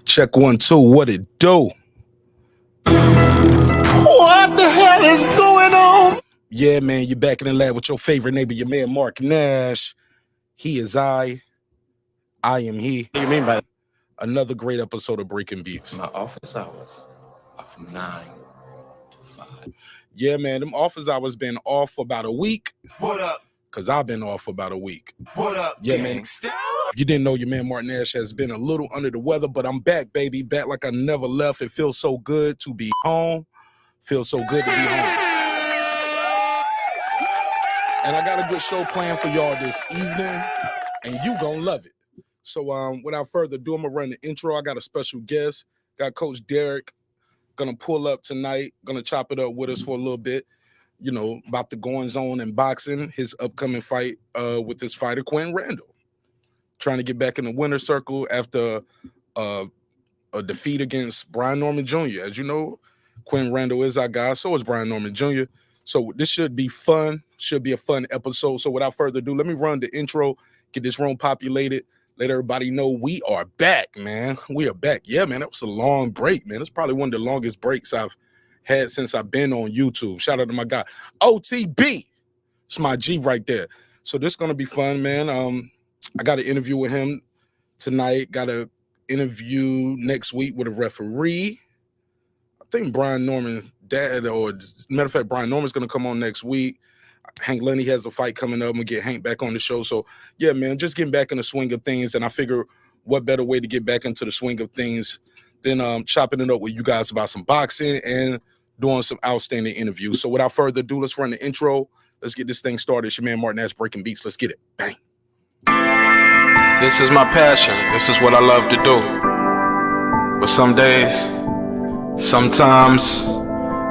Check 1, 2, what it do? What the hell is going on? Yeah, man, you're back in the lab with your favorite neighbor, your man Mark Nash. He is I am he. What do you mean by that? Another great episode of Breaking Beats. My office hours are from 9 to 5. Yeah, man, them office hours been off for about a week. What up? Because I've been off for about a week. What up, yeah, man. If you didn't know, your man Mark Nash has been a little under the weather, but I'm back, baby. Back like I never left. It feels so good to be home. Feels so good to be home. And I got a good show planned for y'all this evening, and you gonna love it. So without further ado, I'm gonna run the intro. I got a special guest. Got Coach Derek gonna pull up tonight, gonna chop it up with us for a little bit. You know, about the goings on in boxing, his upcoming fight with his fighter, Quinn Randall. Trying to get back in the winner's circle after a defeat against Brian Norman Jr. As you know, Quinn Randall is our guy, so is Brian Norman Jr. So this should be fun, should be a fun episode. So without further ado, let me run the intro, get this room populated, let everybody know we are back, man. We are back. Yeah, man, that was a long break, man. It's probably one of the longest breaks I've had since I've been on YouTube. Shout out to my guy, OTB. It's my G right there. So this is going to be fun, man. I got an interview with him tonight. Got an interview next week with a referee. I think Brian Norman's dad, or matter of fact, Brian Norman's going to come on next week. Hank Lenny has a fight coming up. I'm going to get Hank back on the show. So, yeah, man, just getting back in the swing of things. And I figure what better way to get back into the swing of things than chopping it up with you guys about some boxing and doing some outstanding interviews. So without further ado, let's run the intro. Let's get this thing started. It's your man Mark Nash, Breaking Beats. Let's get it. Bang. This is my passion. This is what I love to do. But some days, sometimes,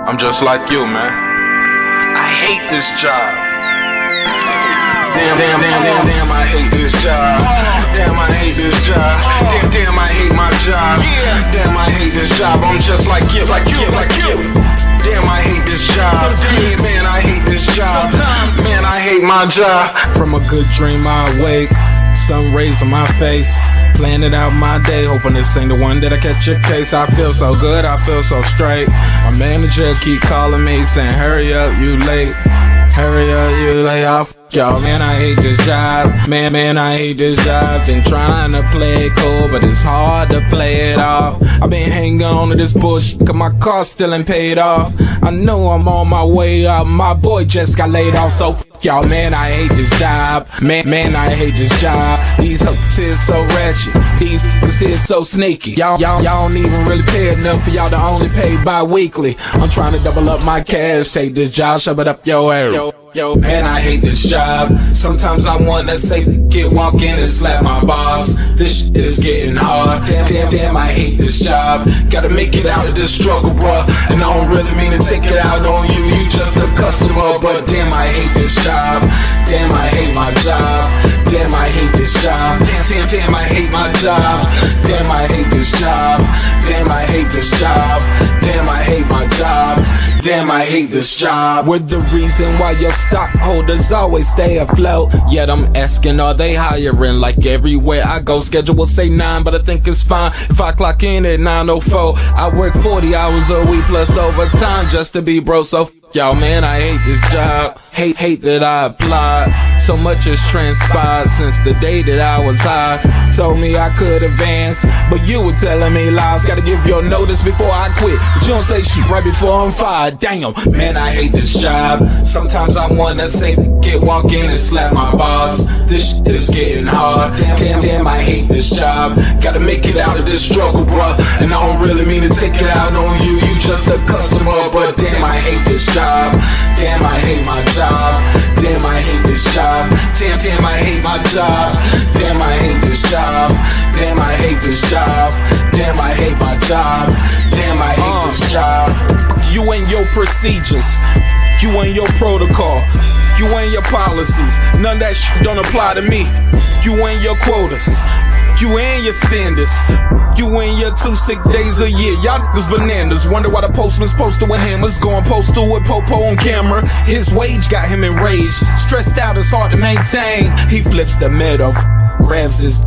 I'm just like you, man. I hate this job. Damn, I hate this job. Damn, I hate this job. Damn, I hate my job. Damn, I hate this job. I'm just like you. Damn, I hate this job. Man, I hate this job. Man, I hate my job. From a good dream I awake, sun rays on my face, planning out my day, hoping this ain't the one that I catch a case. I feel so good, I feel so straight. My manager keep calling me saying, hurry up, you late. Hurry up, you lay off. Y'all, man, I hate this job. Man, I hate this job. Been trying to play it cool, but it's hard to play it off. I've been hanging on to this bullshit, cause my car still ain't paid off. I know I'm on my way up, my boy just got laid off, so y'all, man, I hate this job. Man, I hate this job. These hoes here so ratchet, these niggas here so sneaky. Y'all don't even really pay enough for y'all to only pay bi-weekly. I'm trying to double up my cash, take this job, shove it up your ass. Yo, man, I hate this job. Sometimes I wanna say, walk in and slap my boss. This shit is getting hard. Damn, I hate this job. Gotta make it out of this struggle, bruh. And I don't really mean to take it out on you. You just a customer, but damn, I hate this job. Damn, I hate my job. Damn, I hate this job. Damn, I hate my job. Damn, I hate this job. Damn, I hate this job. Damn, I hate my job. Damn, I hate this job. We're the reason why your stockholders always stay afloat. Yet I'm asking, are they hiring? Like everywhere I go, schedule will say 9, but I think it's fine if I clock in at 9:04. I work 40 hours a week plus overtime just to be bro. So y'all, man, I hate this job. Hate that I applied. So much has transpired since the day that I was high. Told me I could advance, but you were telling me lies. Gotta give your notice before I quit, but you don't say shit right before I'm fired. Damn, man, I hate this job. Sometimes I wanna say, walk in and slap my boss. This shit is getting hard. Damn, I hate this job. Gotta make it out of this struggle, bruh. And I don't really mean to take it out on you. You just a customer, but damn, I hate this job. Damn, I hate my job. Damn, I hate this job. Damn, I hate my job. Damn, I hate this job. Damn, I hate this job. Damn, I hate my job. Damn, I hate this job. You and your procedures, you and your protocol, you and your policies, none of that shit don't apply to me. You and your quotas, you and your standards, you and your 2 sick days a year. Y'all niggas bananas. Wonder why the postman's posted with hammers, going postal with Popo on camera. His wage got him enraged, stressed out, it's hard to maintain. He flips the meadow, grabs his.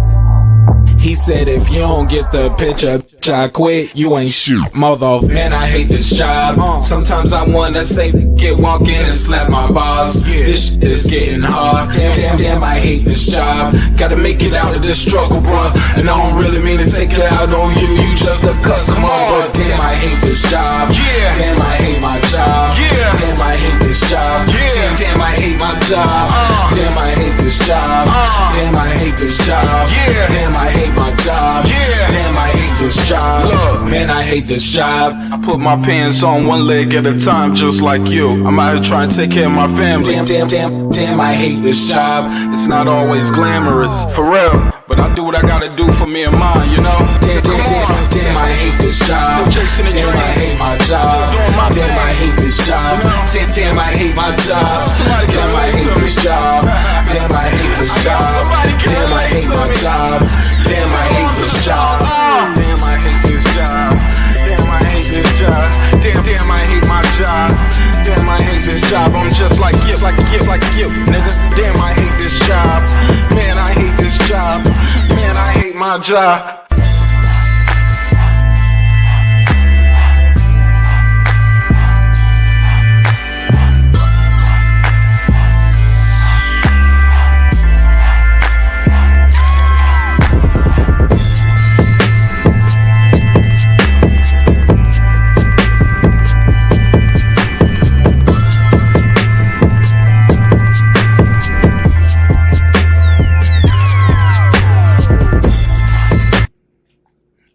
He said if you don't get the picture, I quit, you ain't shit. Mother, man, I hate this job. Sometimes I wanna say, get walk in and slap my boss. This shit is getting hard. Damn, I hate this job. Gotta make it out of this struggle, bro. And I don't really mean to take it out on you. You just a customer, but damn, I hate this job. Damn, I hate my job. Damn, I hate this job. Damn, I hate my job. Damn, I hate this job. Damn, I hate this job. Damn, I hate my job. Damn, I hate this job. Look, man, I hate this job. I put my pants on one leg at a time, just like you. I'm out here trying to take care of my family. Damn, I hate this job. It's not always glamorous, for real, but I do what I gotta do for me and mine, you know? Damn, I hate this job. Damn, I hate my job. Damn, I hate this job. Damn, I hate my job. Damn, I hate this job. Damn, I hate this job. Damn, I hate my job. Damn, I hate this job. Damn, I hate this job. Damn, I hate this job. Damn, I hate my job. Damn, I hate this job. I'm just like you, nigga. Damn, I hate this job. Man, I hate this job. Man, I hate my job.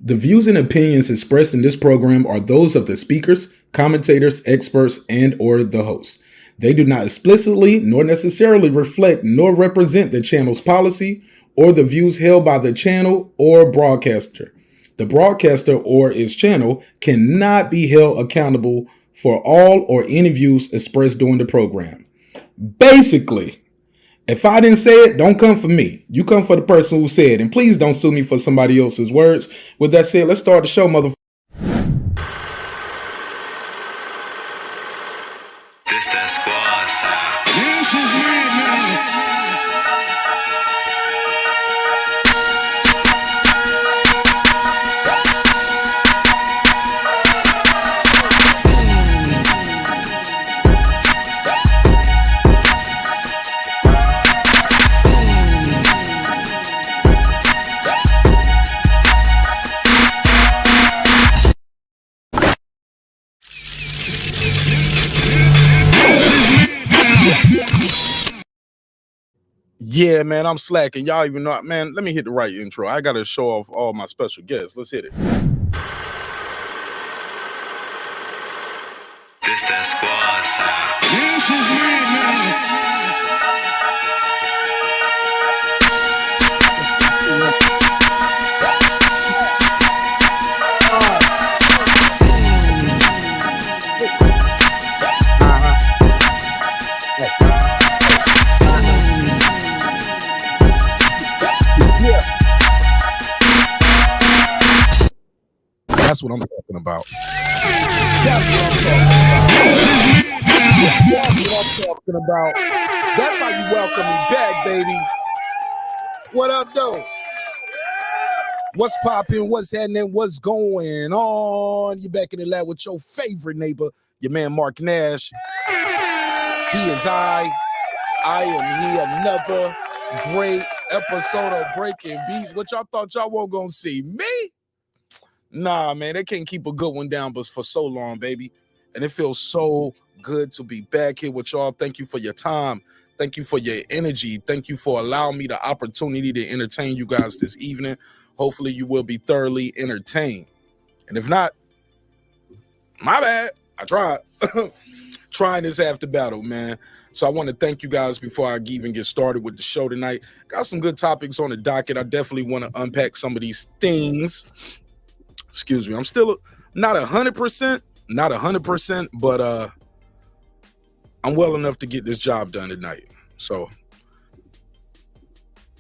The views and opinions expressed in this program are those of the speakers, commentators, experts, and or the host. They do not explicitly nor necessarily reflect nor represent the channel's policy or the views held by the channel or broadcaster. The broadcaster or its channel cannot be held accountable for all or any views expressed during the program. Basically, if I didn't say it, don't come for me. You come for the person who said it. And please don't sue me for somebody else's words. With that said, let's start the show, motherfucker. This that squad sound. Yeah, man, I'm slacking. Y'all even know, man, let me hit the right intro. I got to show off all my special guests. Let's hit it. This that squad sound. That's what I'm talking about. That's what I'm talking about. That's how you welcome me back, baby. What up, though? What's popping? What's happening? What's going on? You back in the lab with your favorite neighbor, your man Mark Nash. He is I am he. Another great episode of Breaking Beats. What y'all thought y'all weren't gonna see? Me? Nah, man, they can't keep a good one down but for so long, baby. And it feels so good to be back here with y'all. Thank you for your time. Thank you for your energy. Thank you for allowing me the opportunity to entertain you guys this evening. Hopefully you will be thoroughly entertained. And if not, my bad. I tried. Trying this after battle, man. So I want to thank you guys before I even get started with the show tonight. Got some good topics on the docket. I definitely want to unpack some of these things. Excuse me. I'm still not 100%, but I'm well enough to get this job done tonight. So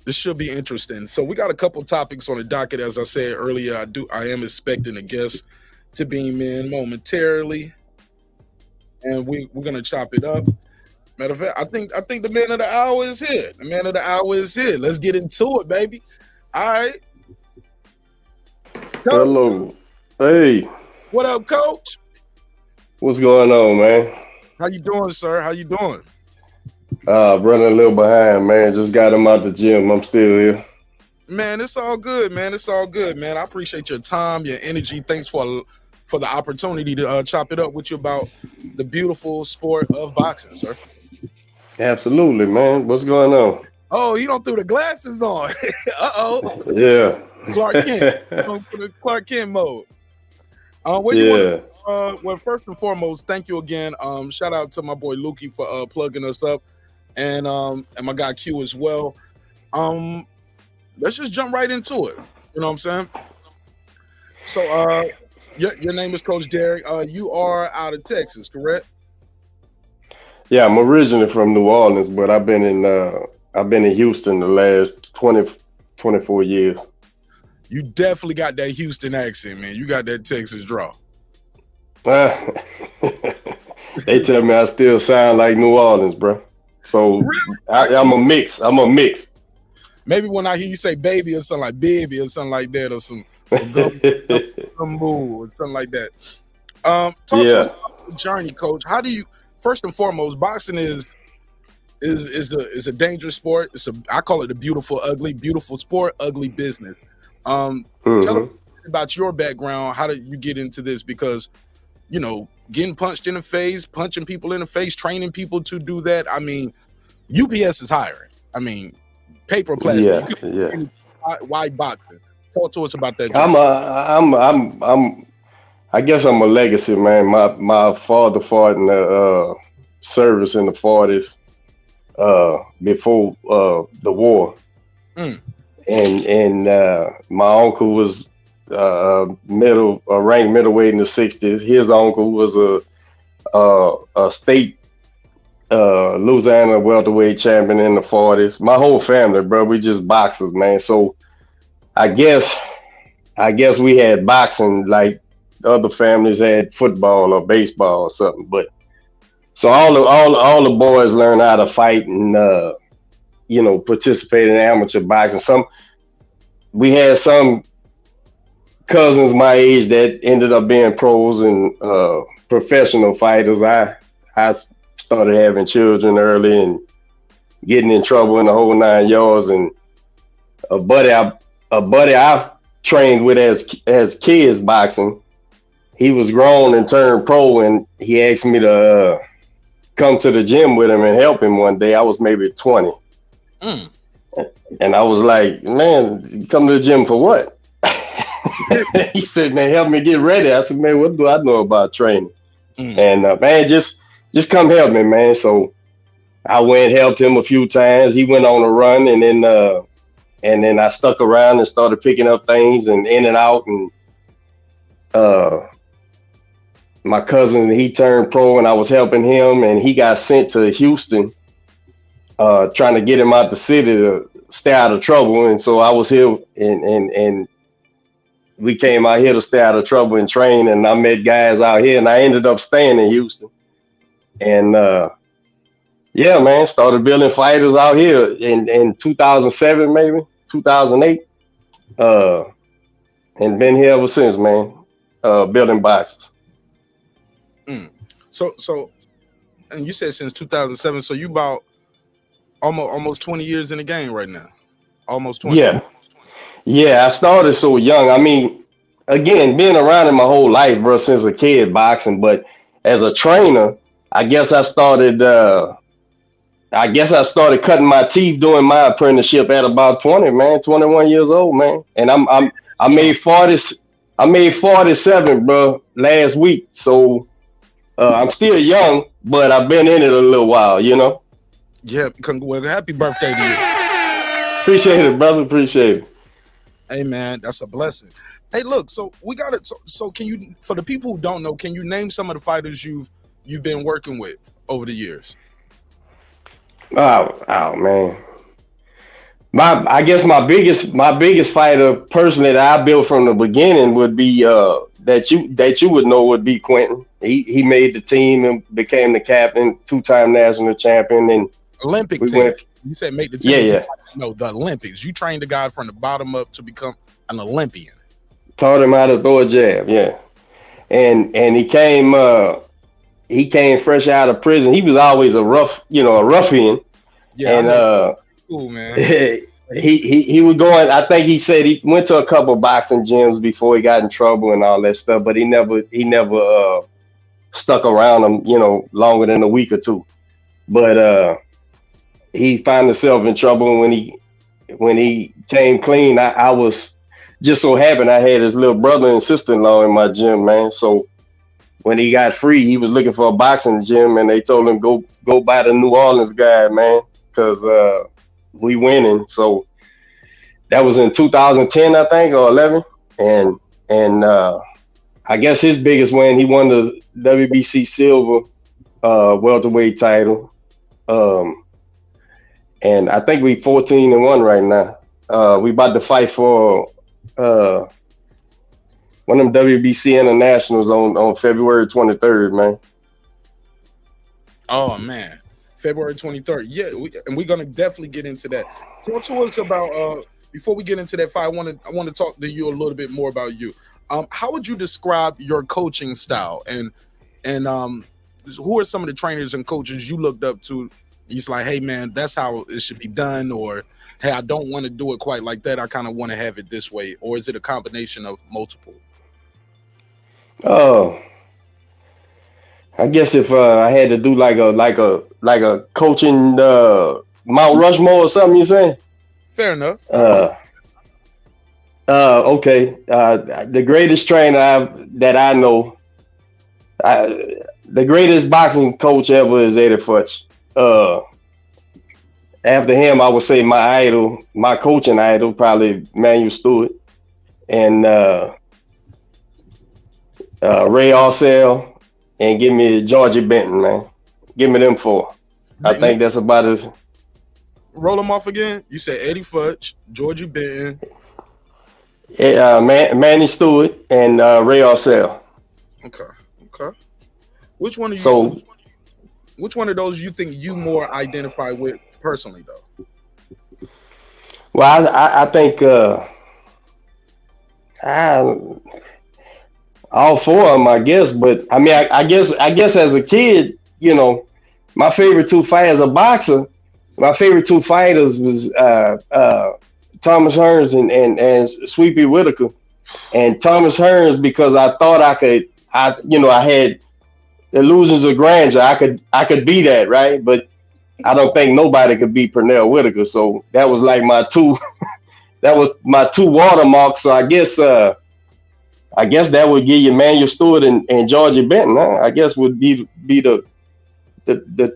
this should be interesting. So we got a couple topics on the docket. As I said earlier, I am expecting a guest to beam in momentarily, and we're gonna chop it up. Matter of fact, I think the man of the hour is here. The man of the hour is here. Let's get into it, baby. All right. Hello. Hey, What up, Coach? what's going on, man? How you doing, sir? How you doing? Running a little behind, man. Just got him out the gym. I'm still here. Man, it's all good, man. It's all good, man. I appreciate your time, your energy. Thanks for the opportunity to chop it up with you about the beautiful sport of boxing, sir. Absolutely, man. What's going on? Oh, you don't threw the glasses on. Uh-oh. Yeah. Clark Kent. Don't put the Clark Kent mode. Where you Yeah. well, first and foremost, thank you again. Shout out to my boy Lukey for plugging us up, and my guy Q as well. Let's just jump right into it. You know what I'm saying? So, your name is Coach Derek. You are out of Texas, correct? Yeah, I'm originally from New Orleans, but I've been in Houston the last 24 years. You definitely got that Houston accent, man. You got that Texas draw. They tell me I still sound like New Orleans, bro. So Really? I'm a mix. Maybe when I hear you say baby or something like baby or something like that, or some move or something like that. Talk to us about the journey, Coach. How do you? First and foremost, boxing is a dangerous sport. I call it a beautiful sport, ugly business. Tell us about your background. How did you get into this? Because, you know, getting punched in the face, punching people in the face, training people to do that. I mean, UPS is hiring. I mean, paper plastic. Yeah. Why boxing? Talk to us about that. I guess I'm a legacy man. My father fought in the service in the 40s, before the war. And my uncle was ranked middleweight in the 60s. His uncle was a state Louisiana welterweight champion in the 40s. My whole family, bro, we just boxers, man. So I guess we had boxing like other families had football or baseball or something. But so all the boys learned how to fight and participate in amateur boxing. We had some cousins my age that ended up being pros and professional fighters. I started having children early and getting in trouble in the whole 9 yards. And a buddy I trained with as kids boxing, he was grown and turned pro, and he asked me to come to the gym with him and help him one day. I was maybe 20. And I was like, man, you come to the gym for what? He said, man, help me get ready. I said, man, what do I know about training? And man, just come help me, man. So I went, helped him a few times. He went on a run, and then I stuck around and started picking up things and in and out. And my cousin, he turned pro, and I was helping him, and he got sent to Houston, trying to get him out the city to stay out of trouble. And so I was here, and we came out here to stay out of trouble and train. And I met guys out here, and I ended up staying in Houston. And yeah, man, started building fighters out here in 2007, maybe 2008, and been here ever since, man. Building boxes. So, and you said since 2007. So you about almost 20 years in the game right now. Almost 20. Yeah. I started so young. I mean, again, being around it my whole life, bro, since a kid boxing. But as a trainer, I guess I started cutting my teeth doing my apprenticeship at about 21 years old, man. And I made 47, bro, last week. So I'm still young, but I've been in it a little while, you know. Yeah, well, happy birthday to you. Appreciate it, brother. Appreciate it. Hey, man, that's a blessing. Hey, look, so we got it. So can you, for the people who don't know, can you name some of the fighters you've been working with over the years? Oh man. I guess my biggest fighter personally that I built from the beginning would be that you would know would be Quentin. He made the team and became the captain, 2-time national champion, and Olympic team. You said make the team. Yeah. No, the Olympics. You trained a guy from the bottom up to become an Olympian. Taught him how to throw a jab, yeah. And he came fresh out of prison. He was always a ruffian. Yeah, And cool, man. he was going. I think he said he went to a couple boxing gyms before he got in trouble and all that stuff. But he never stuck around them, longer than a week or two. But he found himself in trouble when he came clean. I was just so happened I had his little brother and sister-in-law in my gym, man. So when he got free, he was looking for a boxing gym, and they told him go by the New Orleans guy, man, because we winning. So that was in 2010, I think, or 11, and I guess his biggest win, he won the WBC silver welterweight title, and I think we 14-1 right now. We about to fight for one of them WBC internationals on February 23rd, man. Oh man, February 23rd. Yeah, we're gonna definitely get into that. Talk to us about before we get into that fight. I want to talk to you a little bit more about you. How would you describe your coaching style, and who are some of the trainers and coaches you looked up to? He's like, hey man, that's how it should be done, or hey, I don't want to do it quite like that. I kind of want to have it this way, or is it a combination of multiple? Oh, I guess if I had to do like a coaching Mount Rushmore or something, you saying? Fair enough. Okay. The greatest trainer that I know, the greatest boxing coach ever is Eddie Futch. After him, I would say my coaching idol, probably Manuel Stewart, and Ray Arcel, and give me Georgie Benton, man. Give me them four. I think that's about as. Roll them off again. You said Eddie Futch, Georgie Benton, Manny Stewart, and Ray Arcel. Okay. Which one of you? Which one of those you think you more identify with personally, though? Well, I think all four of them, I guess. But I mean, I guess as a kid, my favorite two fighters, a boxer. My favorite two fighters was Thomas Hearns and Sweepy Whitaker. And Thomas Hearns, because I thought I had illusions of grandeur. I could be that, right? But I don't think nobody could beat Pernell Whitaker. So that was like my two. That was my two watermarks. So I guess that would give you Manuel Stewart and Georgie Benton. Huh? I guess would be the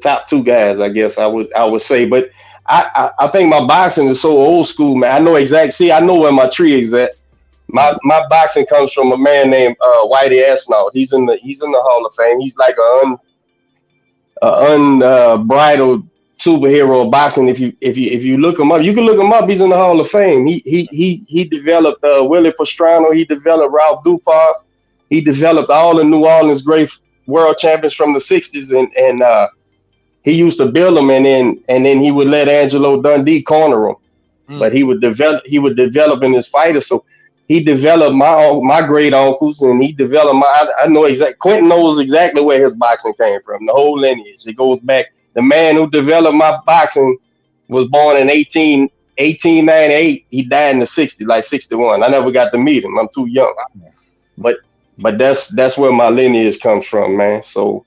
top two guys. I guess I would say. But I think my boxing is so old school, man. I know exactly. See, I know where my tree is at. My boxing comes from a man named Whitey Asnault. He's in the Hall of Fame. He's like an unbridled superhero of boxing. If you look him up, you can look him up. He's in the Hall of Fame. He developed Willie Pastrana. He developed Ralph Dupas. He developed all the New Orleans great world champions from the '60s, and he used to build them, and then he would let Angelo Dundee corner him. But he would develop in his fighters. So he developed my great uncles, and he developed I know exactly. Quentin knows exactly where his boxing came from. The whole lineage. It goes back. The man who developed my boxing was born in 1898. He died in the '60s, like 61. I never got to meet him. I'm too young. But that's where my lineage comes from, man. So,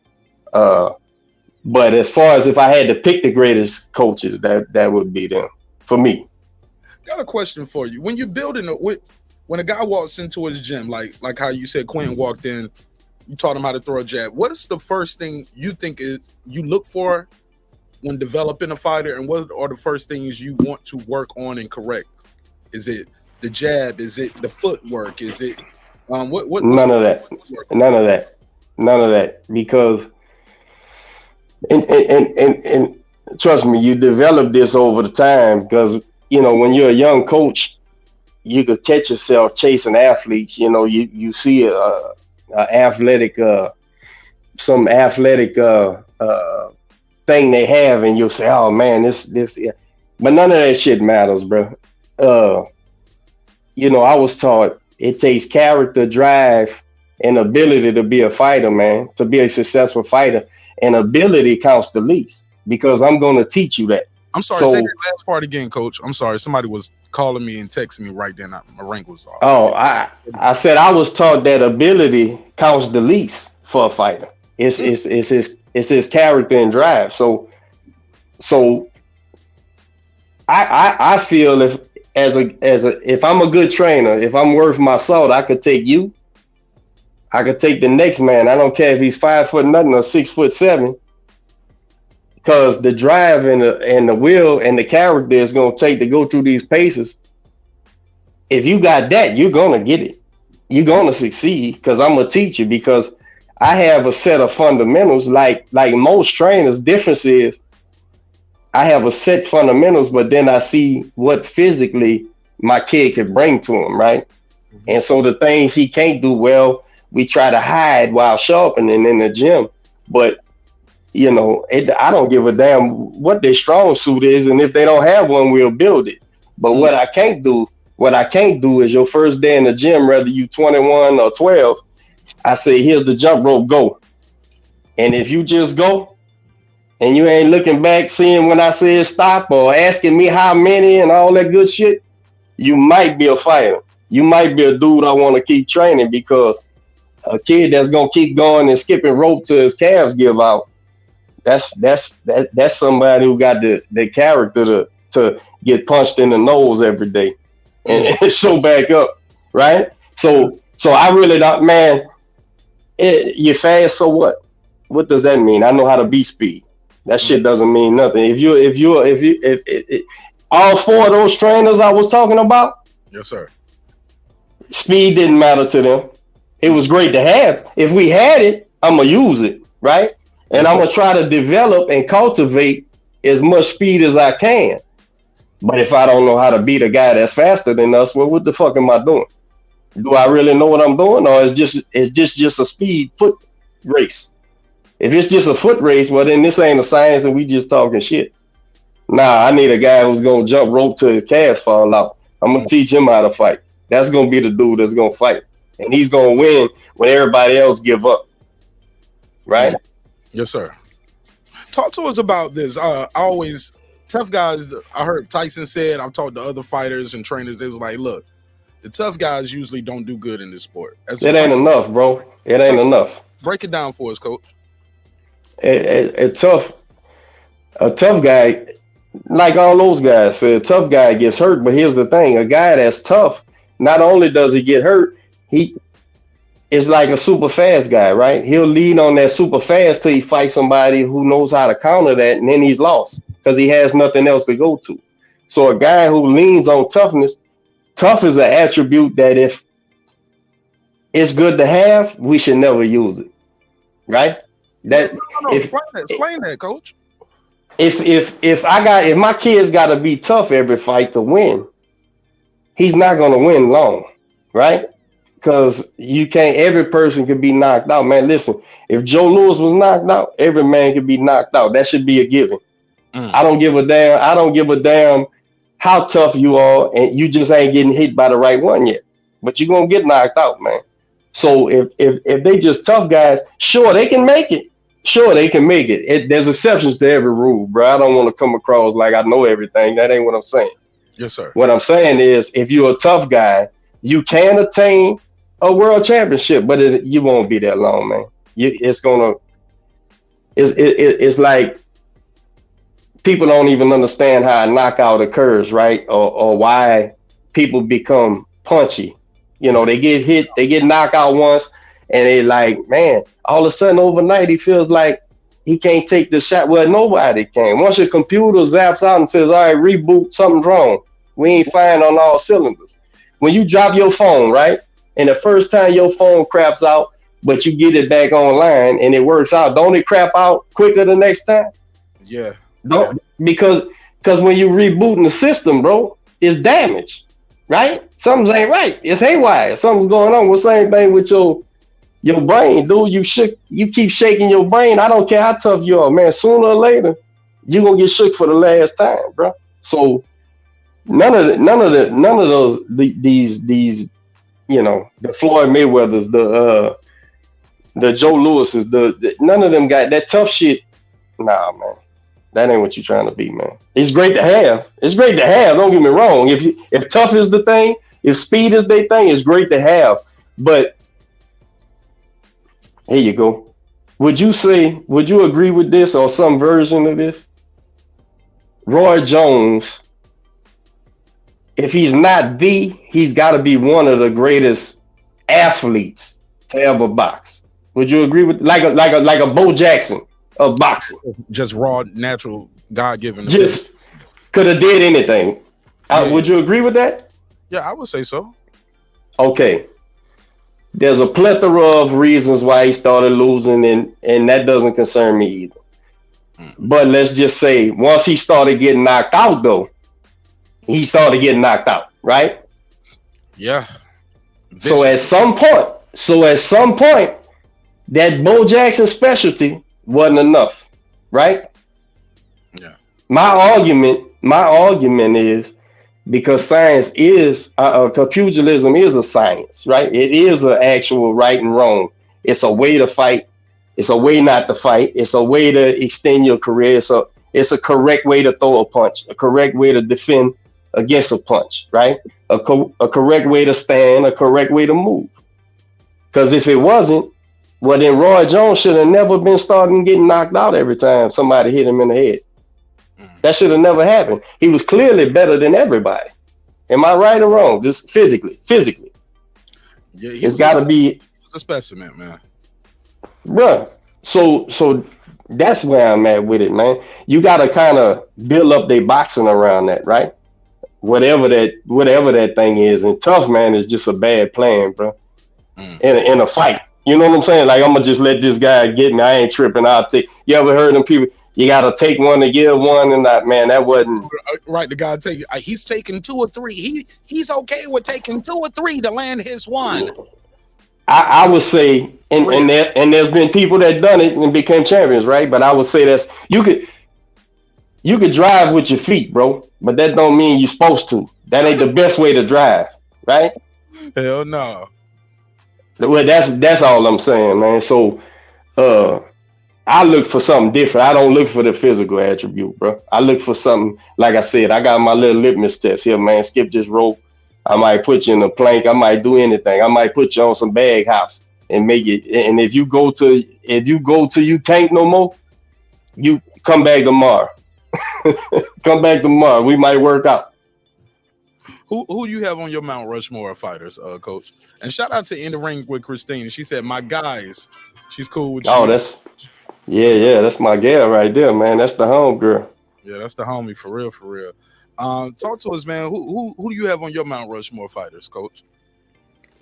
but as far as if I had to pick the greatest coaches, that would be them for me. Got a question for you. When you're building when a guy walks into his gym, like how you said Quentin walked in, you taught him how to throw a jab. What is the first thing you think you look for when developing a fighter, and what are the first things you want to work on and correct? Is it the jab? Is it the footwork? Is it what? None of that. Because and trust me, you develop this over the time. Because when you're a young coach, you could catch yourself chasing athletes. You see some athletic thing they have, and you'll say, oh man, this yeah. But none of that shit matters, bro. I was taught It takes character, drive, and ability to be a fighter, man, to be a successful fighter. And ability counts the least, because I'm going to teach you that. I'm sorry, say that last part again, Coach. I'm sorry. Somebody was calling me and texting me right then. My ring was off. Oh, I said I was taught that ability counts the least for a fighter. It's his character and drive. So I feel if I'm a good trainer, if I'm worth my salt, I could take you. I could take the next man. I don't care if he's 5 foot nothing or 6'7", because the drive and the will and the character is gonna take to go through these paces. If you got that, you're gonna get it. You're gonna succeed, because I'm gonna teach you, because I have a set of fundamentals. Like most trainers, difference is I have a set fundamentals, but then I see what physically my kid can bring to him, right? And so the things he can't do well, we try to hide while sharpening in the gym. But you know, I don't give a damn what their strong suit is, and if they don't have one, we'll build it. But what I can't do is your first day in the gym, whether you 21 or 12, I say, here's the jump rope, go. And if you just go and you ain't looking back, seeing when I said stop or asking me how many and all that good shit, you might be a fighter. You might be a dude I want to keep training, because a kid that's gonna keep going and skipping rope till his calves give out, that's somebody who got the character to get punched in the nose every day and show back up, right? So I really don't, man. You're fast, so what? What does that mean? I know how to beat speed. That shit doesn't mean nothing. If all 4 of those trainers I was talking about, yes, sir. Speed didn't matter to them. It was great to have. If we had it, I'm gonna use it, right? And yes, I'm gonna try to develop and cultivate as much speed as I can. But if I don't know how to beat a guy that's faster than us, well, what the fuck am I doing? Do I really know what I'm doing, or is just a speed foot race? If it's just a foot race, well, then this ain't a science and we just talking shit. Nah, I need a guy who's gonna jump rope till his calves fall out. I'm gonna teach him how to fight. That's gonna be the dude that's gonna fight, and he's gonna win when everybody else give up. Right? Yes, sir. Talk to us about this. Always tough guys. I heard Tyson said, I've talked to other fighters and trainers. They was like, look, the tough guys usually don't do good in this sport. It ain't enough, bro. It ain't enough. Break it down for us, Coach. A tough guy, like all those guys, a tough guy gets hurt. But here's the thing: a guy that's tough, not only does he get hurt, he is like a super fast guy, right? He'll lead on that super fast till he fights somebody who knows how to counter that, and then he's lost because he has nothing else to go to. So a guy who leans on toughness, tough is an attribute that if it's good to have, we should never use it, right? Explain that, Coach. If my kid's got to be tough every fight to win, he's not going to win long, right? Because you can't. Every person can be knocked out, man. Listen, if Joe Louis was knocked out, every man can be knocked out. That should be a given. I don't give a damn. I don't give a damn how tough you are, and you just ain't getting hit by the right one yet. But you're gonna get knocked out, man. So if they just tough guys, sure they can make it. Sure they can make it. There's exceptions to every rule, bro. I don't want to come across like I know everything. That ain't what I'm saying. Yes, sir. What I'm saying is, if you're a tough guy, you can attain a world championship, but you won't be that long, man. It's like people don't even understand how a knockout occurs, right? Or why people become punchy. You know, they get hit, they get knocked out once, and they like, man, all of a sudden overnight he feels like he can't take the shot. Well, nobody can. Once your computer zaps out and says, all right, reboot, something's wrong. We ain't firing on all cylinders. When you drop your phone, right? And the first time your phone craps out, but you get it back online and it works out, don't it crap out quicker the next time? Yeah. Because when you rebooting the system, bro, it's damaged, right? Something ain't right. It's haywire. Something's going on. Well, same thing with your brain, dude. You keep shaking your brain. I don't care how tough you are, man. Sooner or later, you're gonna get shook for the last time, bro. So none of those these you know, the Floyd Mayweathers, the Joe Lewis's, none of them got that tough shit. Nah, man, that ain't what you're trying to be, man. It's great to have. It's great to have. Don't get me wrong. If tough is the thing, if speed is their thing, it's great to have. But here you go. Would you agree with this or some version of this? Roy Jones, if he's not he's got to be one of the greatest athletes to ever box. Would you agree with like a Bo Jackson of boxing? Just raw, natural, God-given. Just could have did anything. Yeah. Would you agree with that? Yeah, I would say so. Okay. There's a plethora of reasons why he started losing, and that doesn't concern me either. But let's just say once he started getting knocked out, though, he started getting knocked out, right? Yeah. So at some point, that Bo Jackson specialty wasn't enough, right? Yeah. My argument is because science is pugilism is a science, right? It is an actual right and wrong. It's a way to fight. It's a way not to fight. It's a way to extend your career. It's a correct way to throw a punch, a correct way to defend against a punch, right? A correct way to stand, a correct way to move. Because if it wasn't, well, then Roy Jones should have never been starting getting knocked out every time somebody hit him in the head. That should have never happened. He was clearly better than everybody. Am I right or wrong? Just physically. Yeah, it's got to be a specimen, man. Bruh. So that's where I'm at with it, man. You got to kind of build up their boxing around that, right? Whatever that thing is. And tough, man, is just a bad plan, bro. In a fight. You know what I'm saying? Like, I'm going to just let this guy get me. I ain't tripping. I'll take. You ever heard them people? You got to take one to give one. And that wasn't. Right. The guy he's taking 2 or 3. He's okay with taking 2 or 3 to land his one. I would say, and there's been people that done it and became champions, right? But I would say that's you could drive with your feet, bro, but that don't mean you're supposed to. That ain't the best way to drive, right? Hell no. Well, that's all I'm saying, man. So, I look for something different. I don't look for the physical attribute, bro. I look for something. Like I said, I got my little litmus test here, man. Skip this rope. I might put you in a plank. I might do anything. I might put you on some bag house and make it. And if you go to you can't no more, you come back tomorrow. Come back tomorrow. We might work out. Who do you have on your Mount Rushmore of fighters, Coach? And shout out to In the Ring with Christine. She said, "My guys." She's cool with you. Oh, that's my gal right there, man. That's the home girl. Yeah, that's the homie for real. Talk to us, man. Who do you have on your Mount Rushmore fighters, Coach?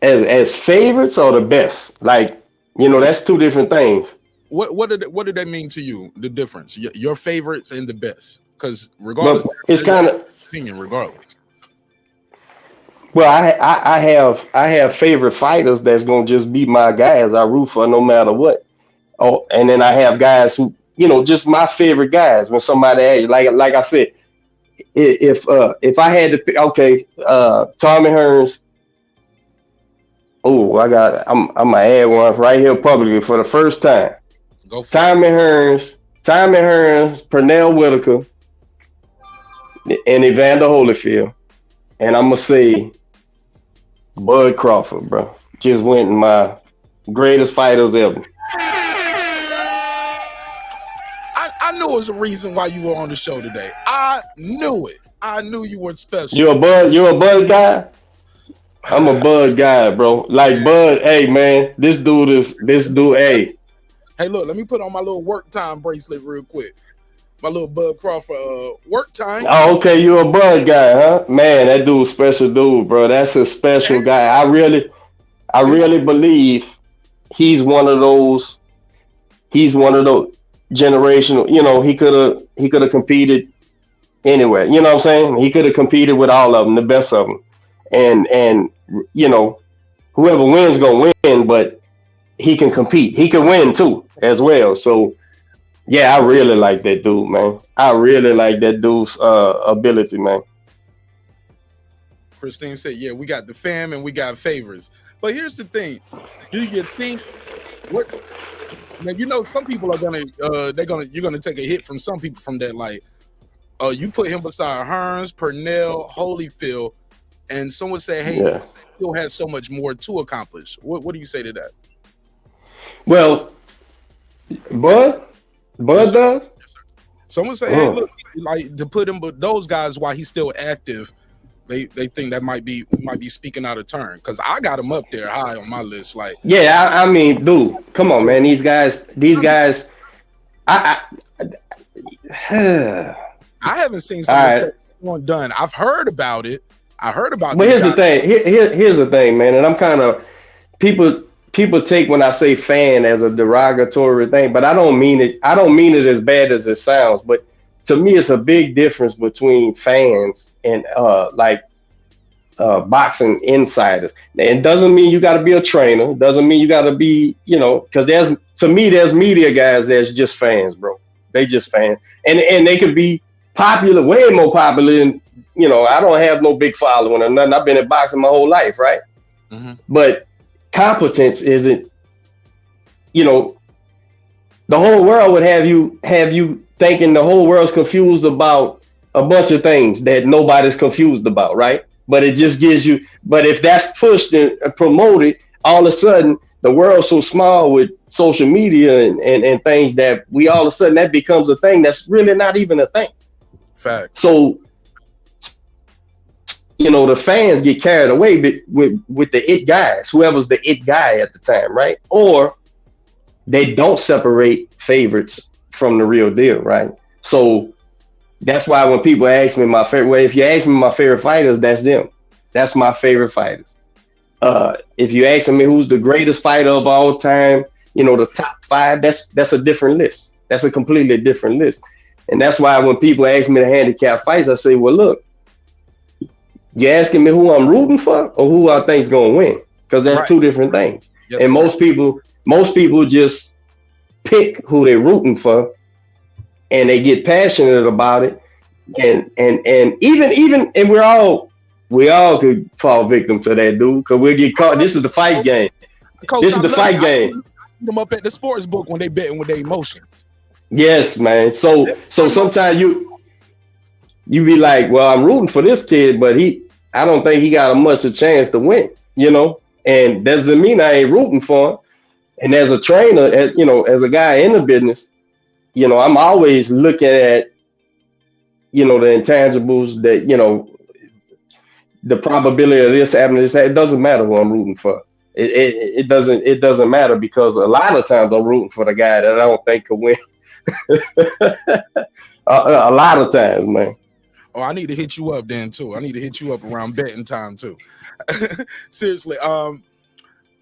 As favorites or the best? Like, that's two different things. What did that mean to you? The difference, your favorites and the best, because regardless, it's kind of opinion. Regardless. Well, I have favorite fighters that's gonna just be my guys. I root for no matter what. Oh, and then I have guys who, just my favorite guys. When somebody asks, like I said. If I had to pick, okay, Tommy Hearns. Oh, I'm gonna add one right here publicly for the first time. Go for Tommy Hearns, Pernell Whitaker, and Evander Holyfield, and I'm gonna say Bud Crawford, bro. Just went in my greatest fighters ever. I knew it was a reason why you were on the show today. I knew it. I knew you were special. You're a Bud guy? I'm a Bud guy, bro. Like Bud, hey man, this dude, hey. Hey, look, let me put on my little work time bracelet real quick. My little Bud Crawford work time. Oh, okay, you're a Bud guy, huh? Man, that dude's special dude, bro. That's a special guy. I really believe he's one of those generational, he could have competed anywhere. You know what I'm saying? He could have competed with all of them, the best of them. And whoever wins gonna win, but he can compete. He can win too as well. So yeah, I really like that dude, man. I really like that dude's ability, man. Christine said, yeah, we got the fam and we got favors. But here's the thing. Do you think what now, you know, some people are gonna you're gonna take a hit from some people from that, like you put him beside Hearns, Purnell, Holyfield, and someone say, hey, he still has so much more to accomplish. What do you say to that? Well, Bud does. Someone say, hey, look, like to put him, but those guys, while he's still active, they think that might be speaking out of turn, because I got him up there high on my list. Like, yeah, I mean, dude, come on, man, these guys, I haven't seen some of the stuff done. I've heard about it. But here's the thing. Here's the thing, man, and I'm kind of people take when I say fan as a derogatory thing, but I don't mean it as bad as it sounds. But to me, it's a big difference between fans and boxing insiders. It doesn't mean you got to be a trainer. It doesn't mean you got to be, because there's media guys that's just fans, bro. They just fans, and they could be popular, way more popular than, I don't have no big following or nothing. I've been in boxing my whole life, right? Mm-hmm. But competence isn't, the whole world would have you thinking the whole world's confused about a bunch of things that nobody's confused about, right? But it just gives you, but if that's pushed and promoted, all of a sudden the world's so small with social media and things that we all of a sudden that becomes a thing that's really not even a thing. Fact. So, the fans get carried away with the it guys, whoever's the it guy at the time, right? Or they don't separate favorites from the real deal, right? So that's why when people ask me my favorite, if you ask me my favorite fighters, that's them. That's my favorite fighters. If you ask me who's the greatest fighter of all time, the top 5, that's a different list. That's a completely different list. And that's why when people ask me to handicap fights, I say, well, look, you're asking me who I'm rooting for or who I think's gonna win, because that's two different things. Yes, and sir. most people just pick who they're rooting for, and they get passionate about it, and even and we all could fall victim to that, dude, because we'll get caught. This is the fight game. Coach, this is the fight game. Them up at the sports book when they betting with their emotions. Yes, man. So sometimes you be like, well, I'm rooting for this kid, but I don't think he got much a chance to win, and doesn't mean I ain't rooting for him. And as a trainer, as a guy in the business, I'm always looking at, the intangibles that, the probability of this happening. It doesn't matter who I'm rooting for. It doesn't matter, because a lot of times I'm rooting for the guy that I don't think could win. a lot of times, man. Oh, I need to hit you up then too. I need to hit you up around betting time too. Seriously,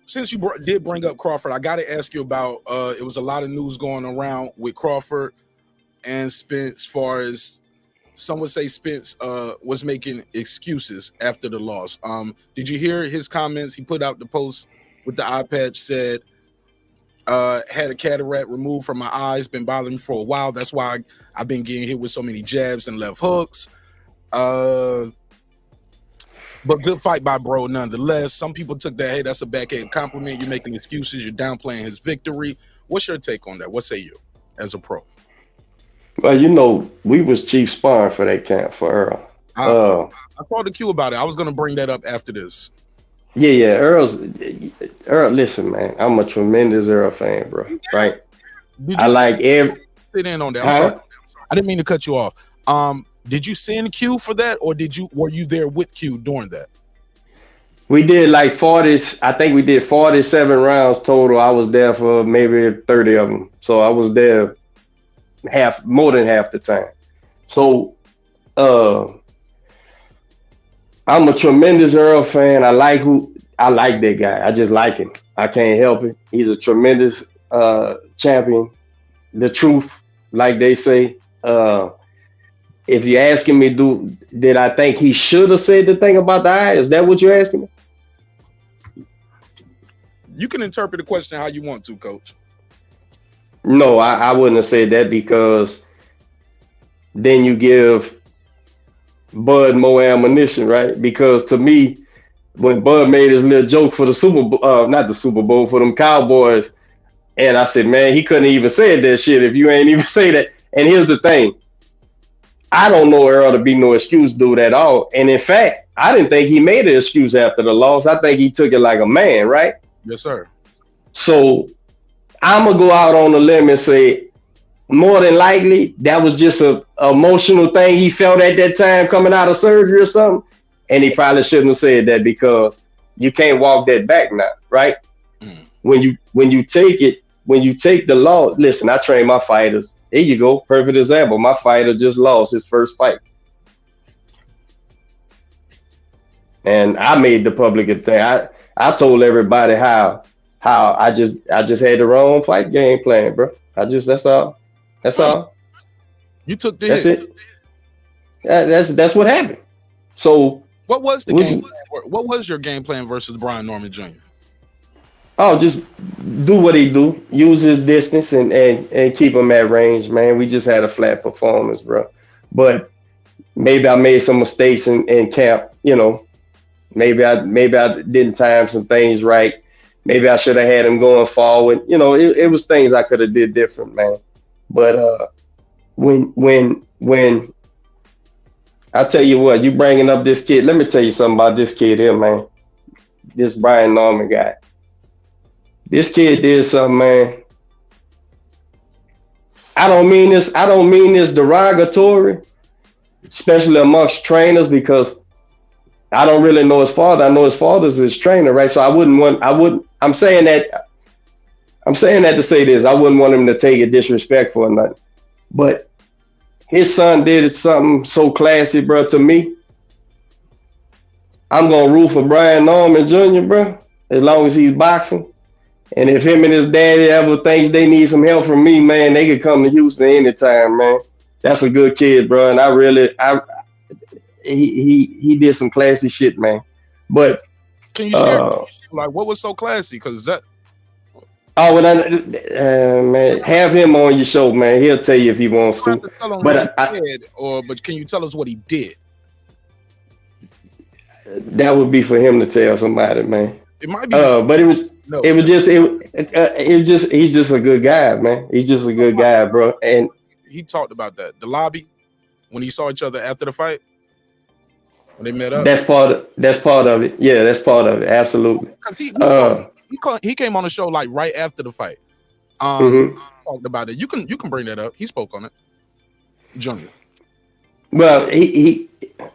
since you did bring up Crawford, I got to ask you about. It was a lot of news going around with Crawford and Spence, as far as some would say Spence was making excuses after the loss. Did you hear his comments? He put out the post with the eye patch, said, had a cataract removed from my eyes, been bothering me for a while. That's why I've been getting hit with so many jabs and left hooks. But good fight by bro nonetheless. Some people took that, hey, that's a backhand compliment. You're making excuses. You're downplaying his victory. What's your take on that? What say you as a pro? Well, we was chief sparring for that camp for Errol. I called the Q about it. I was going to bring that up after this. Yeah. Errol, listen, man, I'm a tremendous Errol fan, bro. Right? I like every. Sit in on that. I'm sorry. I didn't mean to cut you off. Did you send Q for that, or were you there with Q during that? We did like 40. I think we did 47 rounds total. I was there for maybe 30 of them, so I was there more than half the time. So, I'm a tremendous Errol fan. I like that guy. I just like him. I can't help it. He's a tremendous champion. The truth, like they say. If you're asking me, did I think he should have said the thing about the eye? Is that what you're asking me? You can interpret the question how you want to, Coach. No, I wouldn't have said that, because then you give Bud more ammunition, right? Because to me, when Bud made his little joke for the Super Bowl, not the Super Bowl, for them Cowboys, and I said, man, he couldn't even say that shit if you ain't even say that. And here's the thing. I don't know Errol to be no excuse dude at all. And in fact, I didn't think he made an excuse after the loss. I think he took it like a man, right? Yes, sir. So I'm going to go out on a limb and say, more than likely, that was just a emotional thing he felt at that time coming out of surgery or something. And he probably shouldn't have said that because you can't walk that back now, right? When you take the law, listen, I train my fighters. There you go, perfect example. My fighter just lost his first fight. And I made the public thing. I told everybody how I just had the wrong fight game plan, bro. That's all. That's all. You took the That's hit. it. That's what happened. So What was the game? What was your game plan versus Brian Norman Jr.? Oh, just do what he do. Use his distance and keep him at range, man. We just had a flat performance, bro. But maybe I made some mistakes in camp. You know, maybe I didn't time some things right. Maybe I should have had him going forward. You know, it was things I could have did different, man. But when I tell you what, you bringing up this kid. Let me tell you something about this kid here, man. This Brian Norman guy. This kid did something, man. I don't mean this derogatory, especially amongst trainers, because I don't really know his father. I know his father's his trainer, right? So I'm saying that to say this. I wouldn't want him to take it disrespectful or nothing. But his son did something so classy, bro, to me. I'm gonna root for Brian Norman Jr., bro, as long as he's boxing. And if him and his daddy ever thinks they need some help from me, man, they could come to Houston anytime, man. That's a good kid, bro. And he did some classy shit, man. But can you share like what was so classy? Because that. Oh, well, man, have him on your show, man. He'll tell you if he wants to. But can you tell us what he did? That would be for him to tell somebody, man. It might be, but he's just a good guy, man. He's just a good guy, bro. And he talked about that. The lobby when he saw each other after the fight, when they met up. That's part of it. Yeah, that's part of it. Absolutely. Because he came on the show like right after the fight. Talked about it. You can bring that up. He spoke on it. Junior. Well, he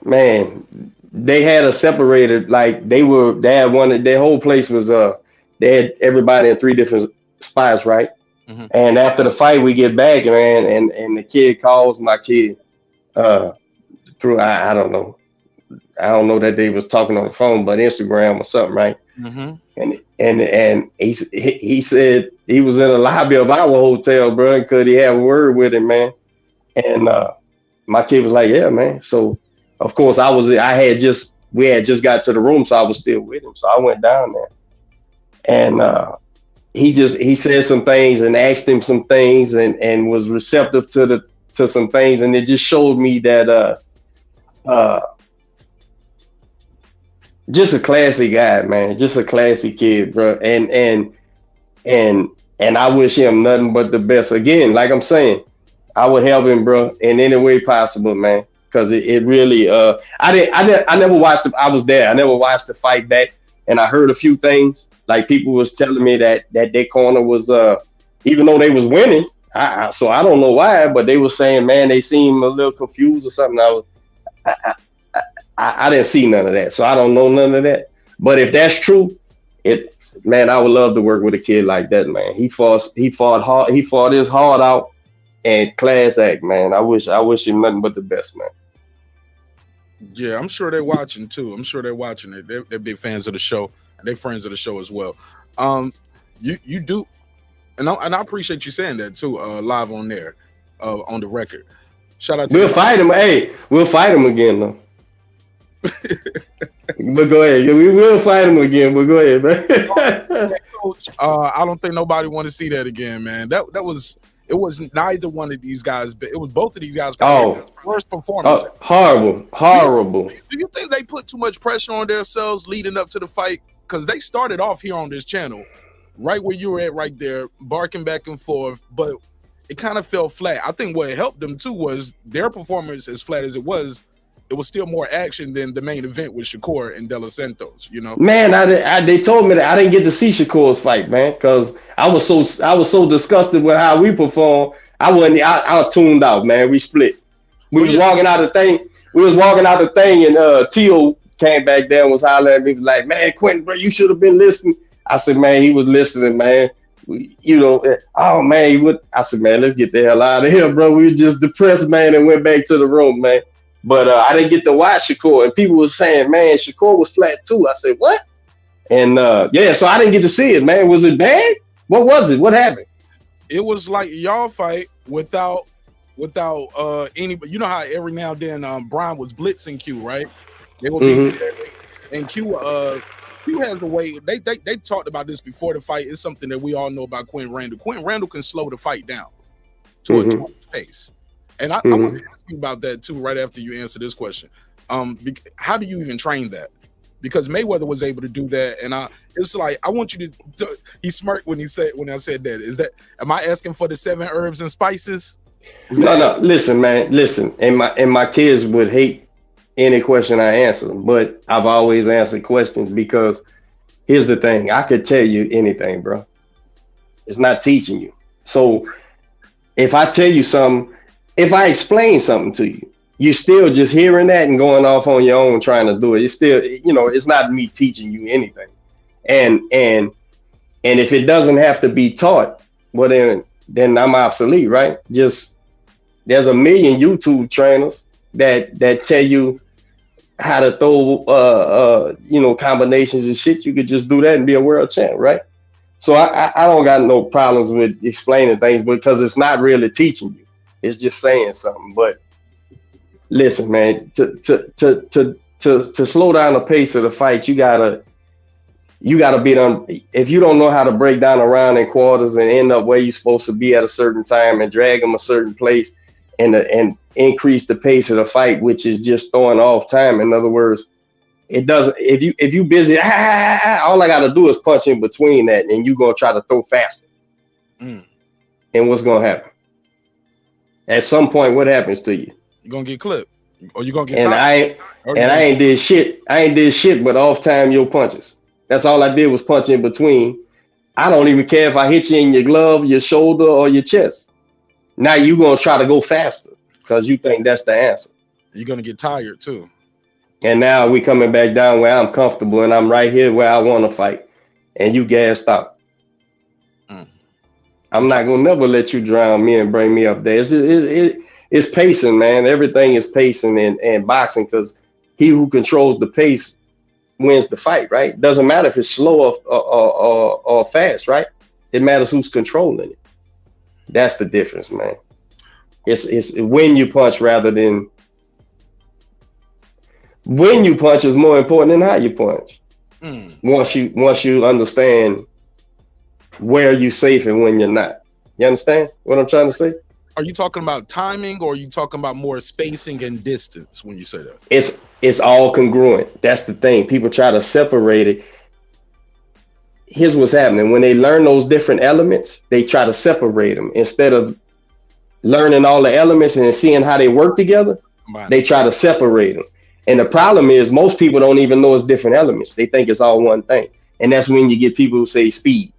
man, they had a separated, like they had one, their whole place was they had everybody in 3 different spots, right? And after the fight, we get back, man, and the kid calls my kid through I don't know that they was talking on the phone, but Instagram or something, right? And he said he was in the lobby of our hotel, bro, and could he have a word with him, man? And my kid was like, yeah, man. So of course we had just got to the room, so I was still with him. So I went down there, and he said some things and asked him some things and was receptive to some things, and it just showed me that just a classy guy, man, just a classy kid, bro. And I wish him nothing but the best. Again, like I'm saying, I would help him, bro, in any way possible, man. Because it really, I never watched it. I was there. I never watched the fight back, and I heard a few things. Like people was telling me that their corner was, even though they was winning, so I don't know why, but they were saying, man, they seemed a little confused or something. I didn't see none of that, so I don't know none of that. But if that's true, man, I would love to work with a kid like that, man. He fought hard. He fought his heart out. And class act, man. I wish him nothing but the best, man. Yeah, I'm sure they're watching too. I'm sure they're watching it. They're big fans of the show, and they're friends of the show as well. You do, and I appreciate you saying that too. Live on there, on the record. Shout out to We'll fight him. Hey, we'll fight him again though. But go ahead. We will fight him again. But go ahead, man. Coach, I don't think nobody want to see that again, man. That was It was neither one of these guys, but it was both of these guys. Worst performance. Horrible. Do you think they put too much pressure on themselves leading up to the fight? Because they started off here on this channel, right where you were at, right there, barking back and forth, but it kind of fell flat. I think what helped them too was their performance, as flat as it was still more action than the main event with Shakur and De Los Santos, you know? Man, they told me that I didn't get to see Shakur's fight, man, because I was so disgusted with how we performed. I tuned out, man. We split. We was walking out the thing, and Teo came back there and was hollering at me, like, man, Quentin, bro, you should have been listening. I said, man, he was listening, man. Oh man, I said, man, let's get the hell out of here, bro. We were just depressed, man, and went back to the room, man. But I didn't get to watch Shakur, and people were saying, man, Shakur was flat too. I said, what? And so I didn't get to see it, man. Was it bad? What was it? What happened? It was like y'all fight without any. You know how every now and then Brian was blitzing Q, right? They would be and Q has a way. They talked about this before the fight. It's something that we all know about Quentin Randall. Quentin Randall can slow the fight down to a pace. And I want to ask you about that too, right after you answer this question. How do you even train that? Because Mayweather was able to do that, and it's like I want you to. He smirked when I said that. Am I asking for the 7 herbs and spices? No. Listen, man. Listen, and my kids would hate any question I answer, but I've always answered questions because here's the thing: I could tell you anything, bro. It's not teaching you. So if I tell you something. If I explain something to you, you're still just hearing that and going off on your own trying to do it. It's still, it's not me teaching you anything. And if it doesn't have to be taught, well then I'm obsolete, right? Just there's a million YouTube trainers that tell you how to throw combinations and shit. You could just do that and be a world champ, right? So I don't got no problems with explaining things because it's not really teaching you. It's just saying something. But listen, man, to slow down the pace of the fight, you gotta be done. If you don't know how to break down a round in quarters and end up where you're supposed to be at a certain time and drag them a certain place and increase the pace of the fight, which is just throwing off time. In other words, it doesn't. If you busy, all I gotta do is punch in between that, and you gonna try to throw faster. And what's gonna happen? At some point, what happens to you? You're gonna get clipped, or you're gonna get. And tired. I ain't did shit. I ain't did shit but off time your punches. That's all I did was punch in between. I don't even care if I hit you in your glove, your shoulder, or your chest. Now you gonna try to go faster because you think that's the answer. You're gonna get tired too. And now we coming back down where I'm comfortable and I'm right here where I want to fight, and you gassed out. I'm not gonna never let you drown me and bring me up there. It's pacing, man. Everything is pacing and boxing because he who controls the pace wins the fight, right? Doesn't matter if it's slow or fast, right? It matters who's controlling it. That's the difference, man. It's when you punch rather than when you punch is more important than how you punch. Once you understand where you're safe and when you're not. You understand what I'm trying to say? Are you talking about timing or are you talking about more spacing and distance when you say that? It's all congruent. That's the thing. People try to separate it. Here's what's happening. When they learn those different elements, they try to separate them. Instead of learning all the elements and seeing how they work together, they try to separate them. And the problem is most people don't even know it's different elements. They think it's all one thing. And that's when you get people who say speed.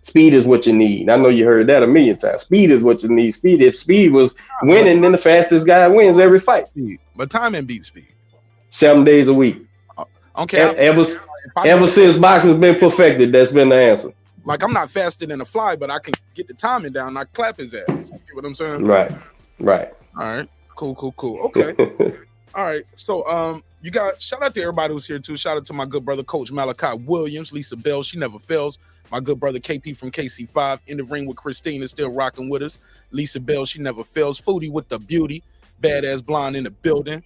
Speed is what you need. I know you heard that a million times. Speed is what you need. Speed. If speed was winning, then the fastest guy wins every fight. But timing beats speed. 7 days a week. Okay. Ever since boxing's been perfected, that's been the answer. Like I'm not faster than a fly, but I can get the timing down and I clap his ass. You get what I'm saying? Right. All right. Cool. Okay. All right. So you got shout out to everybody who's here too. Shout out to my good brother, Coach Malachi Williams, Lisa Bell, she never fails. My good brother KP from KC5 in the ring with Christina, still rocking with us. Lisa Bell, she never fails. Foodie with the beauty, badass blonde in the building.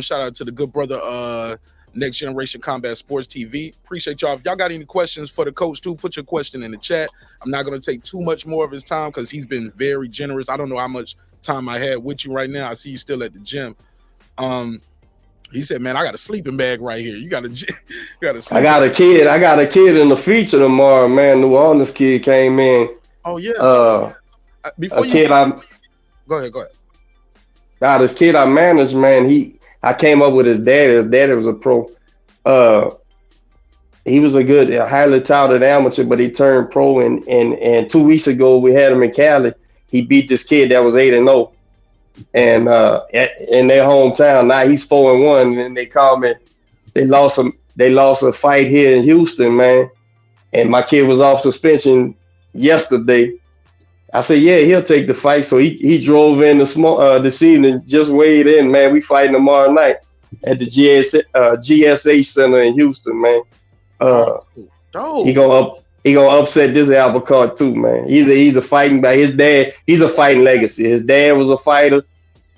Shout out to the good brother Next Generation Combat Sports TV. Appreciate y'all. If y'all got any questions for the coach too, put your question in the chat. I'm not going to take too much more of his time because he's been very generous. I don't know how much time I had with you right now. I see you still at the gym. He said, "Man, I got a sleeping bag right here. You got a I got a kid. I got a kid in the feature tomorrow, man. New Orleans kid came in. Oh yeah. Before you go ahead. This kid I managed, man. I came up with his dad. His daddy was a pro. He was a highly touted amateur, but he turned pro. And 2 weeks ago, we had him in Cali. He beat this kid that was 8-0. And in their hometown, now he's 4-1. And they called me. They lost a fight here in Houston, man. And my kid was off suspension yesterday. I said, yeah, he'll take the fight. So he drove in this evening, just weighed in, man. We fighting tomorrow night at the GSA Center in Houston, man. He gonna upset this apple cart too, man. He's a fighting back. His dad, he's a fighting legacy. His dad was a fighter.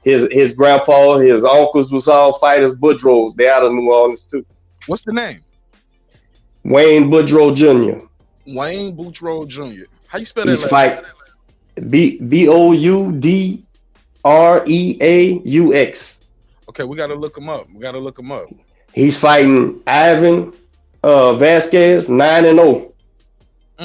His grandpa, his uncles was all fighters. Boudreaux's, they out of New Orleans too. What's the name? Wayne Boudreaux Jr. Wayne Boudreaux Jr. How you spell that? He's fight Boudreaux. Okay, we gotta look him up. He's fighting Ivan Vasquez, 9-0.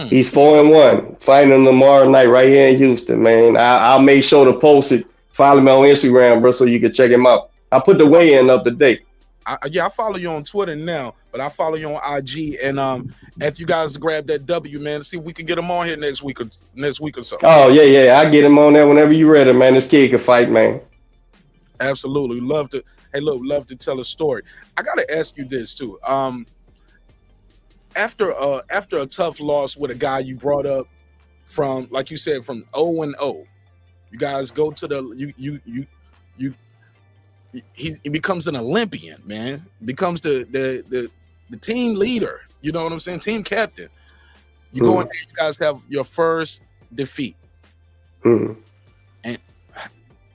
He's 4-1. Fighting him tomorrow night right here in Houston, man. I'll make sure to post it. Follow me on Instagram, bro, so you can check him out. I put the weigh-in up today. I follow you on Twitter now, but I follow you on IG. And if you guys grab that W, man, see if we can get him on here next week or so. Oh yeah, I get him on there whenever you ready, man. This kid can fight, man. Absolutely, love to tell a story. I gotta ask you this too. After a tough loss with a guy you brought up from, like you said, from 0-0, you guys go to he becomes an Olympian, man. Becomes the team leader. You know what I'm saying? Team captain. You go in there, you guys have your first defeat. And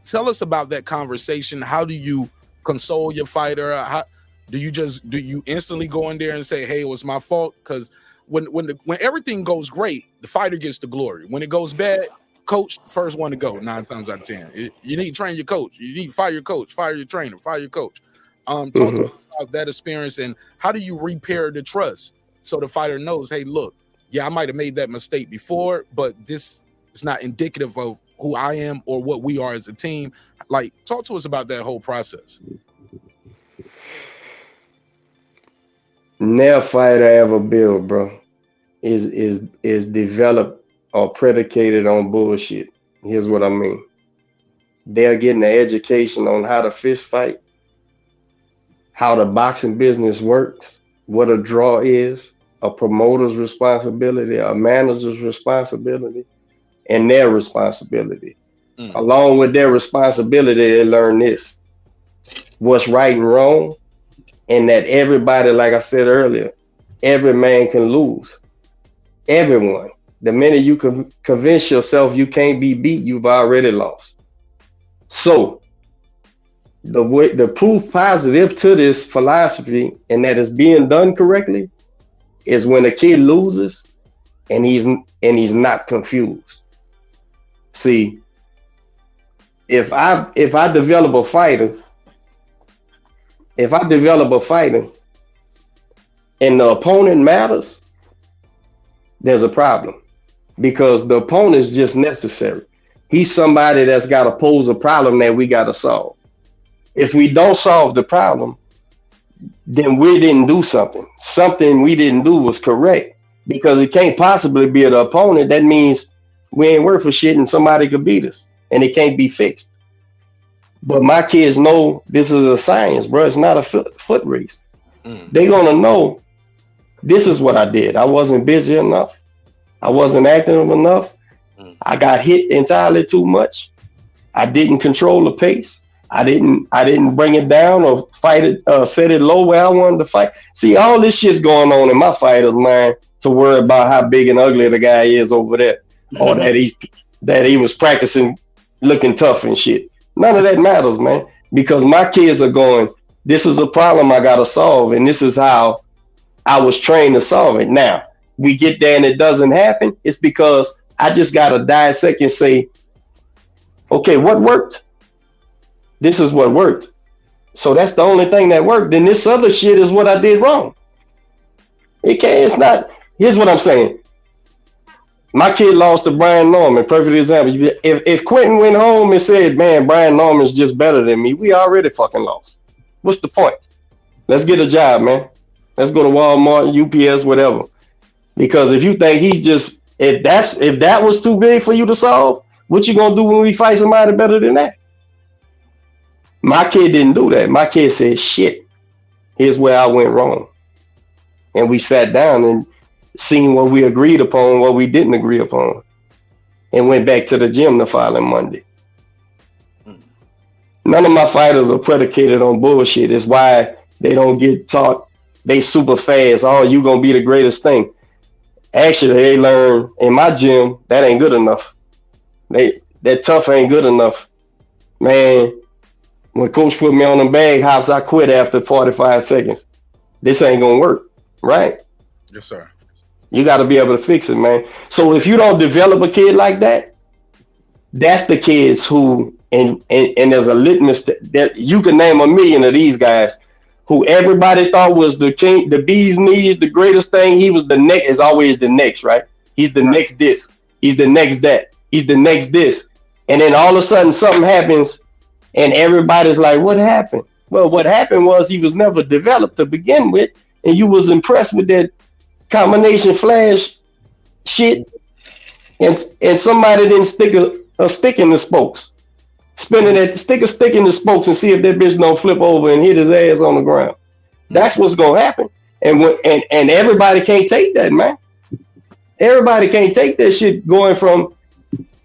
tell us about that conversation. How do you console your fighter? How do you instantly go in there and say, "Hey, it was my fault"? Because when everything goes great, the fighter gets the glory. When it goes bad, coach first one to go 9 times out of 10. You need to train your coach. You need to fire your coach, fire your trainer, fire your coach. Talk to us about that experience and how do you repair the trust so the fighter knows, hey, look, yeah, I might have made that mistake before, but this is not indicative of who I am or what we are as a team. Like, talk to us about that whole process. Never fighter ever built, bro, is developed or predicated on bullshit. Here's what I mean. They're getting an education on how to fist fight, how the boxing business works, what a draw is, a promoter's responsibility, a manager's responsibility, and their responsibility. Along with their responsibility, they learn this: what's right and wrong, and that everybody, like I said earlier, every man can lose. Everyone. The minute you convince yourself you can't be beat, you've already lost. So the proof positive to this philosophy and that it's being done correctly is when a kid loses and he's not confused. See, if I develop a fighter, and the opponent matters, there's a problem. Because the opponent is just necessary. He's somebody that's got to pose a problem that we got to solve. If we don't solve the problem, then we didn't do something. Something we didn't do was correct. Because it can't possibly be the opponent. That means we ain't worth for shit and somebody could beat us. And it can't be fixed. But my kids know this is a science, bro. It's not a foot race. They're going to know this is what I did. I wasn't busy enough. I wasn't active enough. I got hit entirely too much. I didn't control the pace. I didn't bring it down or fight it, set it low where I wanted to fight. See, all this shit's going on in my fighter's mind to worry about how big and ugly the guy is over there, or that he was practicing looking tough and shit. None of that matters, man, because my kids are going, this is a problem I gotta solve, and this is how I was trained to solve it. Now we get there and it doesn't happen. It's because I just gotta dissect and say, okay, what worked? This is what worked. So that's the only thing that worked. Then this other shit is what I did wrong. It's not. Here's what I'm saying. My kid lost to Brian Norman. Perfect example. If Quentin went home and said, man, Brian Norman's just better than me, we already fucking lost. What's the point? Let's get a job, man. Let's go to Walmart, UPS, whatever. Because if you think he's just, if that was too big for you to solve, what you gonna do when we fight somebody better than that? My kid didn't do that. My kid said, shit, here's where I went wrong. And we sat down and seen what we agreed upon, what we didn't agree upon, and went back to the gym the following Monday. None of my fighters are predicated on bullshit. It's why they don't get taught they super fast. Oh, you gonna be the greatest thing. Actually, they learn in my gym that ain't good enough. That tough ain't good enough. Man, when coach put me on them bag hops, I quit after 45 seconds. This ain't gonna work, right? Yes, sir. You got to be able to fix it, man. So if you don't develop a kid like that, that's the kids who, and there's a litmus that you can name a million of these guys who everybody thought was the king, the bee's knees, the greatest thing. He was the next, is always the next, right? He's the next this, he's the next that, he's the next this. And then all of a sudden something happens and everybody's like, what happened? Well, what happened was he was never developed to begin with, and you was impressed with that combination flash shit, and somebody didn't stick a stick in the spokes. Spinning that, stick a stick in the spokes and see if that bitch don't flip over and hit his ass on the ground. That's what's gonna happen. And everybody can't take that, man. Everybody can't take that shit going from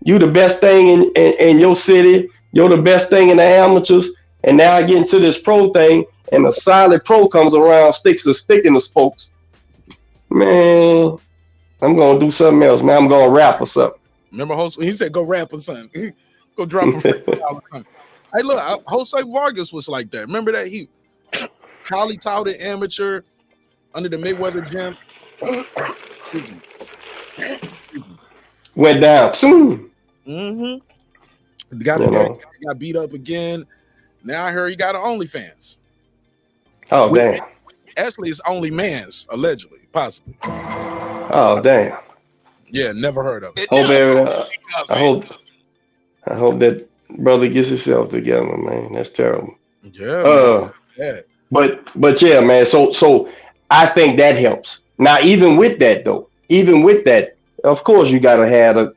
you the best thing in your city, you're the best thing in the amateurs, and now I get into this pro thing and a solid pro comes around, sticks a stick in the spokes. Man, I'm gonna do something else, man. I'm gonna rap or something. Remember, he said, "Go rap or something. Go drop a freestyle or something." Hey, look, Jose Vargas was like that. Remember that he highly touted amateur under the Mayweather gym. Went down. Mm-hmm. Got beat up again. Now I heard he got an OnlyFans. Oh damn! Actually, it's OnlyMans, allegedly, possibly. Oh damn! Yeah, never heard of it. I hope that brother gets himself together, man. That's terrible. Yeah. Yeah. But yeah, man. So I think that helps. Now, even with that, of course, you gotta have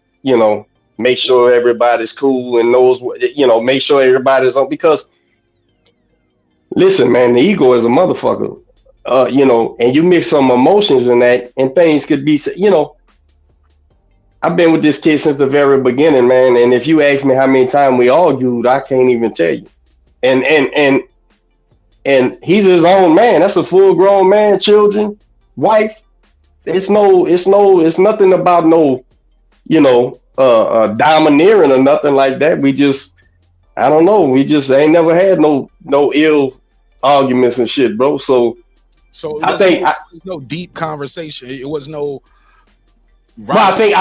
make sure everybody's cool and knows what, make sure everybody's on, because listen, man, the ego is a motherfucker. And you mix some emotions in that, and things could be, I've been with this kid since the very beginning, man. And if you ask me how many times we argued, I can't even tell you. And he's his own man. That's a full grown man, children, wife. It's nothing about domineering or nothing like that. We just, I don't know. We just ain't never had no ill arguments and shit, bro. So I think no deep conversation. It was no. Right. Well,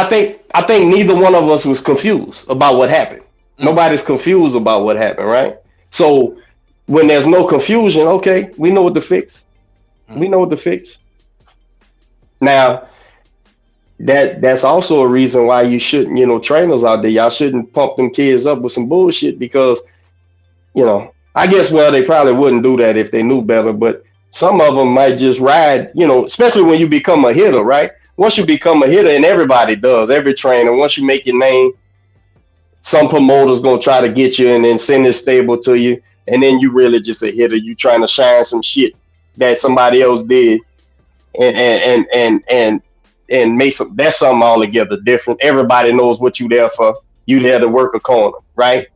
I think neither one of us was confused about what happened. Nobody's confused about what happened, right? So when there's no confusion, okay, we know what to fix. We know what to fix. Now, that's also a reason why you shouldn't, trainers out there, y'all shouldn't pump them kids up with some bullshit, because, I guess, well, they probably wouldn't do that if they knew better, but some of them might just ride, especially when you become a hitter, right? Once you become a hitter, and everybody does, every trainer, once you make your name, some promoter's going to try to get you and then send this stable to you. And then you really just a hitter. You trying to shine some shit that somebody else did and make that's something altogether different. Everybody knows what you there for. You there to work a corner, right?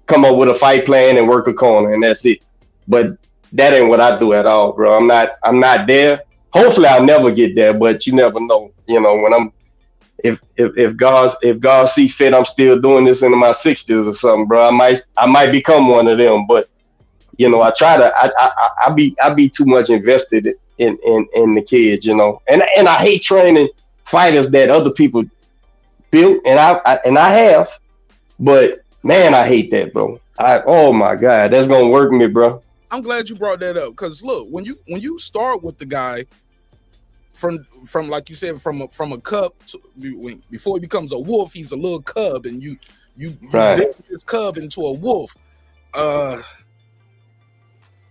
Come up with a fight plan and work a corner, and that's it. But that ain't what I do at all, bro. I'm not there. Hopefully I'll never get there, but you never know. When if God see fit, I'm still doing this into my 60s or something, bro. I might become one of them, but You know, I try to. I be too much invested in the kids. You know, and I hate training fighters that other people built, and I have, but man, I hate that, bro. Oh my God, that's gonna work me, bro. I'm glad you brought that up, because look, when you start with the guy from like you said, from a cub before he becomes a wolf, he's a little cub, and you build this cub into a wolf.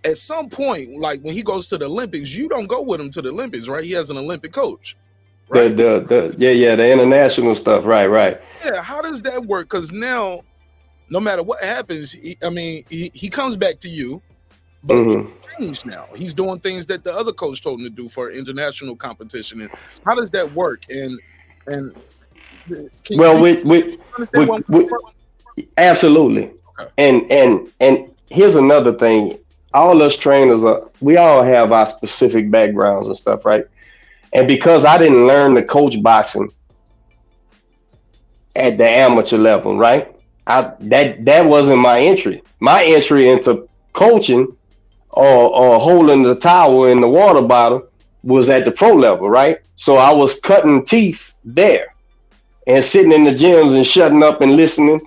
At some point, like when he goes to the Olympics, you don't go with him to the Olympics, right? He has an Olympic coach. Right? The international stuff, right. Yeah, how does that work? Because now, no matter what happens, he comes back to you, but he's changed now. He's doing things that the other coach told him to do for international competition. And how does that work? And absolutely. Okay. And here's another thing. All us trainers we all have our specific backgrounds and stuff, right? And because I didn't learn to coach boxing at the amateur level, right? That wasn't my entry. My entry into coaching or holding the towel in the water bottle was at the pro level, right? So I was cutting teeth there and sitting in the gyms and shutting up and listening.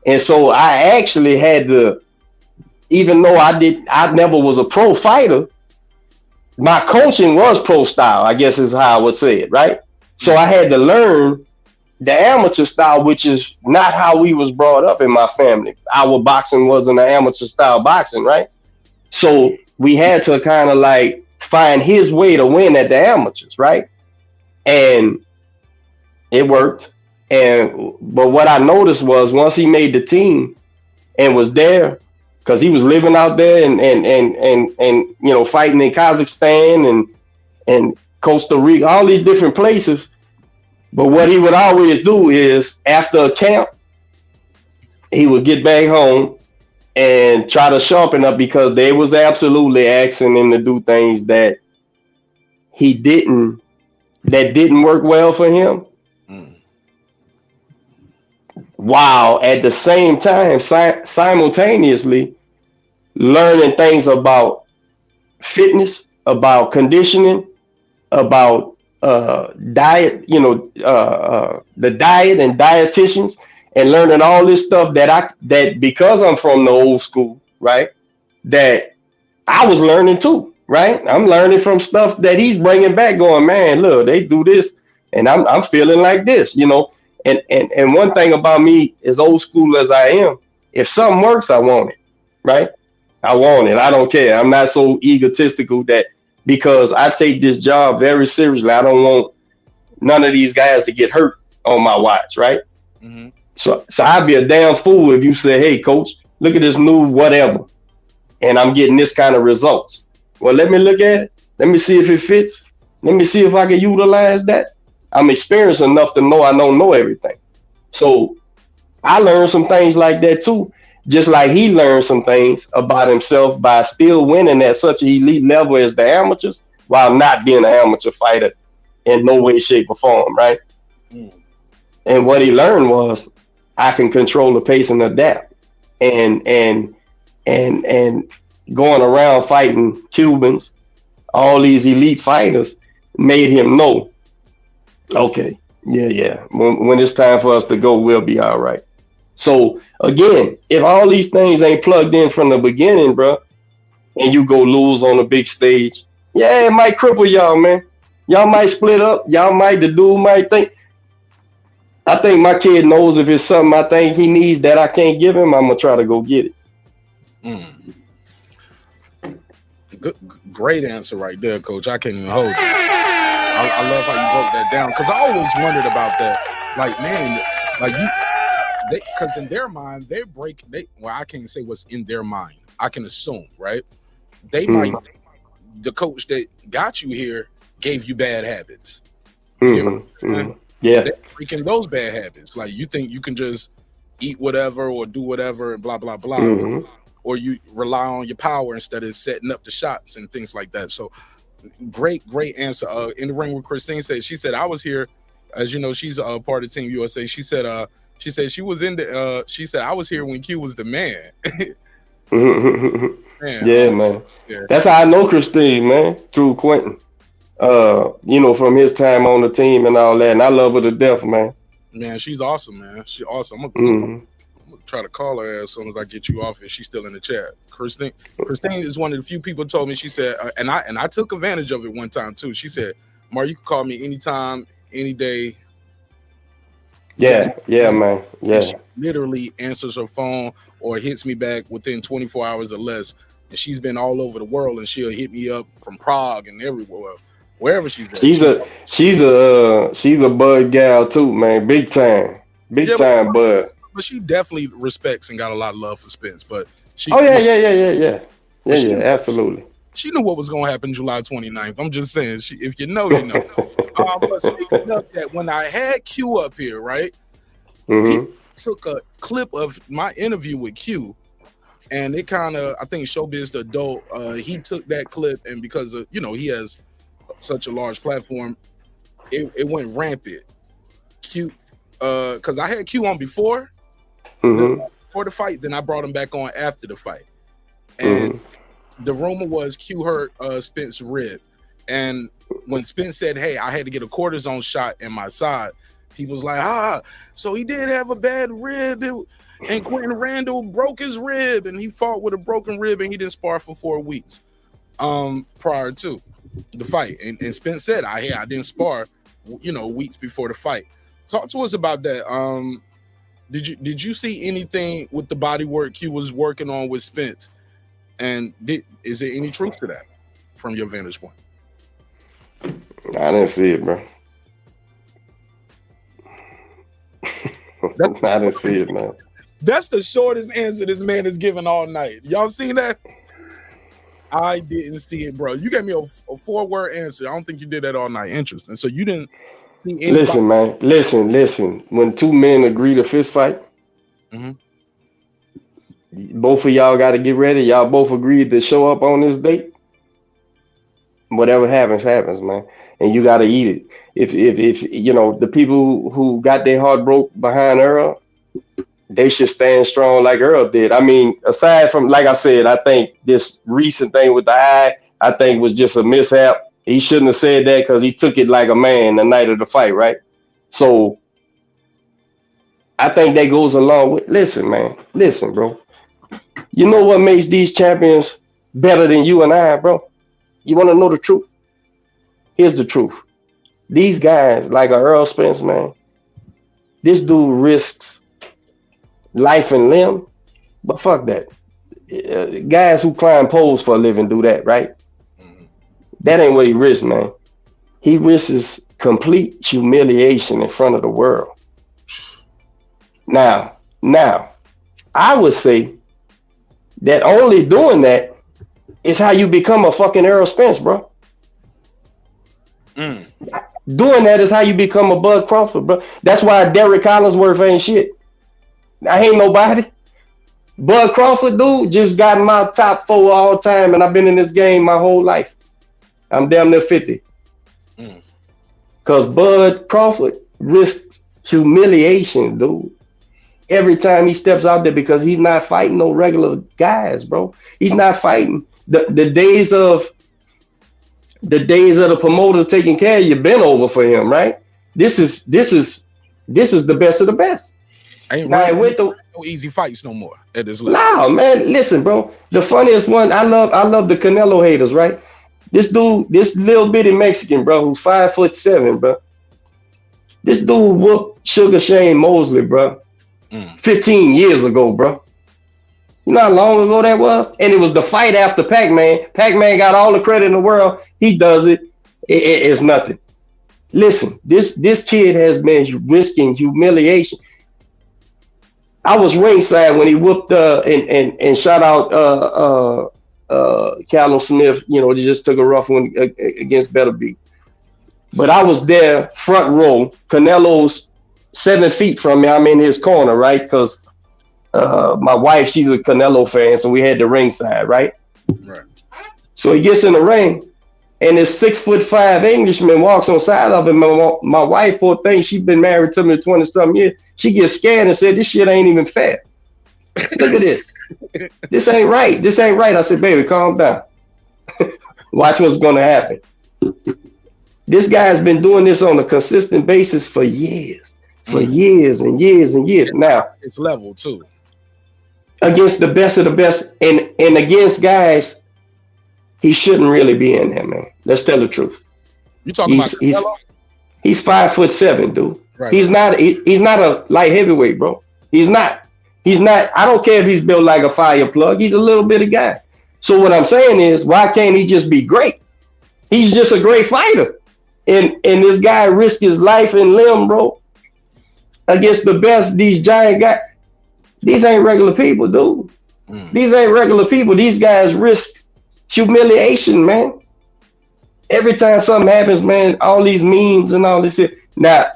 And so I actually had to, even though I never was a pro fighter, my coaching was pro style, I guess is how I would say it, right? So I had to learn the amateur style, which is not how we was brought up in my family. Our boxing wasn't an amateur style boxing, right? So we had to kind of like find his way to win at the amateurs, right? And it worked. But what I noticed was once he made the team and was there, because he was living out there and you know, fighting in Kazakhstan and Costa Rica, all these different places. But what he would always do is after a camp, he would get back home and try to sharpen up, because they was absolutely asking him to do things that didn't work well for him. While at the same time, simultaneously learning things about fitness, about conditioning, about diet, you know, the diet and dietitians, and learning all this stuff that because I'm from the old school, right, that I was learning too, right? I'm learning from stuff that he's bringing back, going, man, look, they do this, and I'm feeling like this, you know. And one thing about me, as old school as I am, if something works, I want it, right? I want it. I don't care. I'm not so egotistical that because I take this job very seriously, I don't want none of these guys to get hurt on my watch, right? Mm-hmm. So I'd be a damn fool if you say, hey, coach, look at this new whatever, and I'm getting this kind of results. Well, let me look at it. Let me see if it fits. Let me see if I can utilize that. I'm experienced enough to know I don't know everything. So I learned some things like that too, just like he learned some things about himself by still winning at such an elite level as the amateurs while not being an amateur fighter in no way, shape, or form, right? And what he learned was I can control the pace and adapt. And going around fighting Cubans, all these elite fighters, made him know, okay, yeah. When it's time for us to go, we'll be all right. So again, if all these things ain't plugged in from the beginning, bro, and you go lose on a big stage, yeah, it might cripple y'all, man. Y'all might split up. The dude might think. I think my kid knows if it's something I think he needs that I can't give him, I'm gonna try to go get it. Good, great answer right there, Coach. I can't even hold you. I love how you broke that down, because I always wondered about that. Like, man, like because in their mind, well, I can't say what's in their mind. I can assume, right? They might, the coach that got you here gave you bad habits. You know, yeah. They're freaking those bad habits. Like, you think you can just eat whatever or do whatever and blah, blah, blah. Or you rely on your power instead of setting up the shots and things like that. So great answer. In the ring with Christine she said, I was here, as you know, she's a part of Team USA. She said she was in the, she said, I was here when Q was the man. Man, Yeah, man. yeah. That's how I know Christine, man, through Quentin. From his time on the team and all that. And I love her to death, man. Man, she's awesome, man. She's awesome. I'm gonna try to call her as soon as I get you off and she's still in the chat. Christine is one of the few people told me, she said, and I took advantage of it one time too. She said, Mar, you can call me anytime, any day. Yeah, man. Yeah. She literally answers her phone or hits me back within 24 hours or less. And she's been all over the world, and she'll hit me up from Prague and everywhere, wherever she's at. She's a bud gal too, man. Big time bud. But she definitely respects and got a lot of love for Spence. But she, yeah, absolutely. She knew what was going to happen July 29th. I'm just saying, if you know, you know. But speaking of that, when I had Q up here, right, he took a clip of my interview with Q, and it kind of, I think Showbiz the Adult, he took that clip, and because of, he has such a large platform, it went rampant. Q, because I had Q on before the fight, then I brought him back on after the fight, and the rumor was Q hurt Spence rib, and when Spence said, "Hey, I had to get a cortisone shot in my side," he was like, so he did have a bad rib, and Quentin Randall broke his rib, and he fought with a broken rib, and he didn't spar for 4 weeks prior to the fight, and Spence said, I didn't spar, weeks before the fight. Talk to us about that. Did you see anything with the body work Q was working on with Spence? And is there any truth to that from your vantage point? I didn't see it, bro. I didn't see it, man. That's the shortest answer this man has given all night. Y'all seen that? I didn't see it, bro. You gave me a 4-word answer. I don't think you did that all night. Interesting. So you didn't see anybody. Listen, man. Listen. When two men agree to fist fight, both of y'all got to get ready. Y'all both agreed to show up on this date. Whatever happens, man. And you got to eat it. If the people who got their heart broke behind Errol, they should stand strong like Errol did. I mean, aside from, like I said, I think this recent thing with the eye, I think was just a mishap. He shouldn't have said that because he took it like a man the night of the fight, right? So I think that goes along with, listen, bro. You know what makes these champions better than you and I, bro? You want to know the truth? Here's the truth. These guys, like a Errol Spence, man, this dude risks life and limb, but fuck that. Guys who climb poles for a living do that, right? That ain't what he risks, man. He risks complete humiliation in front of the world. Now, I would say that only doing that is how you become a fucking Errol Spence, bro. Doing that is how you become a Bud Crawford, bro. That's why Derek Collinsworth ain't shit. I ain't nobody. Bud Crawford, dude, just got my top 4 all time, and I've been in this game my whole life. I'm damn near 50. Because Bud Crawford risks humiliation, dude. Every time he steps out there, because he's not fighting no regular guys, bro. He's not fighting. The days of the promoter taking care of you been over for him, right? This is the best of the best. Ain't really no easy fights no more at this level. Nah, man, listen, bro. The funniest one, I love the Cqnelo haters, right? This dude, this little bitty Mexican, bro, who's 5'7", bro. This dude whooped Sugar Shane Mosley, bro, 15 years ago, bro. You know how long ago that was? And it was the fight after Pac-Man. Pac-Man got all the credit in the world. He does it. It's nothing. Listen, this kid has been risking humiliation. I was ringside when he whooped and shot out Callum Smith. He just took a rough one against Betterbeat. But I was there front row. Canelo's 7 feet from me. I'm in his corner, right? Because my wife, she's a Cqnelo fan, so we had the ringside, right? Right. So he gets in the ring, and this 6'5" Englishman walks on side of him. My wife, poor thing, she's been married to me 20-something years. She gets scared and said, "This shit ain't even fair." Look at this. This ain't right. This ain't right. I said, baby, calm down. Watch what's going to happen. This guy's been doing this on a consistent basis for years. For years and years and years. Now, it's level too. Against the best of the best and against guys, he shouldn't really be in there, man. Let's tell the truth. You talking about Cqnelo? He's 5'7", dude. Right. He's not a light heavyweight, bro. He's not. I don't care if he's built like a fire plug. He's a little bit of guy. So what I'm saying is, why can't he just be great? He's just a great fighter. And this guy risked his life and limb, bro, against the best, these giant guys. These ain't regular people, dude. These ain't regular people. These guys risk humiliation, man. Every time something happens, man, all these memes and all this shit. Now,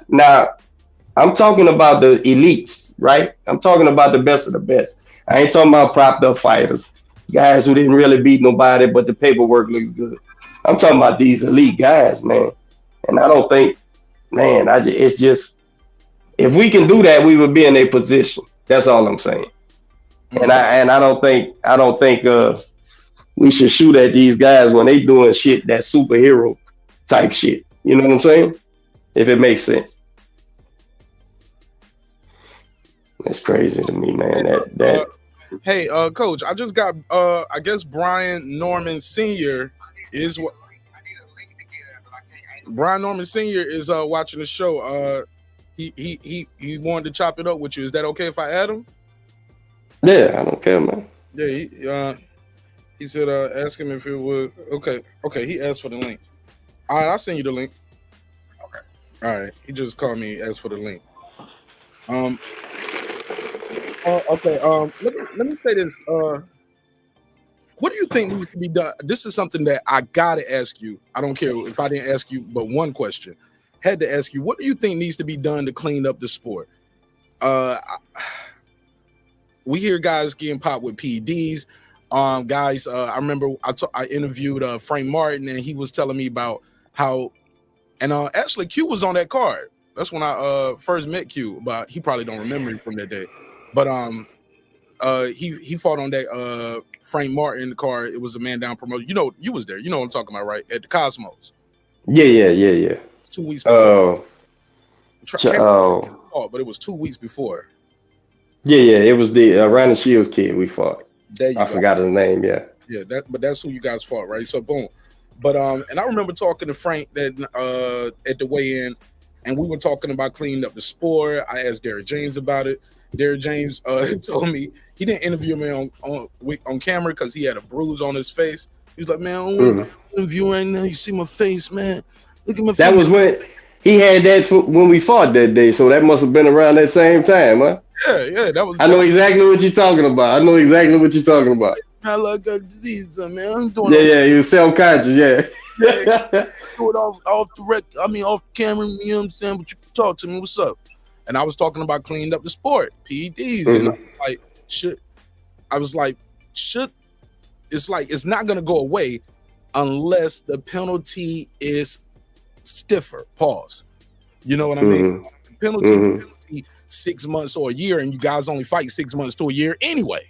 I'm talking about the elites, right? I'm talking about the best of the best. I ain't talking about propped up fighters, guys who didn't really beat nobody, but the paperwork looks good. I'm talking about these elite guys, man. And I don't think, man, it's just, if we can do that, we would be in a position. That's all I'm saying. And I don't think we should shoot at these guys when they doing shit that's superhero type shit. You know what I'm saying? If it makes sense. That's crazy to me, man. Hey, Coach, I just got I guess Brian Norman Sr. is what Brian Norman Sr. is watching the show. He wanted to chop it up with you. Is that okay if I add him? Yeah, I don't care, man. Yeah, he said ask him if it would. Okay, he asked for the link. All right, I'll send you the link. Okay. All right, he just called me, asked for the link. Okay. Let me say this. What do you think needs to be done? This is something that I gotta ask you. I don't care if I didn't ask you, but one question. Had to ask you, what do you think needs to be done to clean up the sport? We hear guys getting popped with PEDs. Guys, I remember I interviewed Frank Martin, and he was telling me about how, and actually Q was on that card. That's when I first met Q, but he probably don't remember me from that day. But he fought on that Frank Martin card. It was a man down promotion. You know, you was there. You know what I'm talking about, right? At the Cosmos. Yeah. 2 weeks before. But it was 2 weeks before. Yeah. It was the Ryan Shields kid we fought. I forgot his name. Yeah. But that's who you guys fought, right? So boom. But and I remember talking to Frank that at the weigh-in, and we were talking about cleaning up the sport. I asked Derek James about it. Derek James told me he didn't interview me on camera because he had a bruise on his face. He was like, "Man, I don't want to interview right now. You see my face, man. Look at my face." That was when he had that when we fought that day. So that must have been around that same time, huh? Yeah. That was. I know exactly what you're talking about. I like a disease, man. I'm doing. Yeah. He was self-conscious. Yeah. Do it off camera. You know what I'm saying? But you can talk to me. What's up? And I was talking about cleaning up the sport, PEDs, and it's not gonna go away unless the penalty is stiffer. Pause. You know what I mean? Penalty 6 months or a year, and you guys only fight 6 months to a year anyway.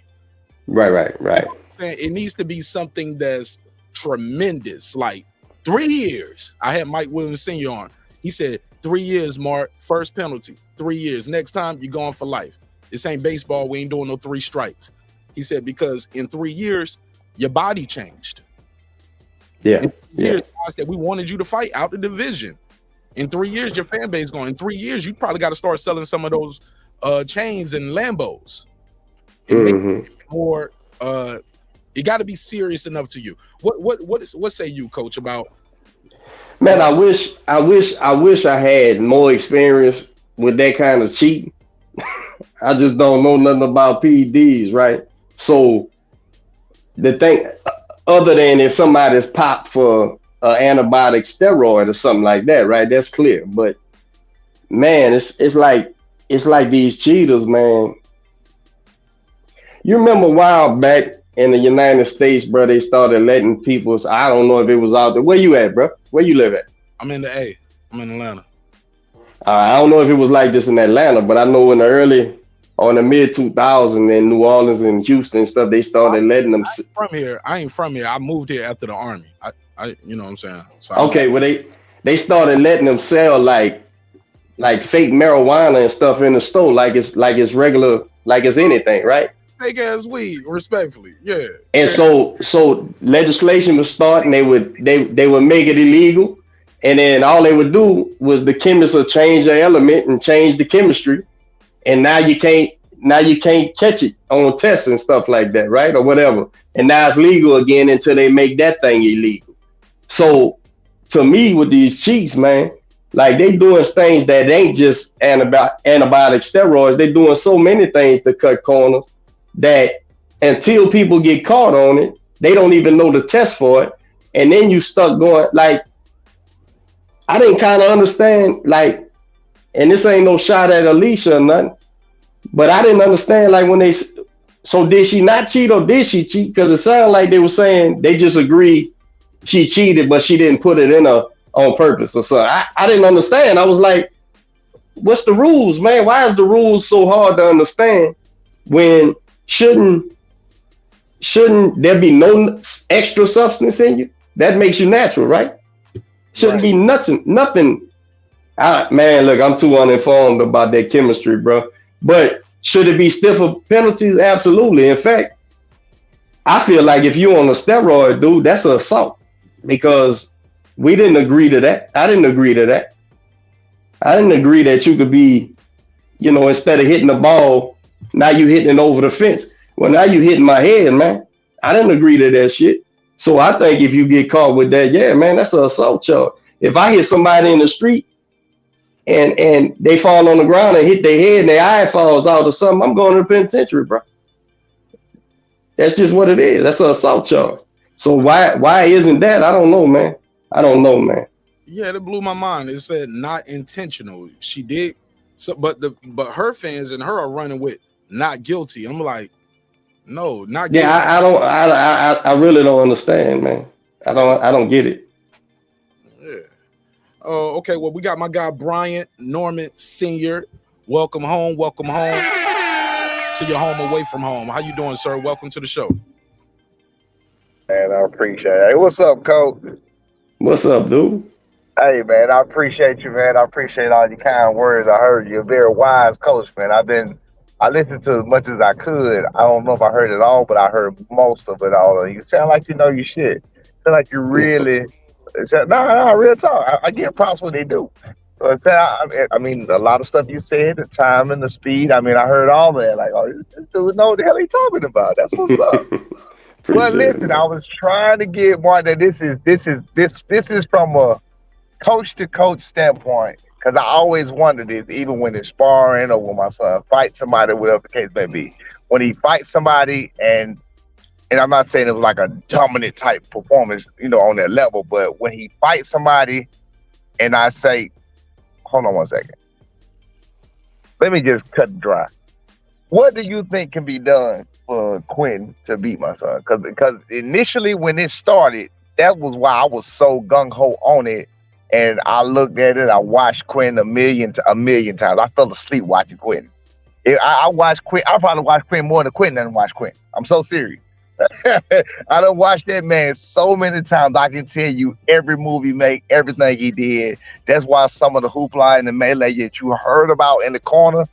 Right. It needs to be something that's tremendous, like 3 years. I had Mike Williams Sr. on. He said 3 years, Mark, first penalty. 3 years. Next time, you're going for life. This ain't baseball. We ain't doing no 3 strikes. He said, because in 3 years, your body changed. Yeah. Years that we wanted you to fight out the division. In 3 years, your fan base going. In 3 years, you probably got to start selling some of those chains and Lambos. More. It got to be serious enough to you. What say you, Coach, about? Man, I wish I had more experience with that kind of cheating. I just don't know nothing about PEDs, right? So the thing, other than if somebody's popped for an antibiotic steroid or something like that, right? That's clear. But man, it's like these cheaters, man. You remember a while back in the United States, bro, they started letting people, I don't know if it was out there. Where you at, bro? Where you live at? I'm in the A. I'm in Atlanta. I don't know if it was like this in Atlanta, but I know in the early on the mid 2000s in New Orleans and Houston and stuff, they started letting them. I ain't from here. I moved here after the army. I you know what I'm saying? So okay, well they started letting them sell like fake marijuana and stuff in the store, like it's regular, like it's anything, right? Fake ass weed, respectfully, yeah. And so legislation would start, and they would make it illegal, and then all they would do was the chemists would change the element and change the chemistry, and now you can't catch it on tests and stuff like that, right, or whatever. And now it's legal again until they make that thing illegal. So to me, with these cheats, man, like they doing things that ain't just antibiotic steroids. They doing so many things to cut corners that until people get caught on it, they don't even know the test for it. And then you stuck going, like, I didn't kind of understand, like, and this ain't no shot at Alicia or nothing, but I didn't understand, like, when so did she not cheat or did she cheat? Because it sounded like they were saying they just agreed she cheated, but she didn't put it in on purpose or something. I didn't understand. I was like, what's the rules, man? Why is the rules so hard to understand when shouldn't there be no extra substance in you? That makes you natural, right? Shouldn't be nothing. Man, look, I'm too uninformed about that chemistry, bro. But should it be stiffer penalties? Absolutely. In fact, I feel like if you're on a steroid, dude, that's an assault, because we didn't agree to that. I didn't agree to that. I didn't agree that you could be, instead of hitting the ball, now you hitting it over the fence. Well, now you hitting my head, man. I didn't agree to that shit. So I think if you get caught with that, yeah, man, that's an assault charge. If I hit somebody in the street and they fall on the ground and hit their head and their eye falls out or something, I'm going to the penitentiary, bro. That's just what it is. That's an assault charge. So why isn't that? I don't know, man. Yeah, that blew my mind. It said not intentional. She did so, but her fans and her are running with not guilty. I'm like, no, not guilty. Yeah, I really don't understand, man. I don't get it. Yeah. Okay. Well, we got my guy Bryant Norman Sr. Welcome home to your home away from home. How you doing, sir? Welcome to the show. Man, I appreciate it. Hey, what's up, Coach? What's up, dude? Hey, man, I appreciate you, man. I appreciate all your kind words. I heard you're a very wise coach, man. I listened to as much as I could. I don't know if I heard it all, but I heard most of it all. You sound like you know your shit. Sound like you really. No, real talk. I give props when they do. So I mean, a lot of stuff you said, the time and the speed. I mean, I heard all that. Like, oh, this dude know what the hell he talking about. That's what's up. Well, listen, I was trying to get one that this is from a coach to coach standpoint, because I always wondered this, even when it's sparring or when my son fights somebody, whatever the case may be. When he fights somebody, and I'm not saying it was like a dominant type performance, on that level, but when he fights somebody, and I say, hold on one second, let me just cut dry. What do you think can be done for Quentin to beat my son? Because initially when it started, that was why I was so gung-ho on it. And I looked at it, I watched Quentin a million times. I fell asleep watching Quentin. I watched Quentin. I probably watched Quentin more than Quentin doesn't watch Quentin. I'm so serious. I done watched that man so many times. I can tell you every move he made, everything he did. That's why some of the hoopla and the melee that you heard about in the corner,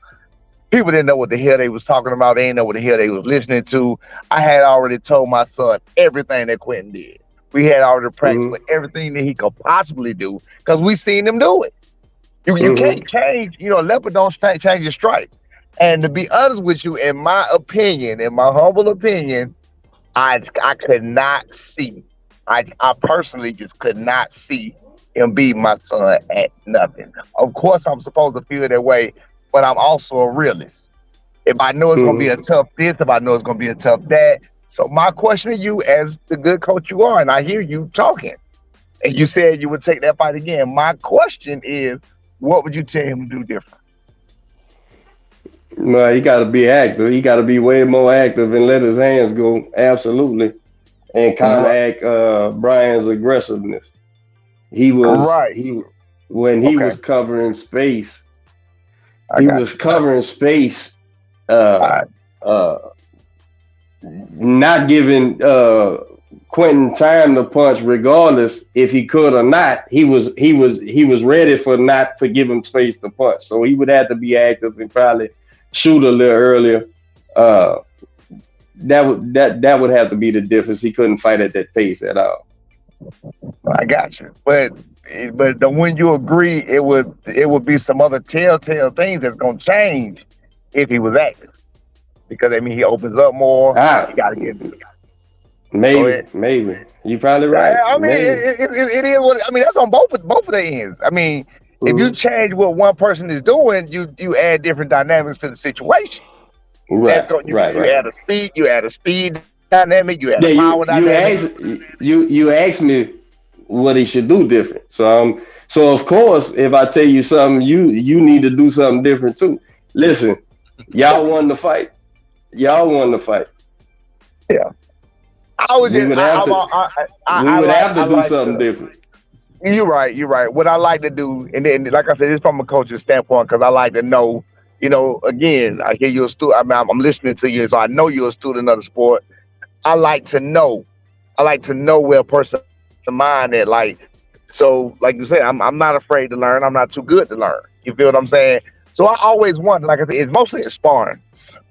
people didn't know what the hell they was talking about. They didn't know what the hell they was listening to. I had already told my son everything that Quentin did. We had already practiced with everything that he could possibly do, because we seen him do it. You can't change, leopard don't change your stripes. And to be honest with you, in my humble opinion, I could not see. I personally just could not see him beat my son at nothing. Of course, I'm supposed to feel that way, but I'm also a realist. If I know it's going to be a tough this, if I know it's going to be a tough that. So my question to you, as the good coach you are, and I hear you talking, and you said you would take that fight again. My question is, what would you tell him to do different? No, he got to be active. He got to be way more active and let his hands go. Absolutely. And counteract Brian's aggressiveness. He was when he was covering space. He was covering space not giving Quentin time to punch, regardless if he could or not. He was ready for not to give him space to punch, so he would have to be active and probably shoot a little earlier. That would have to be the difference. He couldn't fight at that pace at all. I got you, but when you agree, it would be some other telltale things that's gonna change if he was active, because I mean he opens up more. You gotta get maybe you're probably right. I mean, it is what I mean. That's on both of their ends. I mean, if you change what one person is doing, you add different dynamics to the situation. Right. You add a speed dynamic. You add a power dynamic. You asked me what he should do different. So of course, if I tell you something, you need to do something different too. Listen, y'all won the fight. Yeah. I would just have to do something different. You're right. What I like to do, and then like I said, it's from a coach's standpoint, because I like to know, again, I hear you're a student. I'm listening to you, so I know you're a student of the sport. I like to know where a person's mind at. Like you said, I'm not afraid to learn. I'm not too good to learn. You feel what I'm saying? So I always wonder, like I said, it's mostly in sparring.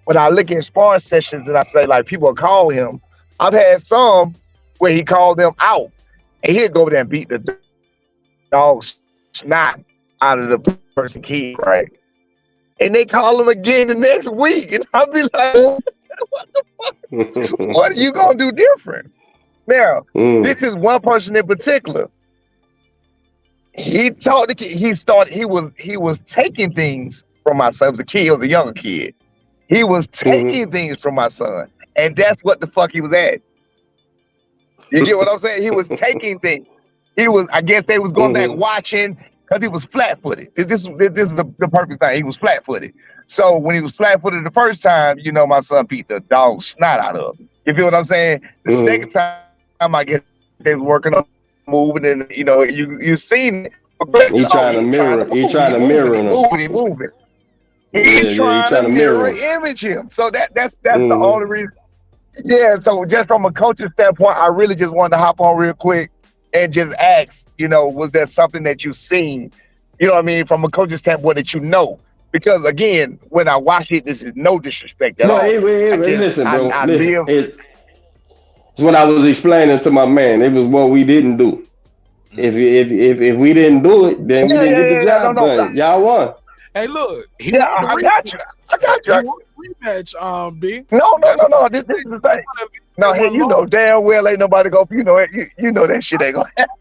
When I look at sparring sessions and I say, like, people call him, I've had some where he called them out, and he'd go over there and beat the dog snot out of the person kid, right? And they call him again the next week, and I'll be like, what the fuck? What are you gonna do different? Now, this is one person in particular. He taught the kid. He was taking things from my son. It was a kid. He was a younger kid. He was taking things from my son, and that's what the fuck he was at. You get what I'm saying? He was taking things. I guess they was going back watching, because he was flat-footed. This is the perfect thing. He was flat-footed. So when he was flat-footed the first time, my son beat the dog snot out of him. You feel what I'm saying? The second time, I guess they was working on moving, and you seen it. He's trying to mirror. He's trying to mirror him. Moving. He's trying to mirror image him. So that's the only reason. Yeah, so just from a coaching standpoint, I really just wanted to hop on real quick and just ask, was there something that you've seen, from a coaching standpoint that Because again, when I watch it, this is no disrespect at all. Listen, bro. It's what I was explaining to my man. It was what we didn't do. If we didn't do it, then we didn't get the job done. Y'all won. Hey, look. I got you. Rematch, B. No. This is the thing. No, hey, you know damn well ain't nobody go. You know that shit ain't gonna happen.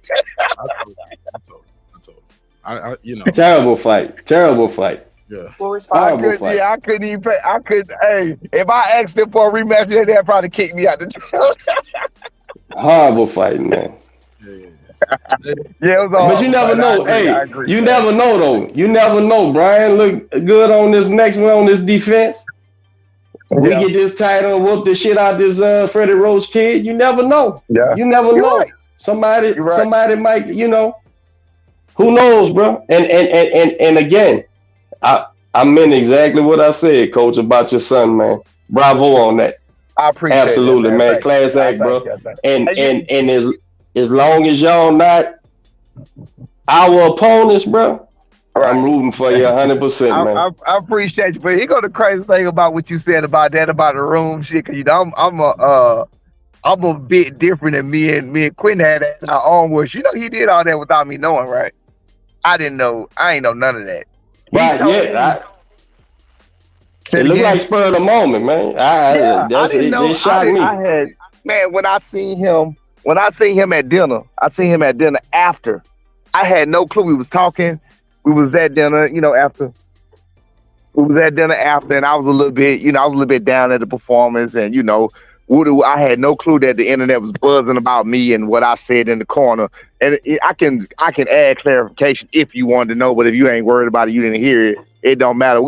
I Terrible fight. Yeah. I couldn't even. Hey, if I asked them for a rematch, they'd probably kick me out the gym. Horrible fight, man. Yeah, but you never know. You never know though. You never know. Brian look good on this next one on this defense. We get this title, whoop the shit out this Freddie Roach kid. You never know. Yeah. You never know. Right. Somebody might. Who knows, bro? And again, I meant exactly what I said, Coach, about your son, man. Bravo on that. I appreciate absolutely, that, man. Class act, bro. And as long as y'all not our opponents, bro, I'm rooting for you 100%, man. I appreciate you, but here go the crazy thing about what you said about the room shit. Cause I'm a bit different than me and Quinn had our own words. He did all that without me knowing, right? I didn't know. I ain't know none of that. Right? Yeah. It looked like spur of the moment, man. I didn't know. It shocked me. When I seen him at dinner, after. I had no clue. We was talking. We was at dinner, after. We was at dinner after, and I was a little bit down at the performance, and I had no clue that the internet was buzzing about me and what I said in the corner. And I can add clarification if you wanted to know, but if you ain't worried about it, you didn't hear it. It don't matter.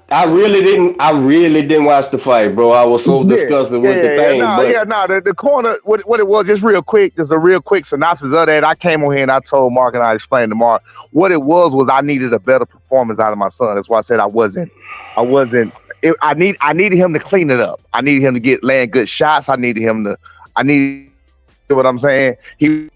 I really didn't watch the fight, bro. I was so disgusted with the thing. The corner. What it was, just real quick. There's a real quick synopsis of that. I came on here and I told Mark, and I explained to Mark what it was I needed a better performance out of my son. That's why I said I wasn't. I needed him to clean it up. I needed him to land good shots. I needed what I'm saying. He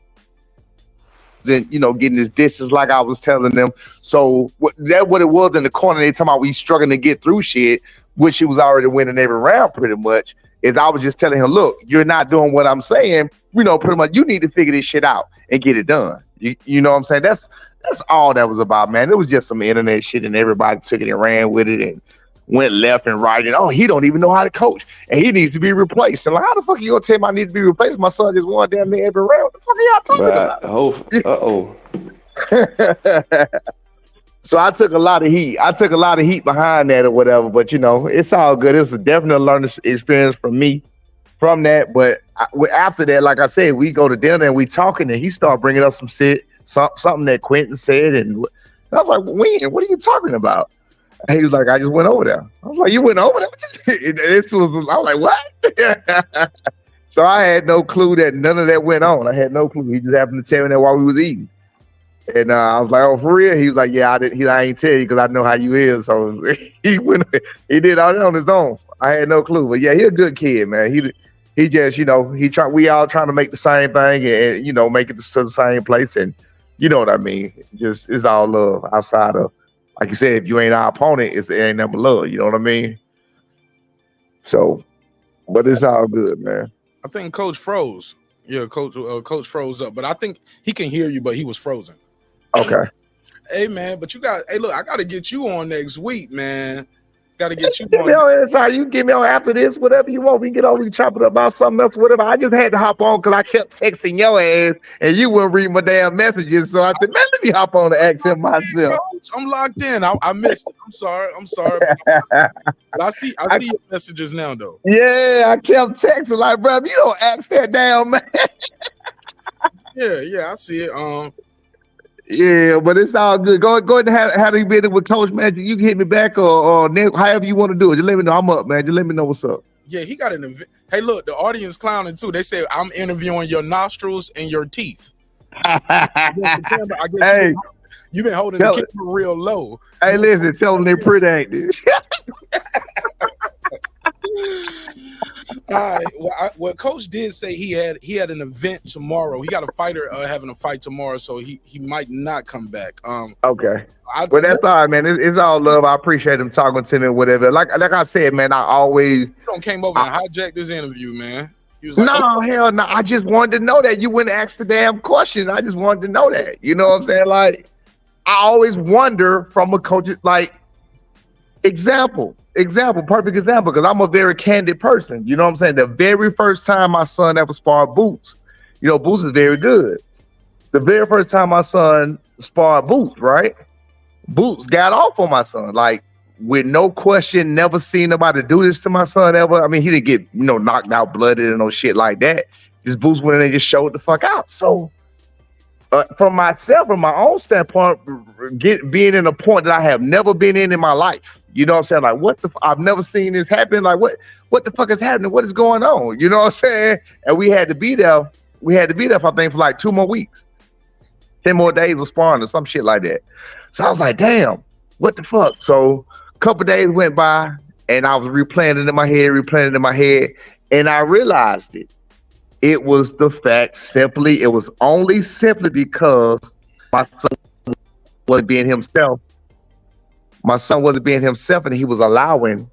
wasn't, getting his distance like I was telling them. So what it was in the corner. They talking about we struggling to get through shit, which he was already winning every round pretty much. Is I was just telling him, look, you're not doing what I'm saying. Pretty much you need to figure this shit out and get it done. You know what I'm saying? That's all that was about, man. It was just some internet shit and everybody took it and ran with it and went left and right. And he don't even know how to coach and he needs to be replaced. And like, how the fuck you gonna tell him I need to be replaced? My son just won damn near every round. What the fuck are y'all talking about? So I took a lot of heat. Behind that or whatever, but it's all good. It's a definite learning experience for me from that. But after that, like I said, we go to dinner and we talking and he started bringing up some shit, something that Quentin said. And I was like, when? What are you talking about? And he was like, I just went over there. I was like, you went over there? I was like, what? So I had no clue that none of that went on. I had no clue. He just happened to tell me that while we was eating. And I was like, oh, for real? He was like, yeah, I ain't tell you because I know how you is. So he did all that on his own. I had no clue. But yeah, he a good kid, man. He just, we all trying to make the same thing and, make it to the same place. And you know what I mean? Just, it's all love outside of, like you said, if you ain't our opponent, it ain't nothing but love. You know what I mean? So, but it's all good, man. I think Coach froze. Yeah, Coach froze up. But I think he can hear you, but he was frozen. Okay. Hey, man, but look, I got to get you on next week, man. Got to get you on. You can get me on after this, whatever you want. We can get on, we can chop it up about something else, whatever. I just had to hop on because I kept texting your ass and you wouldn't read my damn messages. So I said, man, let me hop on and ask him myself. I'm locked in. I missed it. I'm sorry. But I see your messages now, though. Yeah, I kept texting like, bro, you don't ask that damn man. Yeah, I see it. Yeah, but it's all good. Go ahead and have you been with Coach, man. You can hit me back or however you want to do it. Just let me know. I'm up, man. Just let me know what's up. Yeah, he got an event. Hey, look, the audience clowning too. They say I'm interviewing your nostrils and your teeth. I guess you've been holding the camera real low. Hey, listen, tell them they're pretty, ain't this? All right. Well, Coach did say he had an event tomorrow. He got a fighter having a fight tomorrow, so he might not come back. Okay. Well, that's all right, man. It's all love. I appreciate him talking to me, whatever. Like I said, man, I always came over and hijacked this interview, man. He was like, no, hell no. I just wanted to know that you wouldn't ask the damn question. I just wanted to know that. You know what I'm saying? Like, I always wonder from a coach's like perfect example, because I'm a very candid person. You know what I'm saying? The very first time my son ever sparred Boots, Boots is very good. The very first time my son sparred Boots, right? Boots got off on my son, like with no question. Never seen nobody do this to my son ever. I mean, he didn't get knocked out, blooded, and no shit like that. Just Boots went in and just showed the fuck out. So, from myself, from my own standpoint, being in a point that I have never been in my life. You know what I'm saying? Like, I've never seen this happen. Like, what the fuck is happening? What is going on? You know what I'm saying? And we had to be there. I think, for like 2 more weeks. 10 more days of sparring or some shit like that. So I was like, damn, what the fuck? So a couple days went by and I was replaying it in my head, and I realized it. It was the fact it was only simply because my son wasn't being himself. My son wasn't being himself, and he was allowing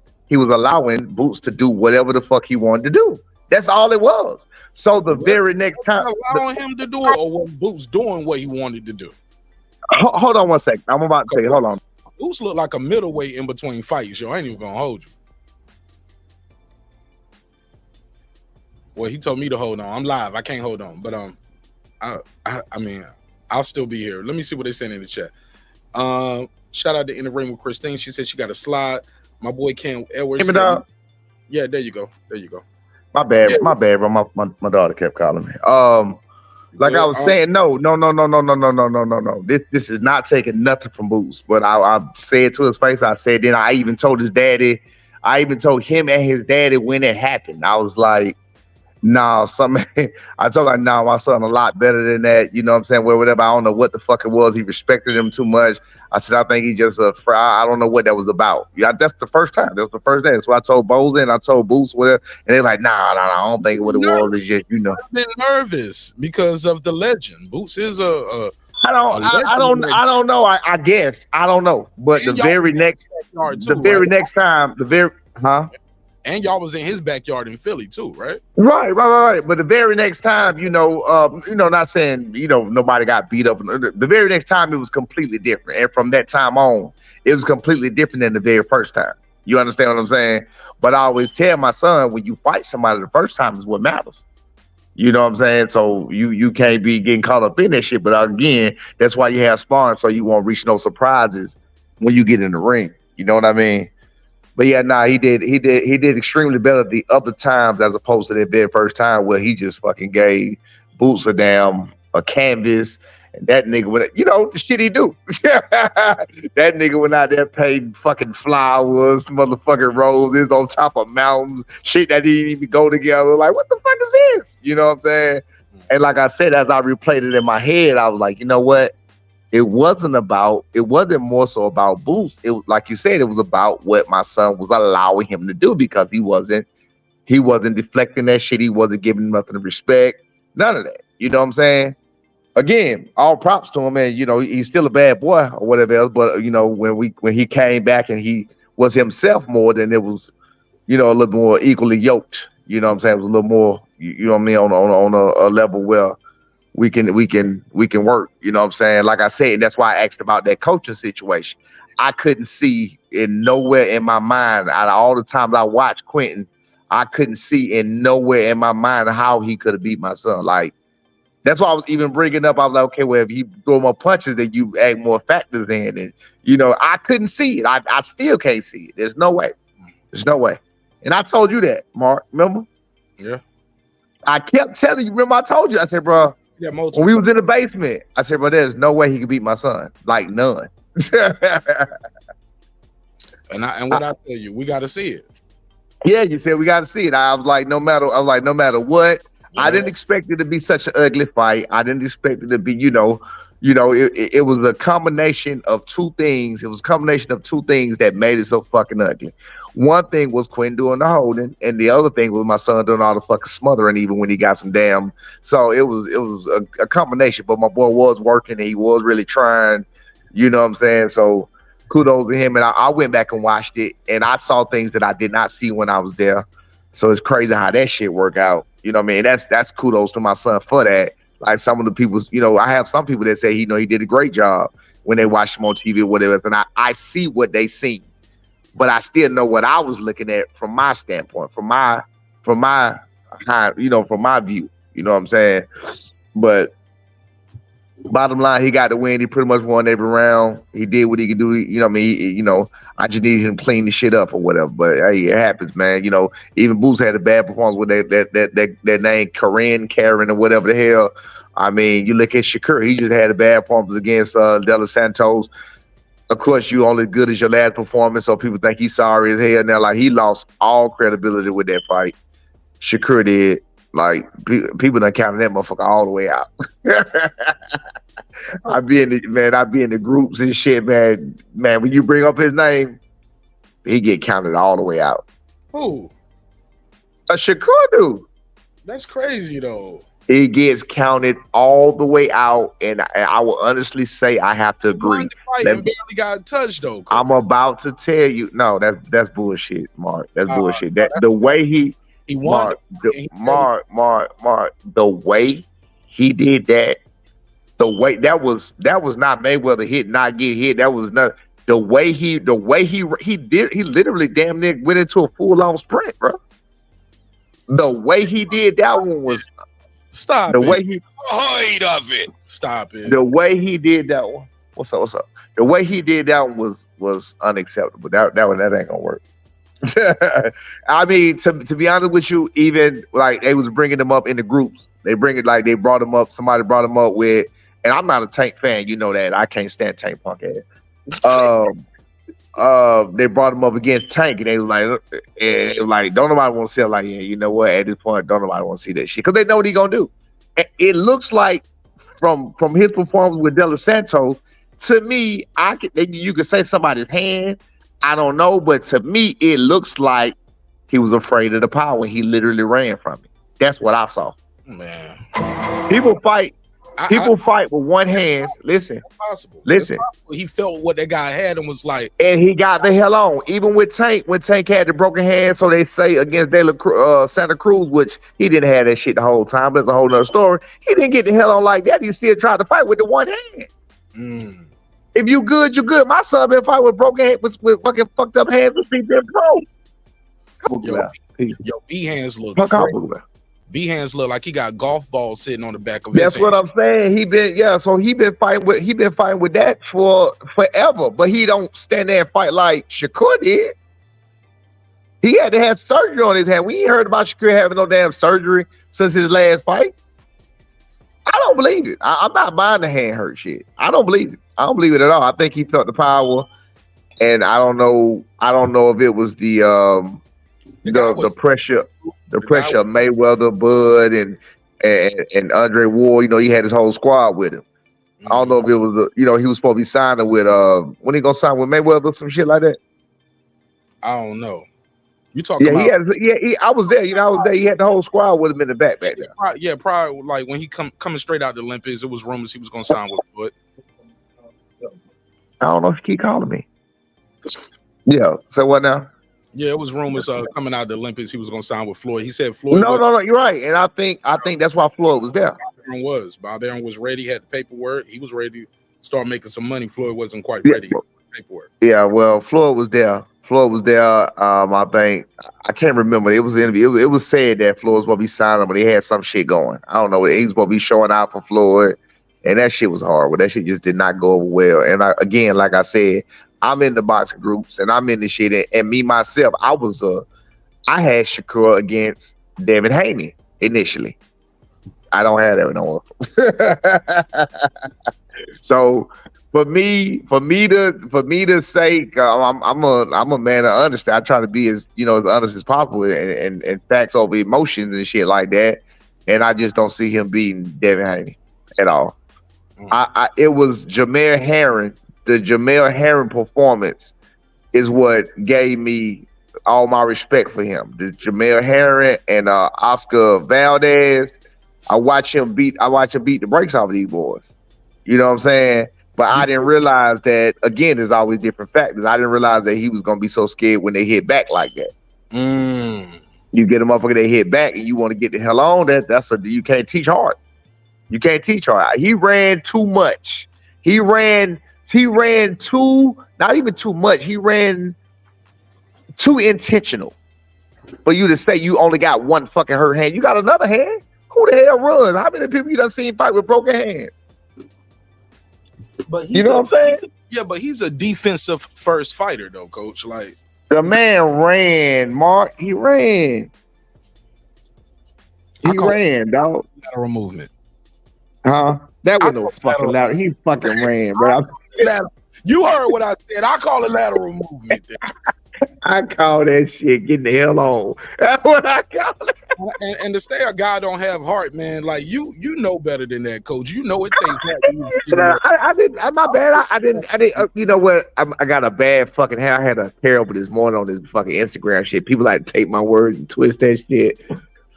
Boots to do whatever the fuck he wanted to do. That's all it was. So the very next time, allowing him to do it, or was Boots doing what he wanted to do? Hold on one second. I'm about to tell you. Hold on. Boots looked like a middleweight in between fights. Yo, I ain't even gonna hold you. Well, he told me to hold on. I'm live. I can't hold on, but I mean, I'll still be here. Let me see what they saying in the chat. Shout out to In the Ring with Christine. She said she got a slide. My boy Ken Edwards. Yeah, there you go. My bad, bro. My daughter kept calling me. Like I was saying, no. This is not taking nothing from Boots. But I said to his face, I said, then I even told his daddy, I even told him and his daddy when it happened. I was like, Nah, I told her, nah, my son a lot better than that. You know what I'm saying? Well, whatever. I don't know what the fuck it was. He respected him too much. I said, I think he just a fry. I don't know what that was about. Yeah, that's the first time. That was the first day. That's what I told Boza and I told Boots, whatever. And they're like, nah, I don't think what it was. It's just, you know. I've been nervous because of the legend. Boots is a I don't know. I guess. I don't know. But and the very next time, and y'all was in his backyard in Philly too, right? Right. But the very next time, not saying, nobody got beat up. The very next time it was completely different. And from that time on, it was completely different than the very first time. You understand what I'm saying? But I always tell my son, when you fight somebody the first time is what matters. You know what I'm saying? So you can't be getting caught up in that shit. But again, that's why you have sparring, so you won't reach no surprises when you get in the ring. You know what I mean? But yeah, he did extremely better the other times as opposed to that very first time where he just fucking gave Boots a canvas, and that nigga went, the shit he do. That nigga went out there painting fucking flowers, motherfucking roses on top of mountains, shit that didn't even go together. Like, what the fuck is this? You know what I'm saying? And like I said, as I replayed it in my head, I was like, you know what? It wasn't more so about Boost. It was, like you said, it was about what my son was allowing him to do, because he wasn't deflecting that shit. He wasn't giving nothing of respect. None of that. You know what I'm saying? Again, all props to him, and he's still a bad boy or whatever else. But when he came back and he was himself more, then it was, a little more equally yoked. You know what I'm saying? It was a little more, you know what I mean, on a level where we can work, you know what I'm saying? Like I said, and that's why I asked about that coaching situation. I couldn't see in nowhere in my mind, out of all the times I watched Quentin, I couldn't see in nowhere in my mind how he could have beat my son. Like, that's why I was even bringing up, I was like, okay, well, if he throw more punches, then you add more factors in. And, I couldn't see it. I still can't see it. There's no way. And I told you that, Mark, remember? Yeah. I kept telling you, remember I told you, I said, bro, yeah, when we was in the basement, I said, bro, there's no way he could beat my son. Like, none. And what I tell you, we got to see it. Yeah, you said we got to see it. I was like, no matter what, yeah. I didn't expect it to be such an ugly fight. I didn't expect it to be, it was a combination of two things. It was a combination of two things that made it so fucking ugly. One thing was Quinn doing the holding, and the other thing was my son doing all the fucking smothering, even when he got some damn. So it was a combination. But my boy was working, and he was really trying. You know what I'm saying? So kudos to him. And I went back and watched it, and I saw things that I did not see when I was there. So it's crazy how that shit worked out. You know what I mean? That's kudos to my son for that. Like some of the people, I have some people that say he did a great job when they watch him on TV or whatever, and I see what they see. But I still know what I was looking at from my standpoint, from my view. You know what I'm saying? But bottom line, he got the win. He pretty much won every round. He did what he could do. You know what I mean? I just needed him to clean the shit up or whatever. But hey, it happens, man. Even Boots had a bad performance with that name Karen or whatever the hell. I mean, you look at Shakur, he just had a bad performance against De Los Santos. Of course, you only good as your last performance, so people think he's sorry as hell. Now, like, he lost all credibility with that fight. Shakur did. Like, people done counted that motherfucker all the way out. I be in the groups and shit, man. Man, when you bring up his name, he get counted all the way out. Who? A Shakur dude. That's crazy, though. He gets counted all the way out, and I will honestly say I have to agree. He barely got touched, though. I'm about to tell you, no, that's bullshit, Mark. That's bullshit. The way he won, Mark, the way he did that, the way that was not Mayweather hit, not get hit. That was not the way he did. He literally damn near went into a full-on sprint, bro. The way he did that one was. Stop the it. way he Height of it. Stop it. The way he did that one. What's up? The way he did that one was unacceptable. That ain't gonna work. I mean, to be honest with you, even like they was bringing them up in the groups. They brought him up. Somebody brought him up with, and I'm not a Tank fan. You know that. I can't stand Tank punk ass. they brought him up against Tank, and they was like, don't nobody want to see it. Like, yeah, you know what? At this point, don't nobody want to see that shit because they know what he gonna do. It looks like from his performance with De Los Santos, to me, you could say somebody's hand. I don't know, but to me, it looks like he was afraid of the power. He literally ran from it. That's what I saw. Man, people fight. People fight with one hand. Listen, listen. He felt what that guy had and was like, and he got the hell on. Even with Tank, when Tank had the broken hand, so they say against Santa Cruz, which he didn't have that shit the whole time. But it's a whole nother story. He didn't get the hell on like that. He still tried to fight with the one hand. If you good, you good. My son been fighting with broken hands, with fucking fucked up hands with people pro. Yo, B hands look crazy. B hands look like he got golf balls sitting on the back of his That's hand. what I'm saying. He been fighting with that for forever, but he don't stand there and fight like Shakur did. He had to have surgery on his hand. We ain't heard about Shakur having no damn surgery since his last fight. I don't believe it. I'm not buying the hand hurt shit. I don't believe it. I don't believe it at all. I think he felt the power, and I don't know if it was the pressure. The pressure of Mayweather, Bud, and Andre Ward. You know, he had his whole squad with him. I don't know if it was, he was supposed to be signing with, when he gonna sign with Mayweather, some shit like that. I don't know. You talking about? I was there. I was there. He had the whole squad with him in the back there. Yeah, probably like when he coming straight out the Olympics, it was rumors he was gonna sign with Bud. I don't know if you keep calling me. Yeah. So what now? Yeah, it was rumors coming out of the Olympics he was gonna sign with Floyd. He said Floyd. No, you're right, and I think that's why Floyd was there. Bob Arum was ready, had the paperwork. He was ready to start making some money. Floyd wasn't quite ready. Paperwork. Yeah, well, Floyd was there. I think I can't remember. It was the interview. It was said that Floyd was supposed to be signing, but he had some shit going. I don't know. He was supposed to be showing out for Floyd, and that shit was horrible. That shit just did not go over well. And again, like I said, I'm in the boxing groups and I'm in the shit. And me myself, I had Shakur against Devin Haney initially. I don't have that no more. So for me to say I'm a man of honesty. I try to be as as honest as possible and facts over emotions and shit like that. And I just don't see him beating Devin Haney at all. It was Jermall Herring. The Jermall Herring performance is what gave me all my respect for him. The Jermall Herring and Oscar Valdez, I watch him beat the brakes off of these boys. You know what I'm saying? But I didn't realize that, again, there's always different factors. I didn't realize that he was going to be so scared when they hit back like that. You get a motherfucker that hit back and you want to get the hell on, you can't teach hard. You can't teach hard. He ran too much. He ran not even too much. He ran too intentional for you to say you only got one fucking hurt hand. You got another hand? Who the hell runs? How many people you done seen fight with broken hands? But you know what I'm saying? Yeah, but he's a defensive first fighter though, coach. Like the man ran, Mark. He ran. He ran, dog. Lateral movement. Huh? That was no fucking lateral. He fucking ran, bro. You heard what I said. I call it lateral movement. I call that shit getting the hell on. That's what I call it. And to say a guy don't have heart, man, like you know better than that, coach. You know it takes that. I didn't. My bad. I didn't. You know what? I got a bad fucking hair. I had a terrible this morning on this fucking Instagram shit. People like to take my words and twist that shit.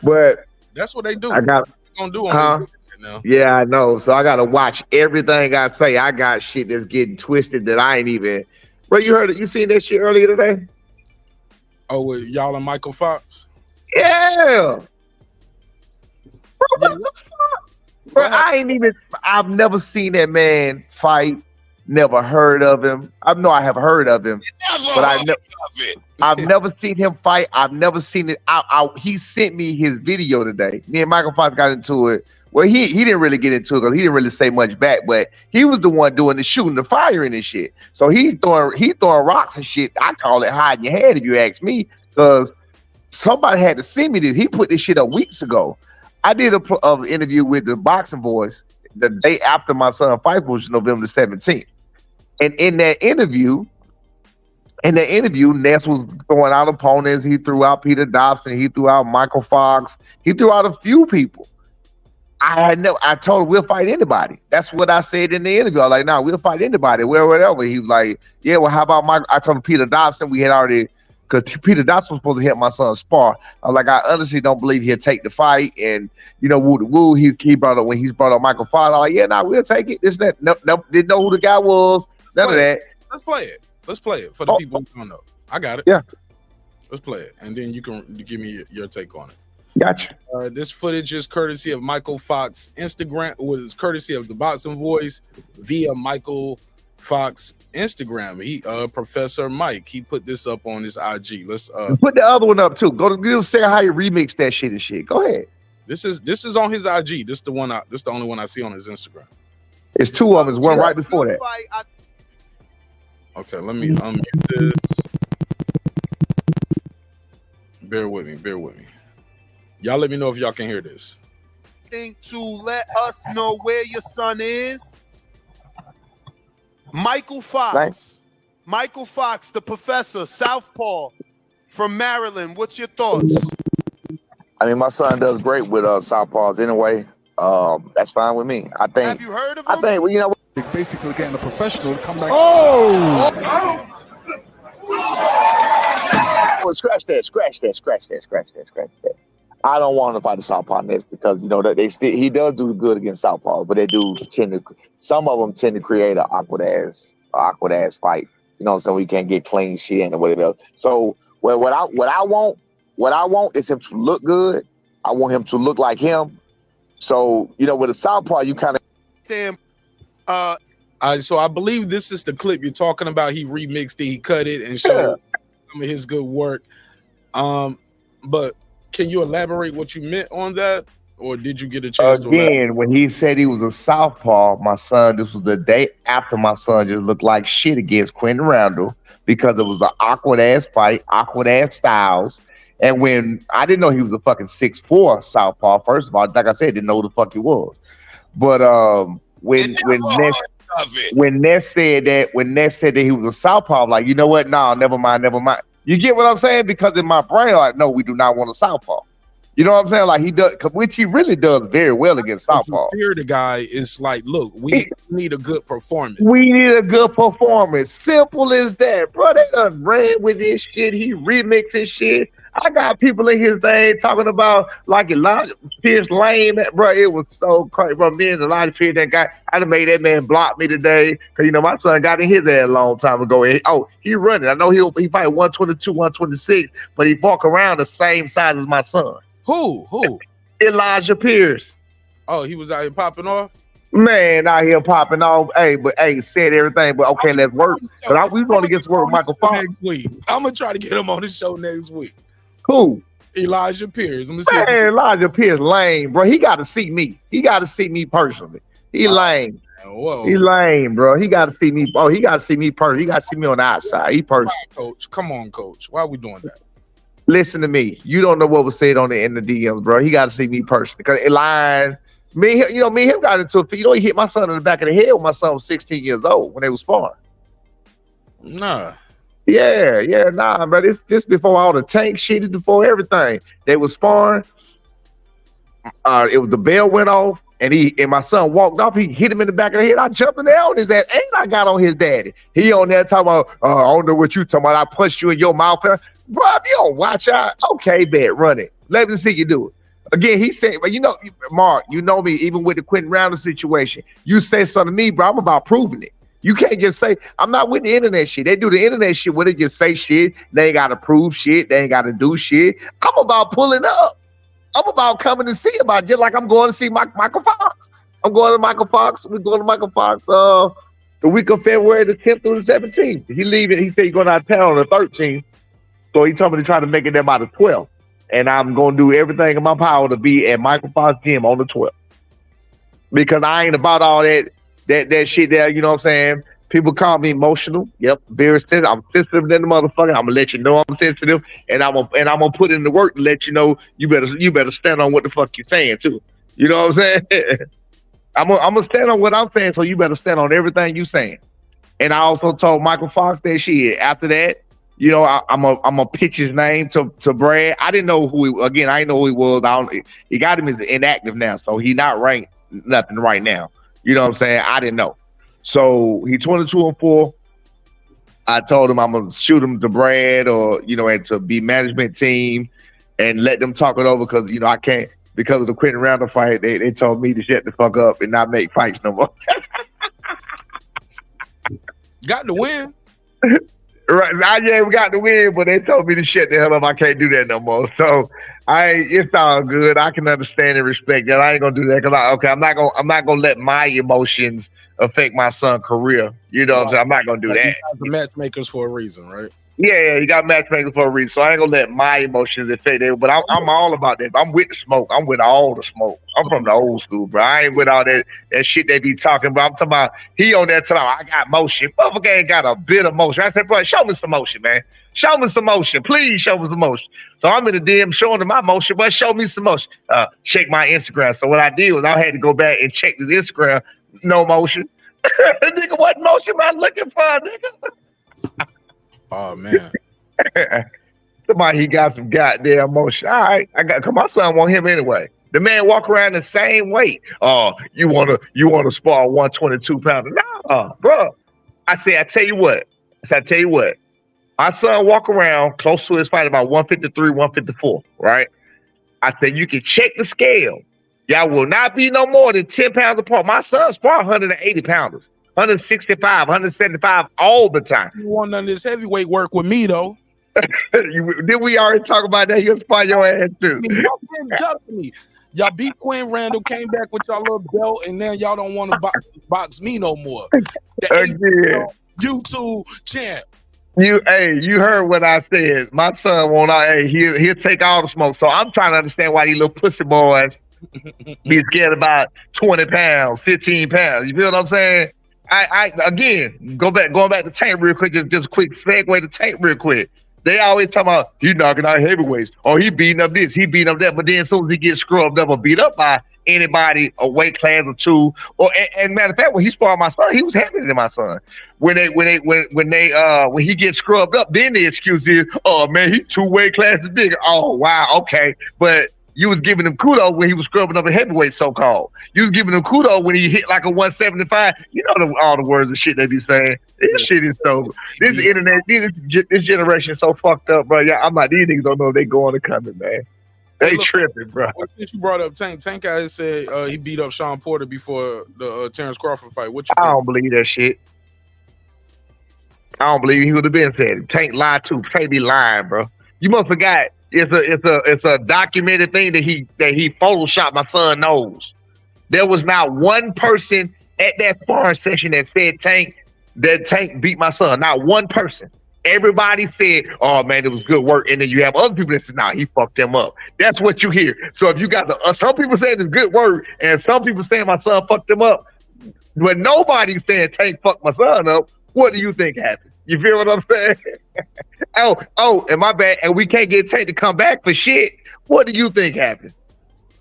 But that's what they do. I got gonna do on this now. Yeah, I know. So I gotta watch everything I say. I got shit that's getting twisted that I ain't even. Bro, you heard it? You seen that shit earlier today? Oh, with y'all and Michael Fox? Yeah. Bro, what the fuck? Bro, I've never seen that man fight. Never heard of him. I know I have heard of him, but I've never seen him fight. I've never seen it. He sent me his video today. Me and Michael Fox got into it. Well, he didn't really get into it because he didn't really say much back, but he was the one doing the shooting, the firing and shit. So he throwing rocks and shit. I call it hiding your head if you ask me, because somebody had to send me this. He put this shit up weeks ago. I did a interview with the Boxing Boys the day after my son fight, which was November the 17th. And in that interview, In the interview, Ness was throwing out opponents. He threw out Peter Dobson. He threw out Michael Fox. He threw out a few people. I told him we'll fight anybody. That's what I said in the interview. I was like, nah, we'll fight anybody, wherever. He was like, yeah, well, how about Michael? I told him Peter Dobson. We had already, because Peter Dobson was supposed to hit my son spar. I was like, I honestly don't believe he'll take the fight. And, you know, woo, he brought up, when he's brought up Michael Fox, I was like, yeah, nah, we'll take it. This, that. No, didn't know who the guy was. None of that. Let's play it. Let's play it for the people who don't know. I got it. Yeah. Let's play it. And then you can give me your take on it. Gotcha. This footage is courtesy of Michael Fox Instagram, was courtesy of the Boxing Voice via Michael Fox Instagram. He Professor Mike, he put this up on his IG. Let's put the other one up too. Go to say how you remix that shit and shit. Go ahead. This is on his IG. This the only one I see on his Instagram. It's two of them. There's one right before that. Okay, let me unmute this. Bear with me. Y'all let me know if y'all can hear this. To let us know where your son is. Michael Fox. Thanks. Michael Fox, the professor, Southpaw from Maryland. What's your thoughts? I mean, my son does great with Southpaws anyway. That's fine with me. I think. Have you heard of him? I think, well, you know, basically getting a professional to come back. well, scratch that. I don't want him to fight the Southpaw next because, you know, that he does do good against Southpaw, but some of them tend to create an awkward ass fight. You know, so we can't get clean shit and whatever else. So what I want is him to look good. I want him to look like him. So, you know, with a Southpaw, you kind of so I believe this is the clip you're talking about. He remixed it, he cut it, and showed some of his good work. But can you elaborate what you meant on that, or did you get a chance to elaborate? When he said he was a Southpaw, my son, this was the day after my son just looked like shit against Quentin Randall because it was an awkward ass fight, awkward ass styles. And when I didn't know he was a fucking 6'4" Southpaw, first of all, like I said, didn't know who the fuck he was. But when Ness said that he was a Southpaw, I'm like, you know what? No, never mind. You get what I'm saying? Because in my brain, like, no, we do not want a Southpaw. You know what I'm saying? Like he does, which he really does very well against Southpaw. Fear the guy is like, look, we need a good performance. We need a good performance. Simple as that, bro. They done ran with this shit. He remixed his shit. I got people in his thing talking about like Elijah Pierce lame, bro. It was so crazy, bro. Me and Elijah Pierce, that guy, I'd have made that man block me today because you know my son got in his ass a long time ago. He running. I know he fight 122, 126, but he walk around the same size as my son. Who? Elijah Pierce. Oh, he was out here popping off. Man, out here popping off. Said everything, but okay, let's work. But we going to get some work with Michael Fox next week. I'm gonna try to get him on the show next week. Who? Elijah Pierce. Elijah Pierce lame, bro. He got to see me. He got to see me personally. He lame. Whoa. He lame, bro. He got to see me. Oh, he got to see me personally. He got to see me on the outside. He personally. Coach, come on, coach. Why are we doing that? Listen to me. You don't know what was said in the DMs, bro. He got to see me personally because me and him got into a. You know, he hit my son in the back of the head when my son was 16 years old when they was sparring. Nah. Yeah, nah, bro. This before all the tank shit, it's before everything. They was sparring. It was the bell went off, and my son walked off. He hit him in the back of the head. I jumped in there on his ass, and I got on his daddy. He on there talking about, I don't know what you talking about. I punched you in your mouth. Bro, if you don't watch out, okay, bet, run it. Let me see you do it. Again, he said, but you know, Mark, you know me, even with the Quentin Randall situation, you say something to me, bro, I'm about proving it. You can't just say, I'm not with the internet shit. They do the internet shit where they just say shit. They ain't got to prove shit. They ain't got to do shit. I'm about pulling up. I'm about coming to see about just like I'm going to see Michael Fox. I'm going to Michael Fox. We're going to Michael Fox the week of February the 10th through the 17th. He leaving. He said he's going out of town on the 13th. So he told me to try to make it there by the 12th. And I'm going to do everything in my power to be at Michael Fox gym on the 12th. Because I ain't about all that shit there, you know what I'm saying? People call me emotional. Yep, very sensitive. I'm sensitive than the motherfucker. I'm gonna let you know I'm sensitive, and I'm gonna put in the work to let you know you better stand on what the fuck you're saying too. You know what I'm saying? I'm gonna stand on what I'm saying, so you better stand on everything you saying. And I also told Michael Fox that shit. After that, You know, I'm a pitch his name to Brad. I didn't know who he, again. I didn't know who he was. He got him as inactive now, so he not ranked nothing right now. You know what I'm saying? I didn't know. So he 22-4. I told him I'm gonna shoot him to Brad or and to be management team and let them talk it over because I can't because of the Quentin Randall fight. They told me to shut the fuck up and not make fights no more. Got the win. Right, yeah, we got the win, but they told me to shut the hell up. I can't do that no more. So it's all good. I can understand and respect that. I ain't gonna do that because I'm not gonna let my emotions affect my son's career. You know what I'm saying? I'm not gonna do that. You guys are matchmakers for a reason, right? Yeah, you got matchmakers for a reason. So I ain't gonna let my emotions affect it. But I'm all about that. I'm with the smoke. I'm with all the smoke. I'm from the old school, bro. I ain't with all that shit they be talking about. I'm talking about he on that time. I got motion. Motherfucker ain't got a bit of motion. I said, bro, show me some motion, man. Show me some motion. Please show me some motion. So I'm in the DM showing him my motion, but show me some motion. Check my Instagram. So what I did was I had to go back and check his Instagram. No motion. Nigga, what motion am I looking for, nigga? Oh man. Somebody he got some goddamn motion. All right, cause my son want him anyway. The man walk around the same weight. Oh, you wanna spar 122 pounder? No, bro. I tell you what. My son walk around close to his fight about 153, 154, right? I said you can check the scale. Y'all will not be no more than 10 pounds apart. My son spar 180 pounders, 165, 175 all the time. You want none of this heavyweight work with me though. Did we already talk about that? He'll spar your ass too. Y'all been ducking me. Y'all beat Quinn Randall, came back with y'all little belt, and now y'all don't want to box me no more. The YouTube champ. You heard what I said. My son won't. He'll take all the smoke. So I'm trying to understand why these little pussy boys be scared about 20 pounds, 15 pounds. You feel what I'm saying? I again going back to Tank real quick. Just a quick segue to Tank real quick. They always talk about he knocking out heavyweights, or he beating up this, he beating up that. But then as soon as he gets scrubbed up or beat up by anybody a weight class or two, or and matter of fact, when he sparred my son, he was heavier than my son. When he gets scrubbed up, then the excuse is, oh man, he 2 weight classes bigger. Oh wow, okay, but you was giving him kudos when he was scrubbing up a heavyweight, so-called. You was giving him kudos when he hit like a 175. You know all the words and shit they be saying. This shit is so. This internet, this generation is so fucked up, bro. Yeah, I'm like, these niggas don't know if they going or coming, man. They tripping, bro. Since you brought up Tank guy said he beat up Sean Porter before the Terence Crawford fight. What you think? I don't believe that shit. I don't believe he would have been said. Tank lied too. Tank be lying, bro. You must forgot. It's a documented thing that he photoshopped my son nose. There was not one person at that sparring session that said Tank beat my son. Not one person. Everybody said, "Oh man, it was good work," and then you have other people that said, "Nah, he fucked him up." That's what you hear. So if you got some people saying it's good work, and some people saying my son fucked him up, but nobody's saying Tank fucked my son up, what do you think happened? You feel what I'm saying? oh, and my bad. And we can't get Tank to come back for shit. What do you think happened?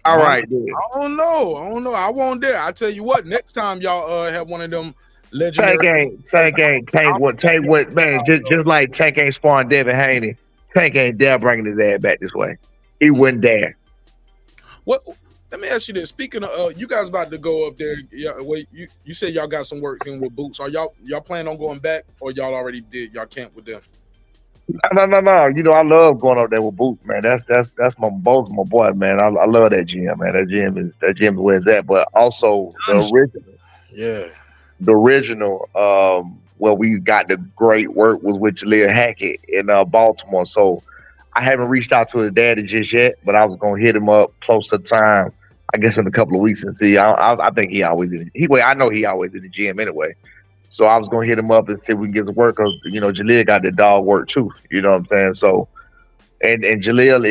All right, dude. I don't know. I won't dare. I tell you what. Next time y'all have one of them legendary. Tank ain't, man. Just like Tank ain't sparring Devin Haney. Tank ain't dare bringing his ass back this way. He wouldn't dare. What? Let me ask you this. Speaking of, you guys about to go up there. Wait, you said y'all got some work in with Boots. Are y'all planning on going back, or y'all already did? Y'all camp with them? No. You know, I love going up there with Boots, man. That's my boy, man. I love that gym, man. That gym is where it's at. But also the original. Yeah. The original, where we got the great work was with Jaleel Hackett in Baltimore. So I haven't reached out to his daddy just yet, but I was gonna hit him up close to time, I guess in a couple of weeks and see. I think he always did. I know he always in the gym anyway. So I was gonna hit him up and see if we can get to work, because you know Jaleel got the dog work too. You know what I'm saying? So, and Jaleel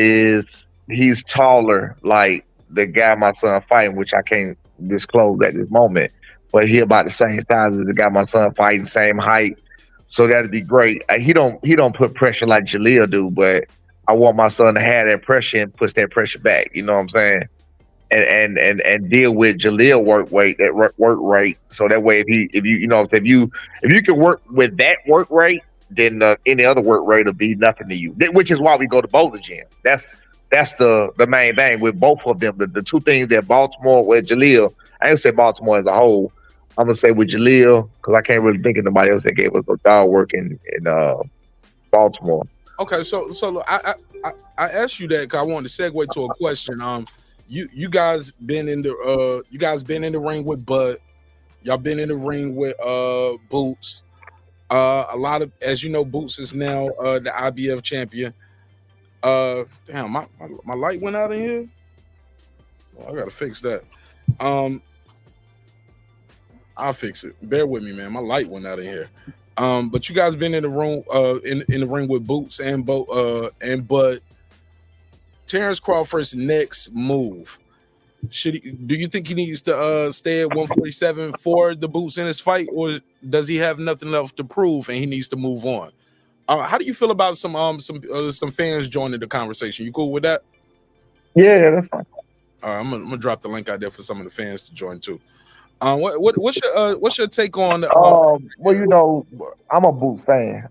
he's taller like the guy my son fighting, which I can't disclose at this moment, but he about the same size as the guy my son fighting, same height. So that'd be great. He don't put pressure like Jaleel do, but I want my son to have that pressure and push that pressure back. You know what I'm saying? And deal with Jaleel work rate. So that way, if you can work with that work rate then any other work rate will be nothing to you. Which is why we go to both the gym. That's the main thing with both of them. The two things that Baltimore with Jaleel, I ain't say Baltimore as a whole. I'm gonna say with Jaleel because I can't really think of nobody else that gave us a dog work in Baltimore. Okay, so look, I asked you that because I wanted to segue to a question. You guys been in the ring with Bud. Y'all been in the ring with Boots. A lot of, as you know, Boots is now the IBF champion. Damn, my light went out in here. Well, I gotta fix that. I'll fix it. Bear with me, man. My light went out in here. But you guys been in the room in the ring with Boots and Bud. Terence Crawford's next move. Do you think he needs to stay at 147 for the Boots in his fight, or does he have nothing left to prove and he needs to move on? How do you feel about some fans joining the conversation? You cool with that? Yeah, that's fine. All right, I'm gonna drop the link out there for some of the fans to join too. What's your take on? Well, you know, I'm a Boots fan.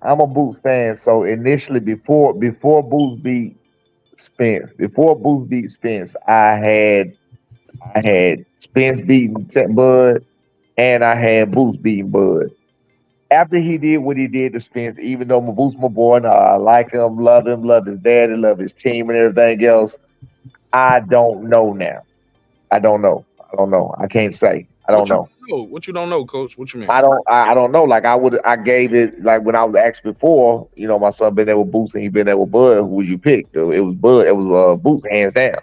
So initially, before Boots beat Spence, I had Spence beating Bud, and I had Boots beating Bud. After he did what he did to Spence, even though Boots my boy, and I like him, love his daddy, love his team, and everything else, I don't know now. I don't know. I can't say. I don't know. What you don't know, Coach? What you mean? I don't know. Like I gave it like when I was asked before. You know, my son been there with Boots and he been there with Bud. Who would you pick? It was Bud. It was Boots hands down.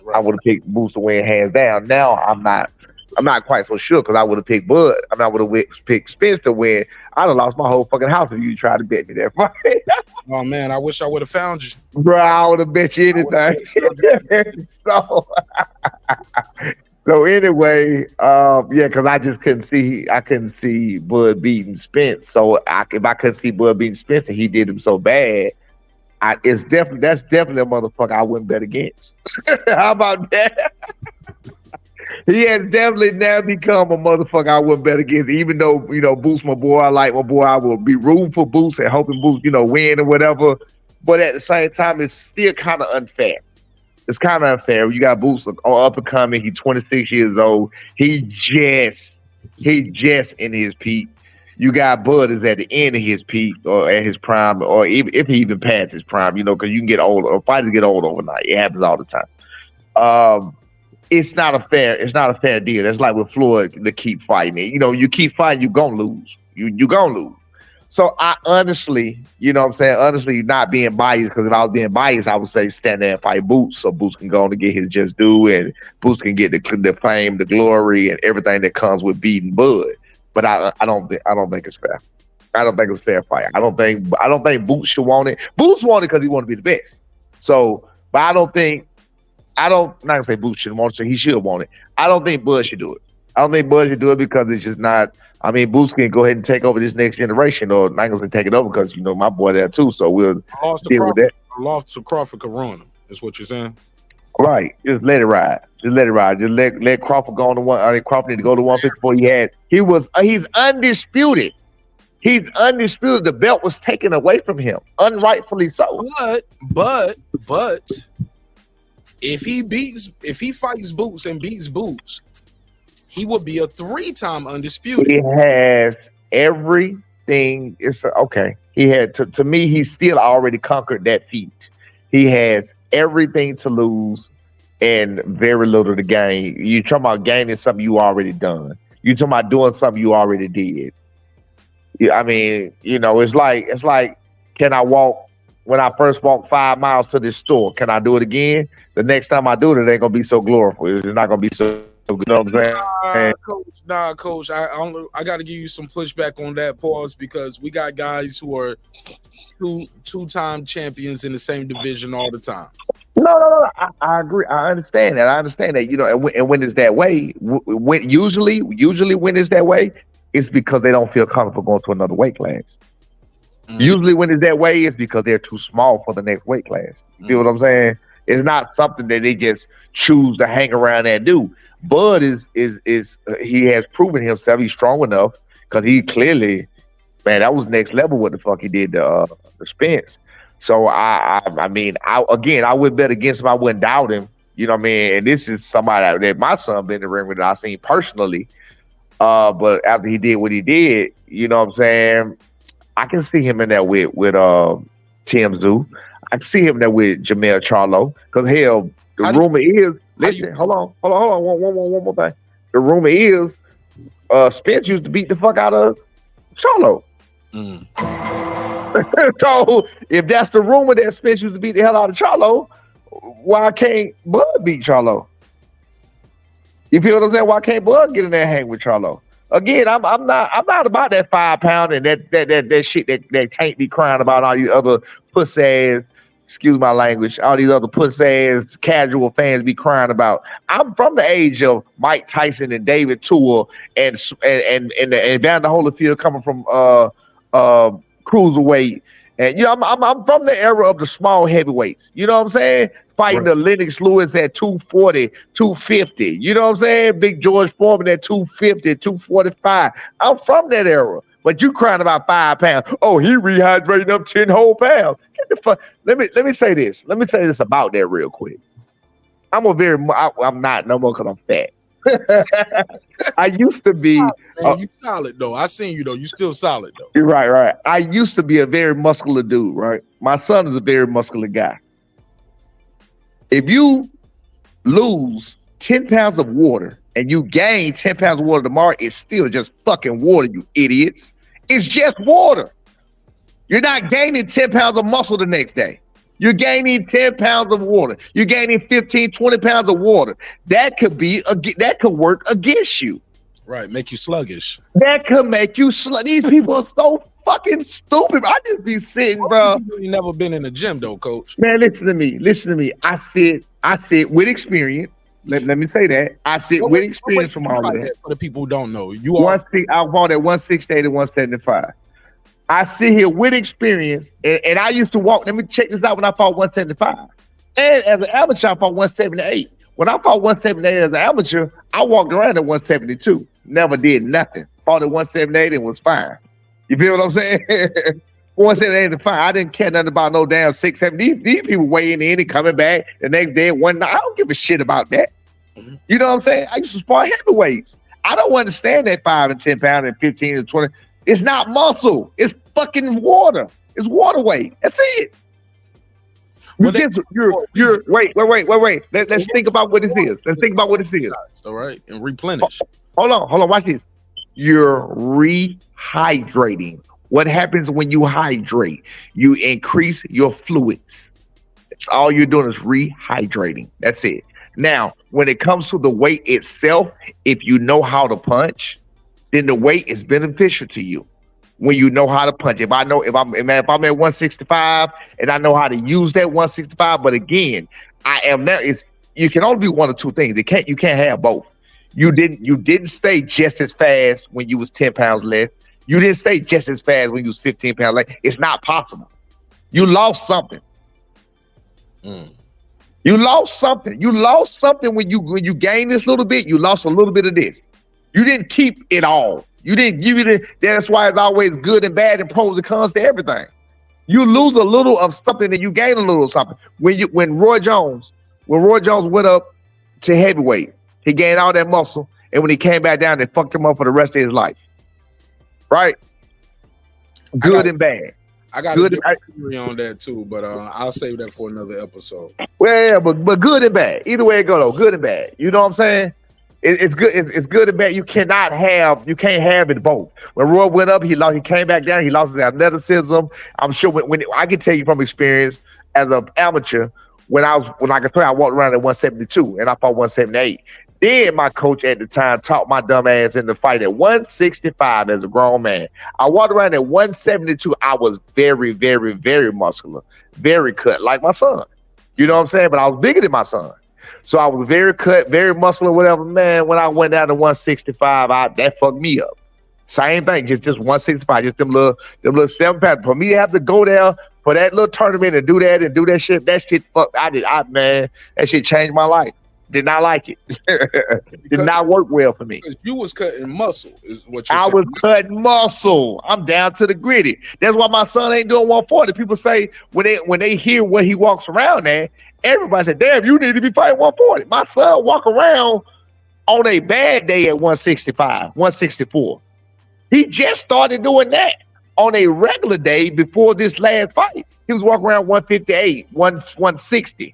Right. I would have picked Boots to win hands down. Now I'm not quite so sure because I would have picked Bud. I would have picked Spence to win. I'd have lost my whole fucking house if you tried to bet me that fight. Oh man, I wish I would have found you, bro. I would have bet you anything. So anyway, because I just couldn't see Bud beating Spence. So if I couldn't see Bud beating Spence and he did him so bad, that's definitely a motherfucker I wouldn't bet against. How about that? He has definitely now become a motherfucker I wouldn't bet against. Even though, you know, Boots my boy, I like my boy, I will be rooting for Boots and hoping Boots, you know, win or whatever. But at the same time, it's still kind of unfair. It's kind of unfair. You got Boots up and coming. He's 26 years old. He just in his peak. You got Bud is at the end of his peak or at his prime, or if he even passed his prime, you know, because you can get old, or fighters get old overnight. It happens all the time. It's not a fair deal. That's like with Floyd to keep fighting. You know, you keep fighting, you're gonna lose. You're gonna lose. So I honestly, you know what I'm saying, honestly not being biased, because if I was being biased, I would say stand there and fight Boots so Boots can go on to get his just due and Boots can get the fame, the glory, and everything that comes with beating Bud. But I don't think it's fair. I don't think it's a fair fight. I don't think Boots should want it. Boots want it because he want to be the best. So, but I'm not gonna say Boots shouldn't want it, so he should want it. I don't think Bud should do it. I don't think Bud should do it because it's just not. I mean, Boots can go ahead and take over this next generation, or not gonna say take it over because you know my boy there too. So we'll deal with that. Lost to Crawford Corona is what you're saying. Right. Just let it ride. Just let Crawford go on to one. I think Crawford need to go to 154. He's undisputed. He's undisputed. The belt was taken away from him, unrightfully so. But if he fights Boots and beats Boots, he would be a 3-time undisputed. He has everything. It's okay. He had to me. He still already conquered that feat. He has everything to lose and very little to gain. You talking about gaining something you already done. You talking about doing something you already did. I mean, you know, it's like, can I walk? When I first walked 5 miles to this store, can I do it again? The next time I do it, it ain't gonna be so glorious. It's not gonna be so good. You know what I'm saying? Coach. I got to give you some pushback on that. Pause, because we got guys who are two-time champions in the same division all the time. No. I agree. I understand that. You know, and when it's that way, usually when it's that way, it's because they don't feel comfortable going to another weight class. Usually when it's that way, it's because they're too small for the next weight class. You feel what I'm saying? It's not something that they just choose to hang around and do. Bud is he has proven himself. He's strong enough because he clearly man, that was next level what the fuck he did to Spence. So I mean, I would bet against him. I wouldn't doubt him. You know what I mean? And this is somebody that my son been in the ring with that I seen personally. But after he did what he did, you know what I'm saying? I can see him in there with Tim Zoo. I can see him there with Jermall Charlo. Because hell, the rumor is, hold on, one more thing. The rumor is Spence used to beat the fuck out of Charlo. So if that's the rumor that Spence used to beat the hell out of Charlo, why can't Bud beat Charlo? You feel what I'm saying? Why can't Bud get in there and hang with Charlo? Again, I'm not about that 5 pound and that shit that can't be crying about all these other pussy ass, excuse my language, all these other pussy ass casual fans be crying about. I'm from the age of Mike Tyson and David Toole and Evander Holyfield coming from cruiserweight. And you know, I'm from the era of the small heavyweights. You know what I'm saying? Fighting the Lennox Lewis at 240, 250. You know what I'm saying? Big George Foreman at 250, 245. I'm from that era. But you crying about 5 pounds. Oh, he rehydrating up 10 whole pounds. Get the fuck. Let me say this. Let me say this about that real quick. I'm not no more because I'm fat. I used to be. You solid though. I seen you though. You still solid though. You're right. I used to be a very muscular dude. Right. My son is a very muscular guy. If you lose 10 pounds of water and you gain 10 pounds of water tomorrow, it's still just fucking water, you idiots. It's just water. You're not gaining 10 pounds of muscle the next day. You're gaining 10 pounds of water. You're gaining 15, 20 pounds of water. That could work against you. Right, make you sluggish. That could make you sluggish. These people are so fucking stupid. I just be sitting, bro. You never been in the gym though, coach. Man, listen to me. I sit with experience. Let me say that. I sit with experience from all of that. For the people who don't know, I fought at 168 to 175. I sit here with experience, and I used to walk. Let me check this out when I fought 175. And as an amateur, I fought 178. When I fought 178 as an amateur, I walked around at 172. Never did nothing. Fought at 178 and was fine. You feel what I'm saying? 178 is fine. I didn't care nothing about no damn 6, 7. These people weighing in and coming back the next day at 1. I don't give a shit about that. You know what I'm saying? I used to spar heavyweights. I don't understand that 5 and 10 pound and 15 and 20. It's not muscle. It's fucking water. It's water weight. That's it. Wait. Let's think about what this is. Let's think about what this is. All right, and replenish. Hold on. Watch this. You're rehydrating. What happens when you hydrate? You increase your fluids. That's all you're doing is rehydrating. That's it. Now, when it comes to the weight itself, if you know how to punch, then the weight is beneficial to you. When you know how to punch. If I'm at 165 and I know how to use that 165, but again, you can only be one of two things. You can't have both. You didn't stay just as fast when you was 10 pounds less. You didn't stay just as fast when you was 15 pounds less. It's not possible. You lost something. You lost something. You lost something when you gained this little bit. You lost a little bit of this. You didn't keep it all. You didn't. That's why it's always good and bad and pros and cons to everything. You lose a little of something and you gain a little of something. When Roy Jones went up to heavyweight, he gained all that muscle, and when he came back down, they fucked him up for the rest of his life. Right? Good and bad. I got a theory on that too, but I'll save that for another episode. Well, yeah, but good and bad. Either way it go though, good and bad. You know what I'm saying? It's good. It's good and bad. You can't have it both. When Roy went up, he came back down. He lost his athleticism. I'm sure when I can tell you from experience as an amateur, when I walked around at 172 and I fought 178. Then my coach at the time taught my dumb ass in the fight at 165 as a grown man. I walked around at 172. I was very, very, very muscular, very cut like my son. You know what I'm saying? But I was bigger than my son. So I was very cut, very muscular, whatever. Man, when I went down to 165, that fucked me up. Same thing, just 165, just them little 7 pounds. For me to have to go there for that little tournament and do that shit, man, that shit changed my life. Did not like it. Did Because- not work well for me. Because you was cutting muscle, is what you're I saying. was cutting muscle. I'm down to the gritty. That's why my son ain't doing 140. People say when they hear what he walks around at, everybody said, "Damn, you need to be fighting 140." My son walk around on a bad day at 165, 164. He just started doing that on a regular day before this last fight. He was walking around 158, 160.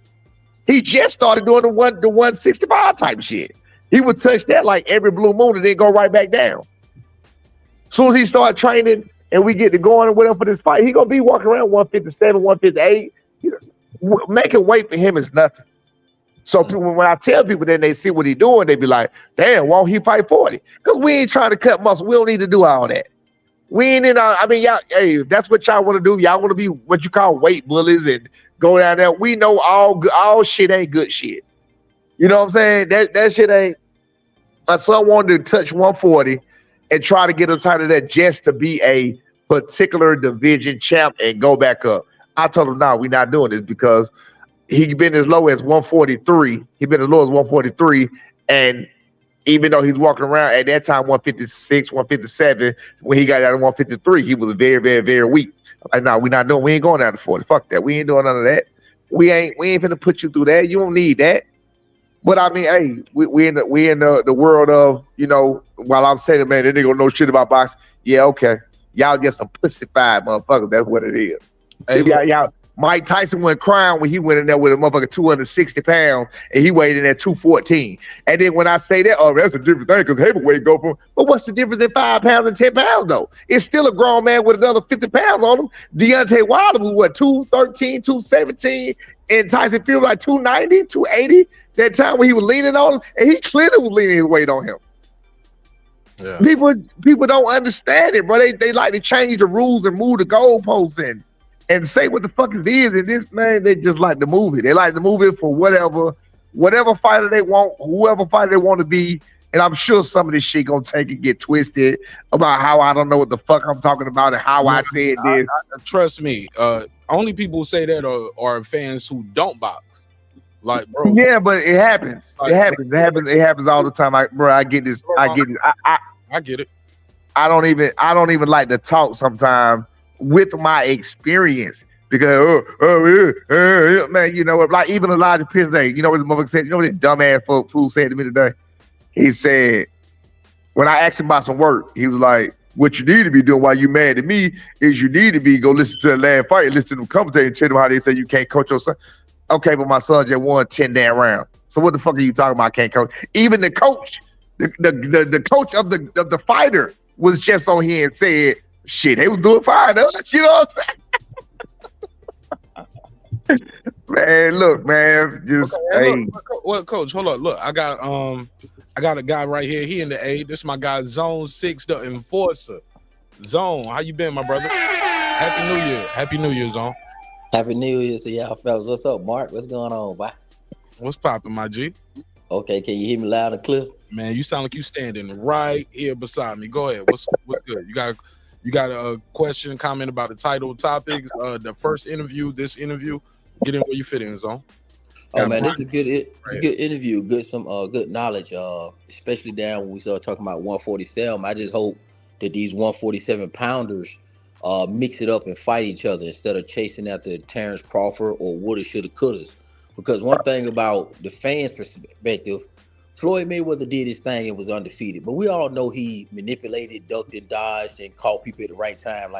He just started doing the 165 type shit. He would touch that like every blue moon and then go right back down. Soon as he start training and we get to going and whatever for this fight, he gonna be walking around 157, 158. Making weight for him is nothing. So people, when I tell people that they see what he doing, they be like, "Damn, won't he fight 40?" Because we ain't trying to cut muscle. We don't need to do all that. We ain't in. I mean, y'all. Hey, if that's what y'all want to do. Y'all want to be what you call weight bullies and go down there. We know all shit ain't good shit. You know what I'm saying? That shit ain't. My son wanted to touch 140 and try to get him title that just to be a particular division champ and go back up. I told him, "No, we're not doing this because." He been as low as 143. He been as low as 143, and even though he's walking around at that time 156, 157, when he got down to 153, he was very, very, very weak. Like, no, we're not doing. We ain't going down to 40. Fuck that. We ain't doing none of that. We ain't finna put you through that. You don't need that. But I mean, hey, we in the world of, you know. While I'm saying, man, they nigga know shit about boxing. Yeah, okay. Y'all just some pussified motherfuckers. That's what it is. Hey, y'all. Mike Tyson went crying when he went in there with a motherfucker 260 pounds and he weighed in at 214. And then when I say that, oh, that's a different thing because heavyweight go from. But what's the difference in 5 pounds and 10 pounds though? It's still a grown man with another 50 pounds on him. Deontay Wilder was what, 213, 217, and Tyson Fury like 290, 280. That time when he was leaning on him, and he clearly was leaning his weight on him. Yeah. People don't understand it, bro. They like to change the rules and move the goalposts and say what the fuck it is. And this, man, they just like to move it. They like to move it for whatever fighter they want, whoever fighter they want to be. And I'm sure some of this shit gonna take and get twisted about how I don't know what the fuck I'm talking about and how I said this. Trust me, only people who say that are fans who don't box. Like, bro. Yeah, but it happens. Like, It happens all the time. I get this. I get it. I get it. I don't even like to talk sometimes with my experience because man, you know what? Like even Elijah Pierce today, you know what the motherfucker said? You know what this dumbass fool said to me today? He said, when I asked him about some work, he was like, "What you need to be doing while you mad at me is you need to be go listen to the last fight, listen to them commentate and tell them how they say you can't coach your son." Okay, but my son just won 10 damn rounds. So what the fuck are you talking about? I can't coach. Even the coach, the coach of the fighter was just on here and said, "Shit, they was doing fine." You know what I'm saying? Man, look, man, just Okay, hey. Well, coach, hold on. Look, I got a guy right here. He in the A. This is my guy Zone 6, the enforcer. Zone, how you been, my brother? Happy New Year. Happy New Year, Zone. Happy New Year to y'all fellas. What's up, Mark? What's going on, boy? What's poppin', my G? Okay, can you hear me loud and clear? Man, you sound like you standing right here beside me. Go ahead. What's good? You got a question, comment about the title topics, the first interview, this interview. Get in where you fit in, Zone. Oh man, this is a good interview, good knowledge, especially down when we start talking about 147. I just hope that these 147 pounders mix it up and fight each other instead of chasing after Terence Crawford or woulda, shoulda, couldas. Because one thing about the fans' perspective, Floyd Mayweather did his thing and was undefeated, but we all know he manipulated, ducked and dodged, and caught people at the right time.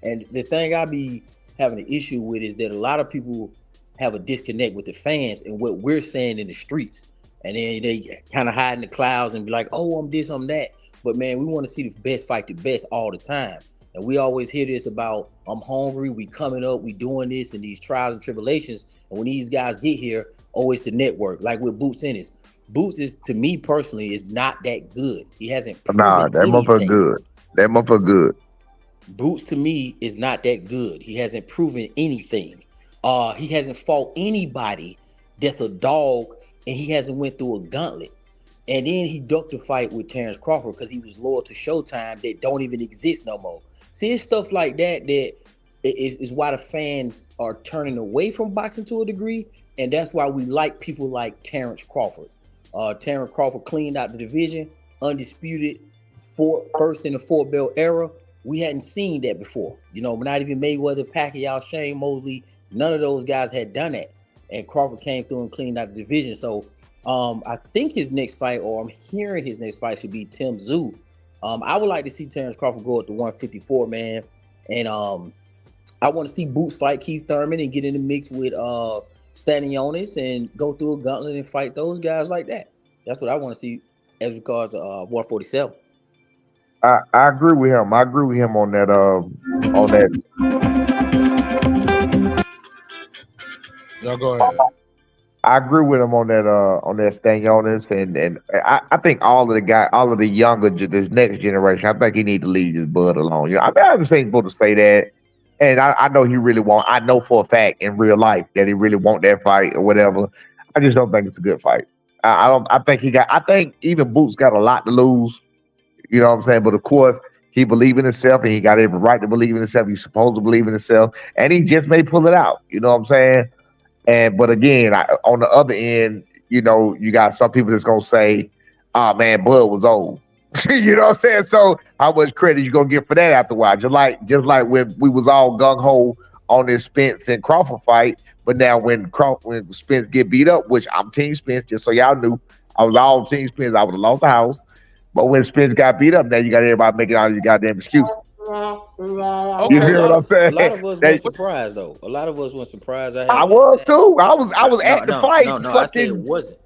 And the thing I be having an issue with is that a lot of people have a disconnect with the fans and what we're saying in the streets, and then they kind of hide in the clouds and be like, "Oh, I'm this, I'm that." But man, we want to see the best fight the best all the time. And we always hear this about, I'm hungry, we coming up, we doing this, and these trials and tribulations. And when these guys get here, it's the network. Like with Boots Ennis. Boots is, to me personally, is not that good. He hasn't proven that motherfucker good. That motherfucker good. Boots to me is not that good. He hasn't proven anything. He hasn't fought anybody that's a dog, and he hasn't went through a gauntlet. And then he ducked a fight with Terence Crawford because he was loyal to Showtime that don't even exist no more. See, it's stuff like that is why the fans are turning away from boxing to a degree, and that's why we like people like Terence Crawford. Terence Crawford cleaned out the division, undisputed, first in the 4-belt era. We hadn't seen that before. You know, not even Mayweather, Pacquiao, Shane Mosley, none of those guys had done that. And Crawford came through and cleaned out the division. So I think his next fight, or I'm hearing his next fight, should be Tim Tszyu. I would like to see Terence Crawford go up to 154, man. And I want to see Boots fight Keith Thurman and get in the mix with Stanionis and go through a gauntlet and fight those guys like that. That's what I want to see as regards to 147. I agree with him. I agree with him on that. Y'all go ahead. I agree with him on that Stanionis, and I think all of the younger, the next generation, I think he need to leave his bud alone. You know, I mean, I haven't seen people to say that, and I know he really want. I know for a fact in real life that he really want that fight or whatever. I just don't think it's a good fight. I think even Boots got a lot to lose. You know what I'm saying? But of course, he believe in himself, and he got every right to believe in himself. He's supposed to believe in himself, and he just may pull it out. You know what I'm saying? But again, on the other end, you know, you got some people that's gonna say, "Oh man, Bud was old." You know what I'm saying? So how much credit you gonna get for that after a while? Just like when we was all gung ho on this Spence and Crawford fight, but now when Spence get beat up, which I'm Team Spence, just so y'all knew, I was all Team Spence. I would have lost the house. But when Spence got beat up, now you got everybody making all these goddamn excuses. Okay. You hear what I'm saying? A lot of us weren't surprised, though. A lot of us weren't surprised. I was too. I was at the fight. No, I said it wasn't.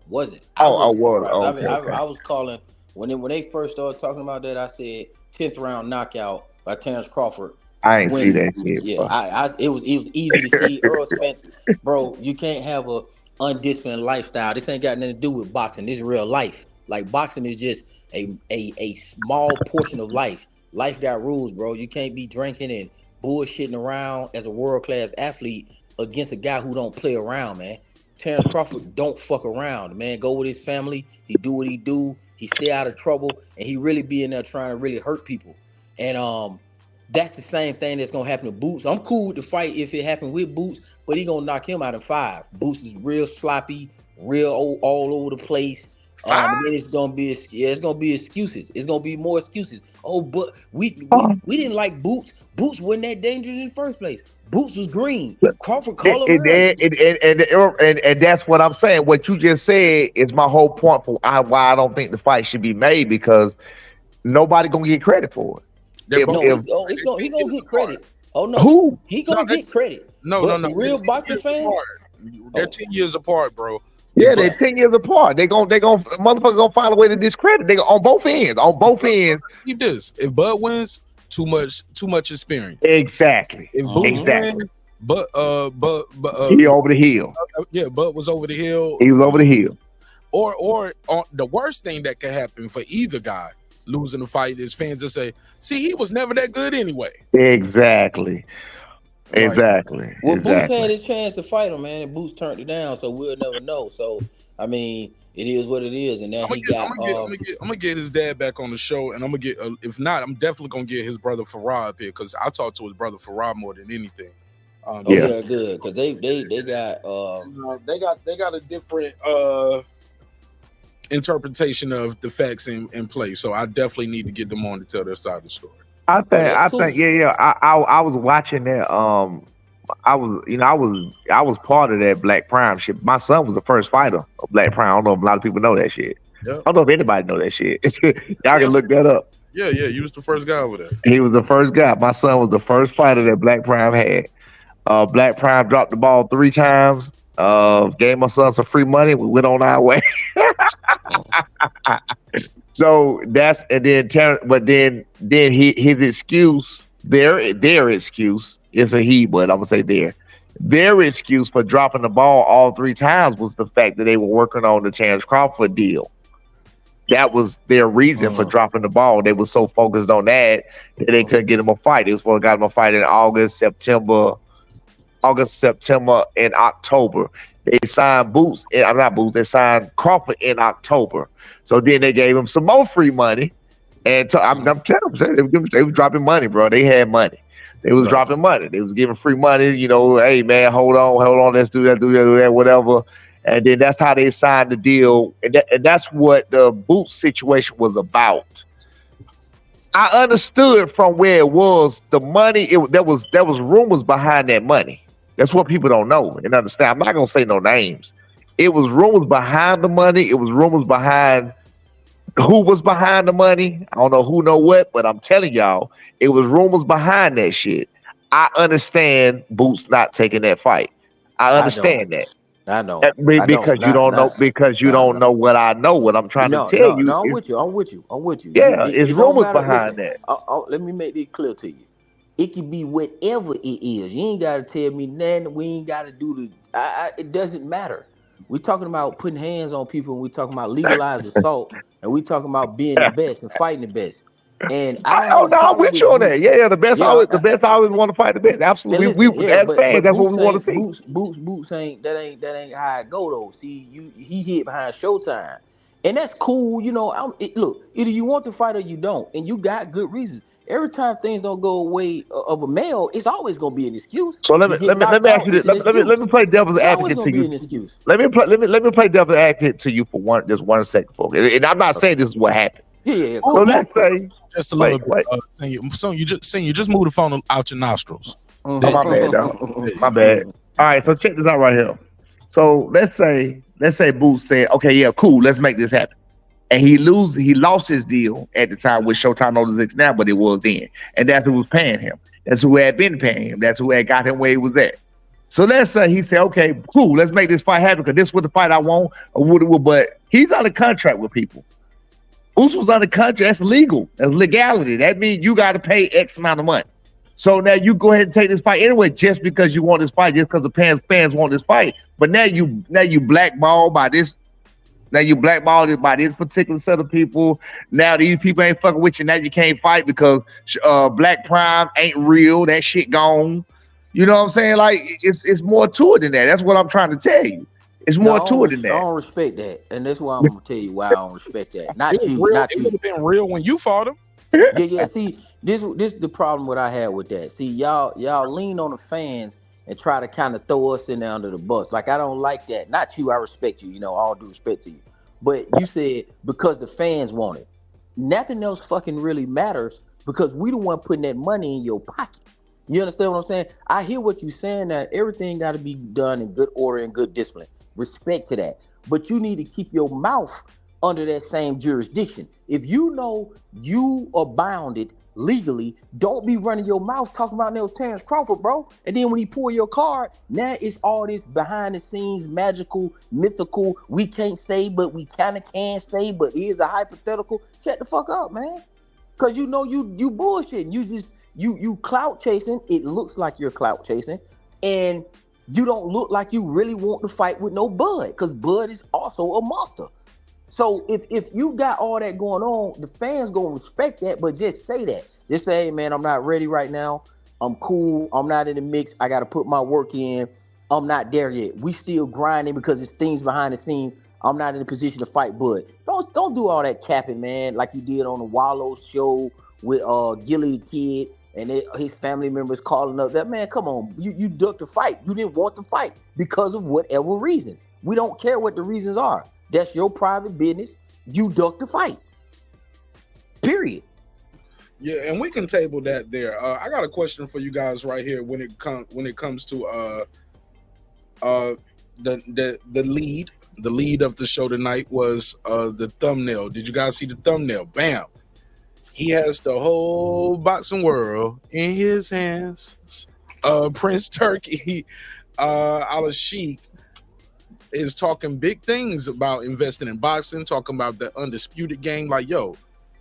I was calling when they first started talking about that. I said 10th round knockout by Terence Crawford. I ain't see that shit. Yeah, it was easy to see. Errol Spence, bro, you can't have a undisciplined lifestyle. This ain't got nothing to do with boxing. This is real life. Like boxing is just a small portion of life. Life got rules, bro. You can't be drinking and bullshitting around as a world-class athlete against a guy who don't play around, man. Terence Crawford don't fuck around, man. Go with his family. He do what he do. He stay out of trouble, and he really be in there trying to really hurt people. And that's the same thing that's gonna happen to Boots. I'm cool with the fight if it happened with Boots, but he gonna knock him out in 5. Boots is real sloppy, real all over the place. And then it's gonna be excuses. It's gonna be more excuses. Oh, but we didn't like Boots. Boots wasn't that dangerous in the first place. Boots was green. Crawford called him and that's what I'm saying. What you just said is my whole point for why I don't think the fight should be made, because nobody gonna get credit for it. He gonna get credit. Oh no, who? He gonna get credit. No. Real boxing fans. They're 10 years apart, bro. Yeah, they're 10 years apart. They gonna motherfuckers gonna find a way to discredit. They on both ends. On both ends. Keep this. If Bud wins, too much experience. Exactly. If Boots wins, but he over the hill. Yeah, Bud was over the hill. He was over the hill. Or the worst thing that could happen for either guy losing the fight is fans just say, "See, he was never that good anyway." Exactly. Well, exactly. Boots had his chance to fight him, man, and Boots turned it down, so we'll never know. So, I mean, it is what it is, and now I'm gonna get his dad back on the show, and I'm gonna get if not, I'm definitely gonna get his brother Farah up here, because I talked to his brother Farah more than anything. Yeah, good, because they got a different interpretation of the facts in play, so I definitely need to get them on to tell their side of the story. I think, yeah. I was watching that. I was part of that Black Prime shit. My son was the first fighter of Black Prime. I don't know if a lot of people know that shit. Yep. I don't know if anybody know that shit. Y'all can look that up. Yeah, he was the first guy over there. He was the first guy. My son was the first fighter that Black Prime had. Black Prime dropped the ball 3 times. Gave my son some free money. We went on our way. So that's, and then but then his excuse, their excuse, it's a he, but I'm gonna say their excuse for dropping the ball all 3 times was the fact that they were working on the Terence Crawford deal. That was their reason for dropping the ball. They were so focused on that they couldn't get him a fight. They was supposed to got him a fight in August, September, and October. They signed they signed Crawford in October. So then they gave him some more free money. And I'm telling them, they were dropping money, bro. They had money. They was dropping money. They was giving free money. You know, hey man, hold on, let's do that, whatever. And then that's how they signed the deal, and that's what the Boots situation was about. I understood from where it was the money. There was rumors behind that money. That's what people don't know and understand. I'm not gonna say no names. It was rumors behind the money. It was rumors behind who was behind the money. I don't know who know what, but I'm telling y'all, it was rumors behind that shit. I understand Boots not taking that fight. I understand that. I know. Because you don't know. Because you don't know what I know. What I'm trying to tell you. No, I'm with you. Yeah, It it's don't rumors matter. behind Listen, that. let me make this clear to you. It can be whatever it is. You ain't got to tell me nothing. We ain't got to do it doesn't matter. We're talking about putting hands on people, and we're talking about legalized assault, and we're talking about being the best and fighting the best. And I don't have a problem I'm with you on that. Yeah, the best always want to fight the best. Absolutely. Listen, As fans, that's what we want to see. Boots ain't how it go though. See, he hit behind Showtime, and that's cool. You know, look, either you want to fight or you don't, and you got good reasons. Every time things don't go away of a male, it's always gonna be an excuse. So let me ask you this. Let me play devil's advocate to you. Let me play devil's advocate to you for just 1 second, folks. And I'm not saying this is what happened. Yeah. So let's say just a little bit. You just move the phone out your nostrils. Oh, my bad, dog. My bad. All right, so check this out right here. So let's say Boots said, okay, yeah, cool, let's make this happen. And he lost his deal at the time with Showtime knows it now, but it was then. And that's who was paying him. That's who had been paying him. That's who had got him where he was at. So let's say he said, okay, cool, let's make this fight happen because this was the fight I want, or would. But he's under contract with people. Boots was under contract. That's legal. That's legality. That means you got to pay X amount of money. So now you go ahead and take this fight anyway, just because you want this fight, just because the fans want this fight. But now you blackballed by this. Now you blackballed by this particular set of people. Now these people ain't fucking with you. Now you can't fight because Black Prime ain't real. That shit gone. You know what I'm saying? Like it's more to it than that. That's what I'm trying to tell you. It's more to it than that. I don't respect that, and that's why I'm gonna tell you why I don't respect that. Not you. It would have been real when you fought him. Yeah. See, this is the problem what I had with that. See, y'all lean on the fans and try to kind of throw us in there under the bus. Like I don't like that. Not you. I respect you. You know, all due respect to you. But you said because the fans want it. Nothing else fucking really matters because we the one putting that money in your pocket. You understand what I'm saying? I hear what you're saying, that everything got to be done in good order and good discipline. Respect to that. But you need to keep your mouth under that same jurisdiction. If you know you are bounded legally, don't be running your mouth talking about no Terence Crawford, bro. And then when he pull your card, now it's all this behind the scenes, magical, mythical, we can't say, but we kind of can say, but here's a hypothetical. Shut the fuck up, man. Because you know you bullshitting. You clout chasing. It looks like you're clout chasing. And you don't look like you really want to fight with no Bud, because Bud is also a monster. So if you got all that going on, the fans gonna respect that, but just say that. Just say, hey man, I'm not ready right now. I'm cool. I'm not in the mix. I gotta put my work in. I'm not there yet. We still grinding because it's things behind the scenes. I'm not in a position to fight Bud. Don't do all that capping, man, like you did on the Wallo show with Gillie kid and his family members calling up. That man, come on, you ducked the fight. You didn't want to fight because of whatever reasons. We don't care what the reasons are. That's your private business. You ducked the fight. Period. Yeah, and we can table that there. I got a question for you guys right here when it comes to the lead of the show tonight was the thumbnail. Did you guys see the thumbnail? Bam. He has the whole boxing world in his hands. Prince Turkey, Al-Sheikh, is talking big things about investing in boxing, talking about the undisputed game, like yo,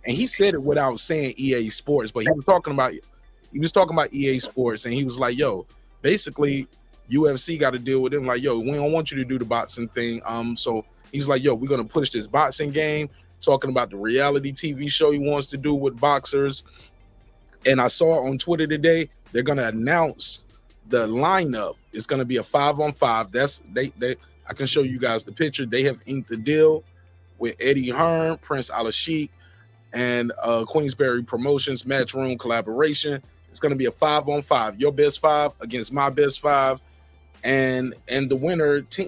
and he said it without saying EA Sports, but he was talking about EA Sports, and he was like, yo, basically UFC got to deal with him, like yo, we don't want you to do the boxing thing. So he's like, yo, we're gonna push this boxing game, talking about the reality TV show he wants to do with boxers. And I saw on Twitter today they're gonna announce the lineup. It's gonna be a 5-on-5. That's they. I can show you guys the picture. They have inked the deal with Eddie Hearn, Prince Al-Sheikh, and Queensberry Promotions Matchroom collaboration. It's going to be a 5-on-5. Your best 5 against my best 5. And the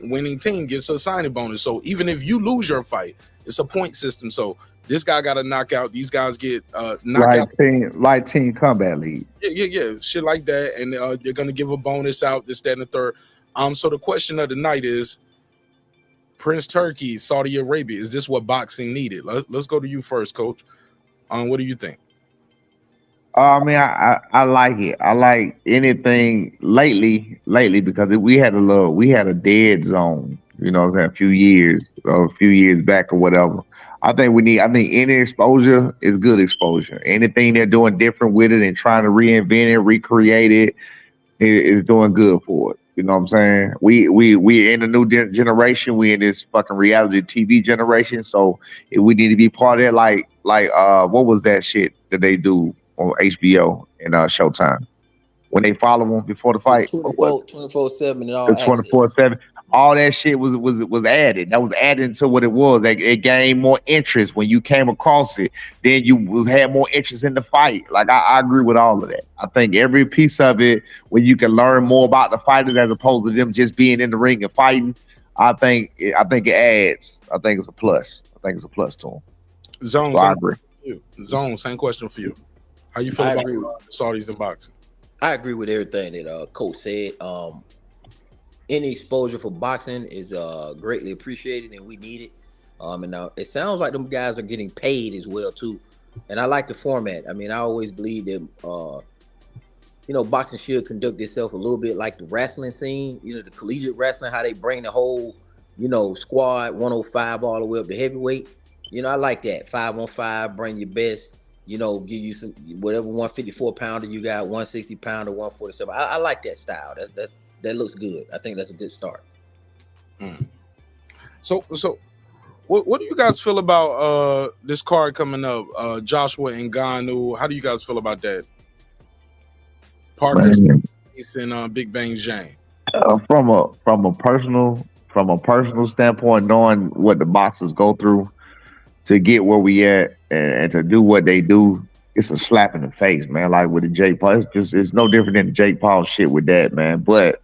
winning team gets a signing bonus. So even if you lose your fight, it's a point system. So this guy got a knockout. These guys get knockout. Like team combat league. Yeah, shit like that. And they're gonna give a bonus out, this, that, and the third. So the question of the night is, Prince Turkey, Saudi Arabia, is this what boxing needed? Let's go to you first, Coach. What do you think? I mean, I like it. I like anything lately because we had a dead zone, you know what I'm saying, a few years back or whatever. I think any exposure is good exposure. Anything they're doing different with it and trying to reinvent it, recreate it, is doing good for it. You know what I'm saying? We in a new generation. We in this fucking reality TV generation. So we need to be part of it. Like what was that shit that they do on HBO and Showtime when they follow them before the fight? 24/7 and all. 24/7. All that shit was added. That was added to what it was. Like, it gained more interest when you came across it. Then you had more interest in the fight. Like, I agree with all of that. I think every piece of it, when you can learn more about the fighters as opposed to them just being in the ring and fighting, I think it adds. I think it's a plus. I think it's a plus to them. Zone, so I agree. Zone, same question for you. How you feel about Saudis in boxing? I agree with everything that Coach said. Any exposure for boxing is greatly appreciated, and we need it. And it sounds like them guys are getting paid as well too. And I like the format. I mean, I always believe that boxing should conduct itself a little bit like the wrestling scene. You know, the collegiate wrestling, how they bring the whole squad 105 all the way up to heavyweight. You know, I like that 5-on-5. Bring your best. You know, give you some whatever 154 pounder you got, 160 pounder, 147. I like that style. That looks good. I think that's a good start. So what do you guys feel about this card coming up? Joshua Ngannou. How do you guys feel about that? Parker and Big Bang Jane. From a personal standpoint, knowing what the boxers go through to get where we at and to do what they do, it's a slap in the face, man. Like with the Jake Paul, it's no different than the Jake Paul shit with that, man. But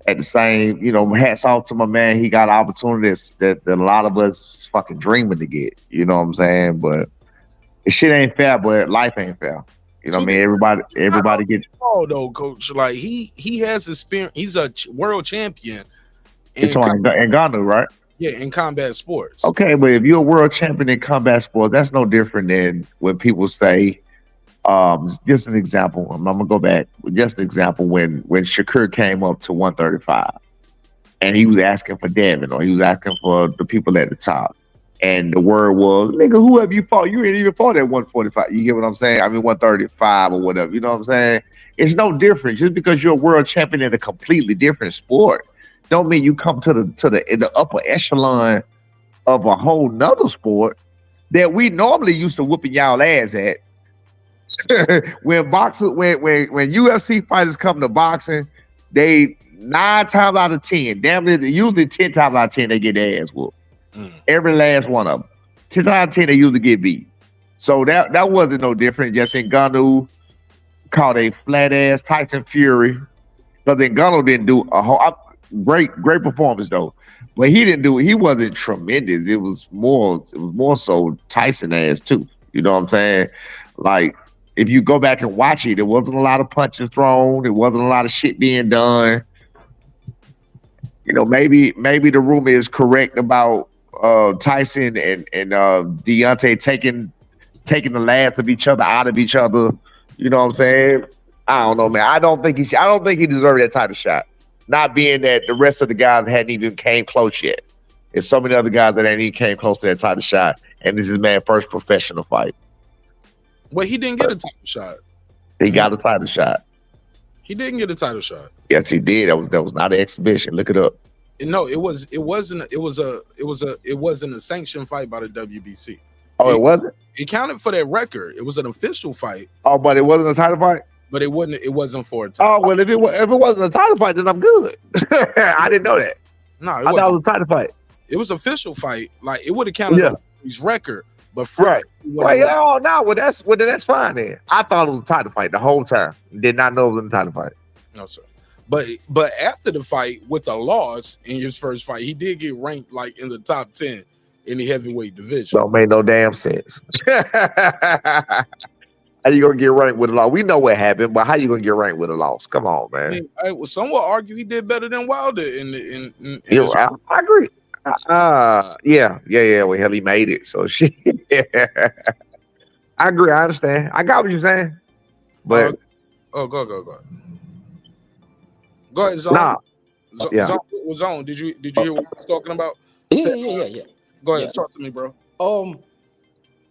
at the same, hats off to my man. He got opportunities that a lot of us is fucking dreaming to get. You know what I'm saying? But the shit ain't fair, but life ain't fair. You know what I mean? Everybody gets. Oh, though, Coach. Like he has experience. He's a world champion. In Ghana, right? Yeah, in combat sports. Okay, but if you're a world champion in combat sports, that's no different than when people say. Just an example. I'm gonna go back. Just an example when Shakur came up to 135, and he was asking for Devin, or he was asking for the people at the top, and the word was, "Nigga, whoever you fought, you ain't even fought at 145." You get what I'm saying? I mean 135 or whatever. You know what I'm saying? It's no different. Just because you're a world champion in a completely different sport, don't mean you come to the upper echelon of a whole nother sport that we normally used to whooping y'all ass at. when UFC fighters come to boxing, they 9 times out of 10, damn near usually 10 times out of 10 they get their ass whooped. Every last one of them. 10 times out of 10 they usually get beat. So that wasn't no different. Just Ngannou called a flat ass Tyson Fury, because Ngannou didn't do a whole great performance though. But he wasn't tremendous. It was more so Tyson ass too. You know what I'm saying? Like, if you go back and watch it, there wasn't a lot of punches thrown. There wasn't a lot of shit being done. Maybe the rumor is correct about Tyson and Deontay taking the last of each other out of each other. You know what I'm saying? I don't know, man. I don't think he deserved that type of shot. Not being that the rest of the guys hadn't even came close yet. There's so many other guys that ain't even came close to that type of shot, and this is man's first professional fight. Well, he didn't get a title shot. He got a title shot. He didn't get a title shot. Yes, he did. That was not an exhibition. Look it up. No, it wasn't a sanctioned fight by the WBC. Oh, it wasn't? It counted for that record. It was an official fight. Oh, but it wasn't a title fight? But it wasn't for a title. Oh, well, if it wasn't a title fight, then I'm good. I didn't know that. No, I thought it was a title fight. It was an official fight. Like, it would have counted for his record, But Right. when Oh no, that's fine then. I thought it was a title fight the whole time. Did not know it was a title fight. No, sir. But after the fight with the loss in his first fight, he did get ranked like in the top 10 in the heavyweight division. Don't make no damn sense. How you gonna get ranked with a loss? We know what happened, but how you gonna get ranked with a loss? Come on, man. I would somewhat argue he did better than Wilder in I agree. Yeah. Well, hell, he made it. So shit. I agree. I understand. I got what you're saying. But go ahead, Zone. Nah. Zone, did you hear what I was talking about? Yeah. Go ahead, talk to me, bro.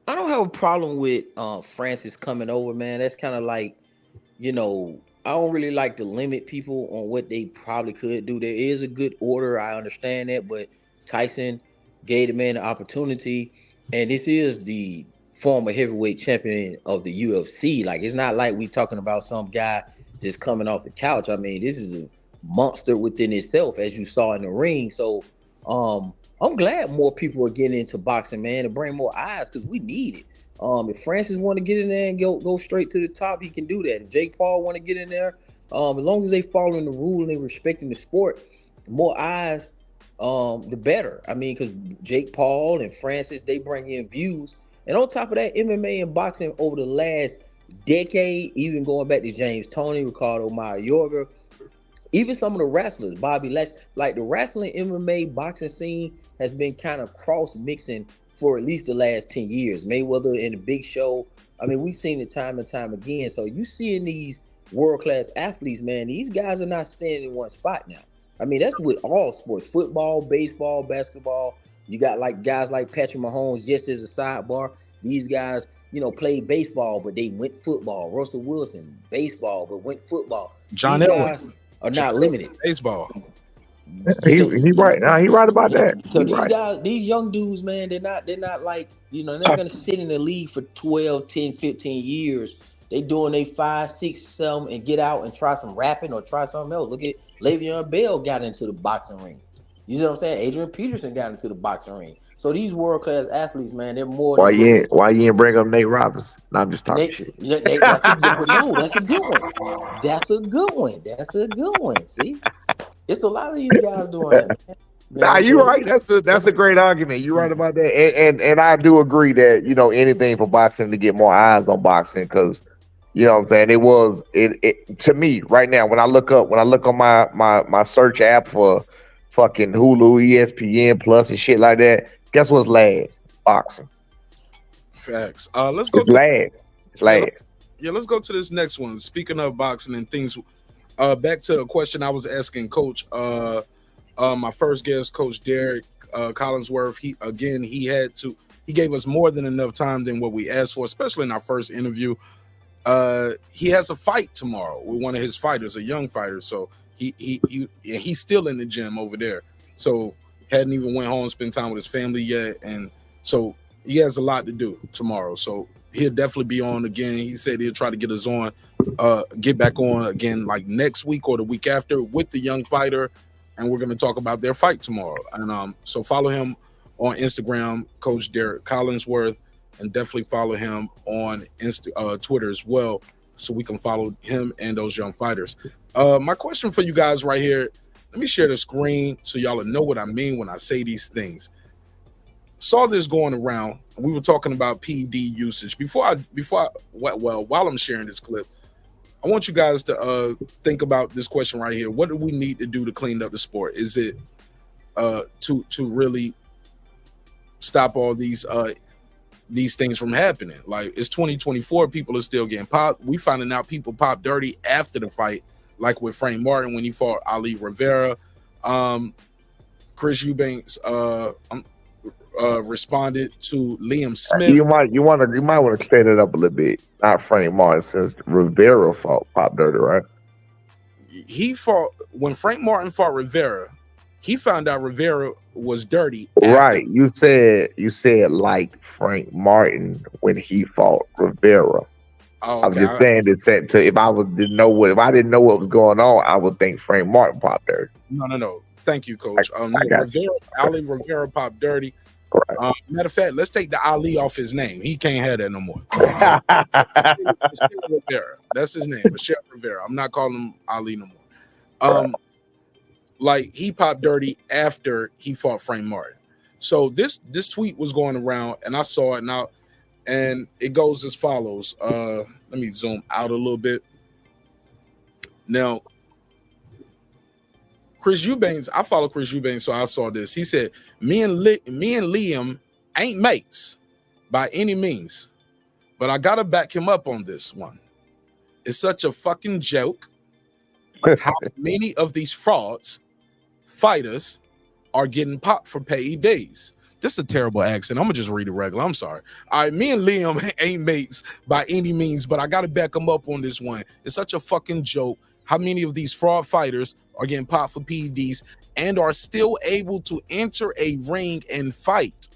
I don't have a problem with Francis coming over, man. That's kind of like, I don't really like to limit people on what they probably could do. There is a good order, I understand that, but Tyson gave the man the opportunity, and this is the former heavyweight champion of the UFC. Like, it's not like we talking about some guy just coming off the couch. I mean, this is a monster within itself, as you saw in the ring. So, I'm glad more people are getting into boxing, man, to bring more eyes because we need it. If Francis want to get in there and go straight to the top, he can do that. If Jake Paul want to get in there, as long as they following the rule and they respecting the sport, the more eyes, the better. I mean, because Jake Paul and Francis, they bring in views. And on top of that, MMA and boxing over the last decade, even going back to James Toney, Ricardo Mayorga, even some of the wrestlers, Bobby Lashley, like the wrestling, MMA, boxing scene has been kind of cross-mixing for at least the last 10 years. Mayweather in the Big Show. I mean, we've seen it time and time again. So you seeing these world-class athletes, man, these guys are not standing in one spot now. I mean, that's with all sports, football, baseball, basketball. You got like guys like Patrick Mahomes, just as a sidebar. These guys, played baseball, but they went football. Russell Wilson, baseball, but went football. John Elway are not limited. Baseball. He right now. He right about that. So these guys, these young dudes, man, they're not like, they're not gonna sit in the league for 12, 10, 15 years. They doing they 5, 6, 7 and get out and try some rapping or try something else. Look at Le'Veon Bell got into the boxing ring. You know what I'm saying? Adrian Peterson got into the boxing ring. So these world class athletes, man, they're more. Why you ain't bring up Nate Robinson? No, I'm just talking shit. That's a good one. That's a good one. See, it's a lot of these guys doing that. Nah, you're right. That's a great argument. You're right about that, and I do agree that anything for boxing to get more eyes on boxing, because you know what I'm saying. It to me right now when I look on my search app for fucking Hulu, ESPN Plus, and shit like that. Guess what's last? Boxing. Facts. Let's go. It's last. Yeah, let's go to this next one. Speaking of boxing and things, back to the question I was asking Coach. My first guest, Coach Derek Collinsworth. He gave us more than enough time than what we asked for, especially in our first interview. He has a fight tomorrow with one of his fighters, a young fighter. So he's still in the gym over there. So hadn't even went home and spent time with his family yet, and so he has a lot to do tomorrow. So he'll definitely be on again. He said he'll try to get us on, get back on again like next week or the week after with the young fighter, and we're going to talk about their fight tomorrow. And so follow him on Instagram, Coach Derek Collinsworth, and definitely follow him on Twitter as well, so we can follow him and those young fighters. My question for you guys right here, let me share the screen so y'all know what I mean when I say these things. Saw this going around. We were talking about PED usage. While I'm sharing this clip, I want you guys to think about this question right here. What do we need to do to clean up the sport? Is it to really stop all these things from happening? Like, it's 2024, people are still getting popped. We finding out people pop dirty after the fight, like with Frank Martin when he fought Ali Rivera. Chris Eubanks responded to Liam Smith. You might want to clear that up a little bit. Not Frank Martin, since Rivera fought pop dirty, right? He fought when Frank Martin fought Rivera. He found out Rivera was dirty. Right. You said like Frank Martin when he fought Rivera. Oh, okay. I'm just saying that if I didn't know what was going on, I would think Frank Martin popped dirty. No. Thank you, Coach. Ali Rivera popped dirty. Matter of fact, let's take the Ali off his name. He can't have that no more. Michelle Rivera. That's his name, Michelle Rivera. I'm not calling him Ali no more. Like he popped dirty after he fought Frank Martin. So this tweet was going around, and I saw it now, and it goes as follows. Let me zoom out a little bit. Now, Chris Eubanks, I follow Chris Eubanks, so I saw this. He said, me and Liam ain't mates by any means, but I gotta back him up on this one. It's such a fucking joke how many of these frauds fighters are getting popped for PEDs. This is a terrible accent. I'm gonna just read it regular. I'm sorry. All right, me and Liam ain't mates by any means, but I gotta back him up on this one. It's such a fucking joke how many of these fraud fighters are getting popped for PEDs and are still able to enter a ring and fight.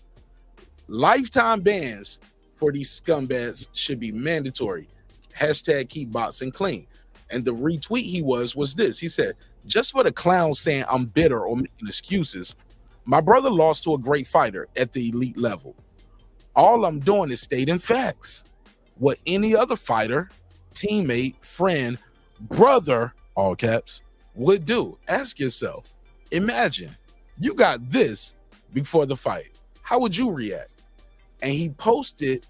Lifetime bans for these scumbags should be mandatory. Hashtag keep boxing clean. And the retweet he was this. He said, just for the clown saying I'm bitter or making excuses, my brother lost to a great fighter at the elite level. All I'm doing is stating facts. What any other fighter, teammate, friend, brother, all caps, would do. Ask yourself, imagine you got this before the fight. How would you react? And he posted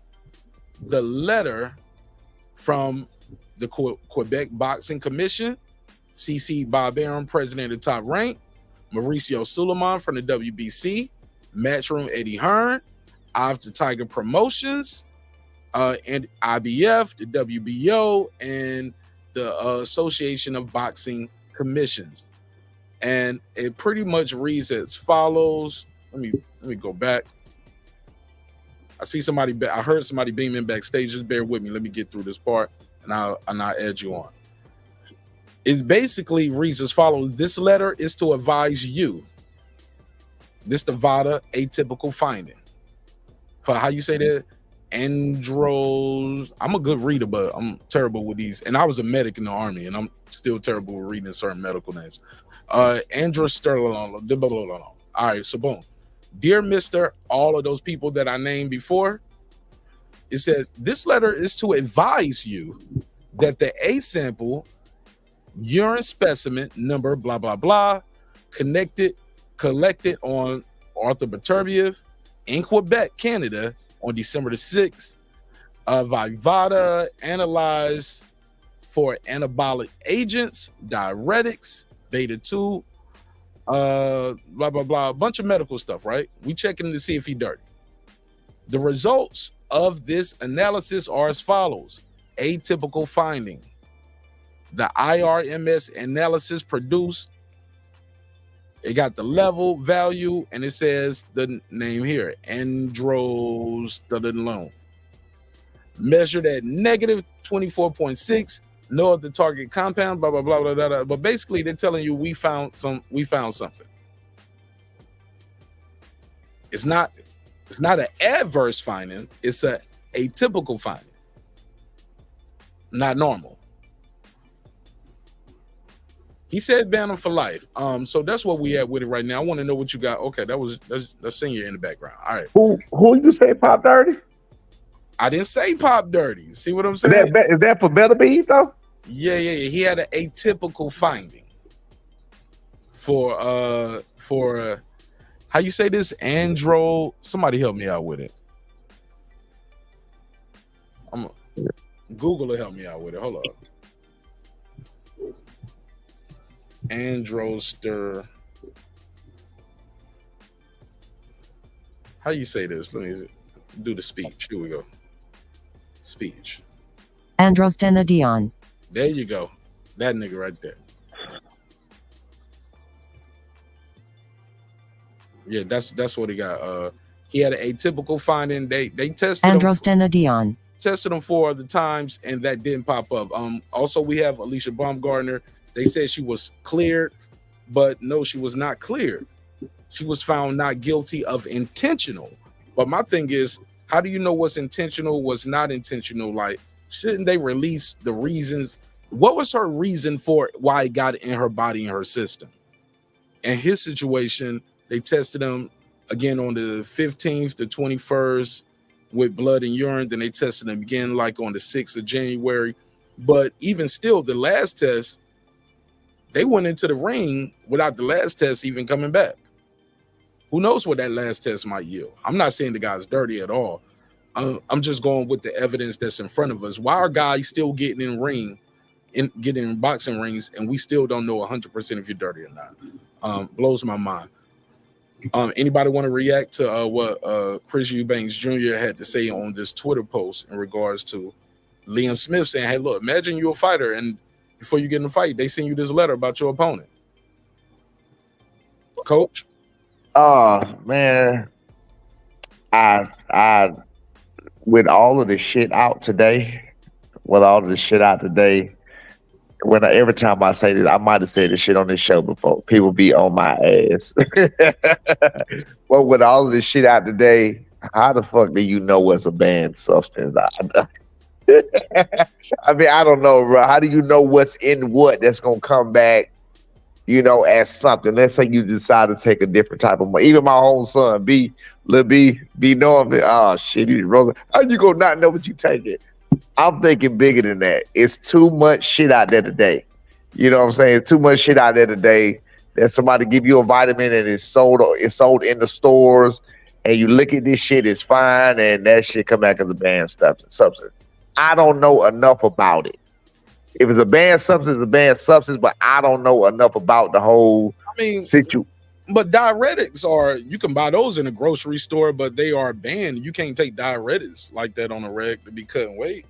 the letter from the Quebec Boxing Commission, CC Bob Arum, president of Top Rank, Mauricio Suleiman from the WBC, Matchroom Eddie Hearn, After Tiger Promotions, and IBF, the WBO, and the Association of Boxing Commissions. And it pretty much reads as follows. Let me go back. I heard somebody beaming backstage. Just bear with me. Let me get through this part, and I'll add you on. It basically reads as follows. This letter is to advise you. This the VADA atypical finding. For how you say that? Andros. I'm a good reader, but I'm terrible with these. And I was a medic in the Army, and I'm still terrible with reading certain medical names. Andros Sterling. All right, so boom. Dear Mr. All of those people that I named before, it said, this letter is to advise you that the A sample urine specimen number, blah, blah, blah, collected on Arthur Beterbiev in Quebec, Canada, on December the 6th, Vivada analyzed for anabolic agents, diuretics, beta-2, blah, blah, blah, a bunch of medical stuff, right? We checking to see if he dirty. The results of this analysis are as follows. Atypical finding. The IRMS analysis produced, it got the level, value, and it says the name here, Andros Stallone. Measured at negative 24.6, no other target compound, blah, blah, blah, blah, blah, blah. But basically, they're telling you we found something. It's not an adverse finding, it's a atypical finding. Not normal. He said ban him for life. So that's what we at with it right now. I want to know what you got. Okay, that's senior in the background. All right. Who you say pop dirty? I didn't say pop dirty. See what I'm saying? Is that for better beef though? Yeah. He had an atypical finding for how you say this? Andro. Somebody help me out with it. Google will help me out with it. Hold up. Androster. How you say this? Let me do the speech. Here we go. Speech. Androstenedion. There you go. That nigga right there. Yeah, that's what he got. He had an atypical finding. They tested Androstenedion. Tested him 4 other times, and that didn't pop up. Also, we have Alicia Baumgartner. They said she was cleared, but no, she was not cleared. She was found not guilty of intentional. But my thing is, how do you know what's intentional, what's not intentional? Like, shouldn't they release the reasons? What was her reason for why it got in her body and her system? In his situation, they tested him again on the 15th, the 21st with blood and urine. Then they tested him again like on the 6th of January. But even still, the last test, they went into the ring without the last test even coming back. Who knows what that last test might yield? I'm not saying the guy's dirty at all. I'm just going with the evidence that's in front of us. Why are guys still getting getting in boxing rings, and we still don't know 100% if you're dirty or not? Blows my mind. Anybody want to react to what Chris Eubanks Jr. had to say on this Twitter post in regards to Liam Smith saying, hey, look, imagine you're a fighter, and before you get in the fight, they send you this letter about your opponent. Coach? Oh, man. I with all of the shit out today, every time I say this, I might have said this shit on this show before. People be on my ass. Well, with all of this shit out today, how the fuck do you know what's a banned substance? I mean, I don't know, bro. How do you know what's in what that's gonna come back, as something? Let's say you decide to take a different type of money. Even my own son, Lil B knowing me. Oh shit, he's rolling. How you gonna not know what you taking? I'm thinking bigger than that. It's too much shit out there today. You know what I'm saying? Too much shit out there today that somebody give you a vitamin and it's sold in the stores, and you look at this shit, it's fine, and that shit come back as a banned substance. I don't know enough about it. If it's a banned substance, it's a banned substance, but I don't know enough about the whole situation. But diuretics you can buy those in a grocery store, but they are banned. You can't take diuretics like that on a reg to be cutting weight.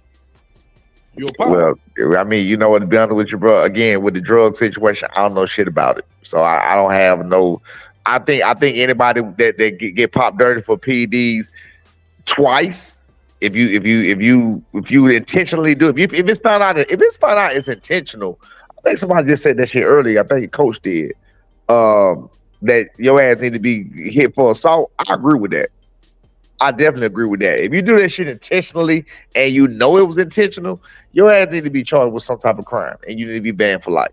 Well, I mean, you know what, to be honest with you, bro, again, with the drug situation, I don't know shit about it. So I don't have no, I think anybody that get popped dirty for PEDs twice, if you intentionally do it, if it's found out it's intentional. I think somebody just said that shit earlier. I think Coach did. That your ass need to be hit for assault. I agree with that. I definitely agree with that. If you do that shit intentionally and you know it was intentional, your ass need to be charged with some type of crime and you need to be banned for life.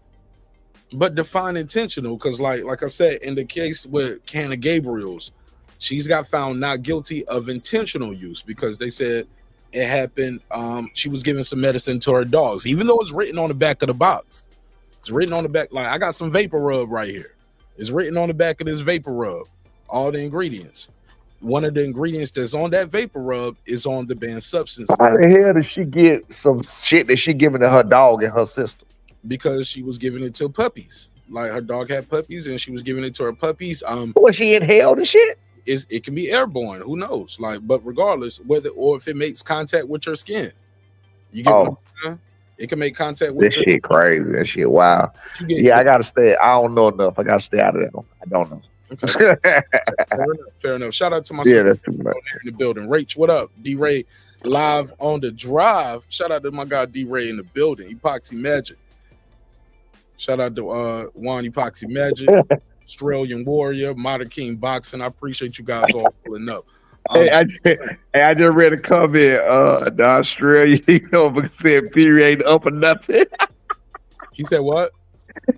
But define intentional, because like I said, in the case with Hannah Gabriel's, she's got found not guilty of intentional use because they said it happened. She was giving some medicine to her dogs, even though it's written on the back of the box. It's written on the back, like I got some vapor rub right here. It's written on the back of this vapor rub, all the ingredients. One of the ingredients that's on that vapor rub is on the banned substance. How the hell did she get some shit that she giving to her dog and her sister? Because she was giving it to puppies. Like her dog had puppies and she was giving it to her puppies. Was she inhaled and shit? It can be airborne. Who knows? But regardless, whether or if it makes contact with your skin, you get what I'm saying? It can make contact with this shit crazy. That shit wild. I gotta stay. I don't know enough. I gotta stay out of that one. I don't know. Okay. Fair enough. Shout out to my sister in the building. Rach, what up? D-Ray live on the drive. Shout out to my guy D-Ray in the building. Epoxy Magic. Shout out to Juan Epoxy Magic, Australian Warrior, Modern King Boxing. I appreciate you guys all pulling up. I just read a comment. The Australia, said Fury ain't up or nothing. He said what?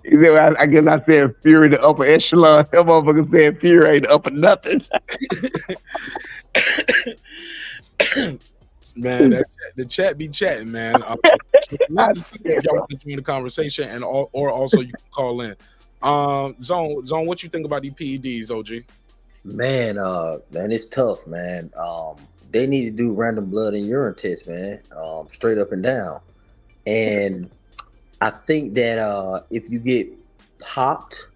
He said, I guess I said Fury the upper echelon. That motherfucker said Fury ain't up or nothing. Man, the chat be chatting, man. If y'all want to join the conversation, and or also you can call in. Zone, what you think about these PEDs, OG? Man, it's tough, man. They need to do random blood and urine tests, man, straight up and down. And I think that if you get popped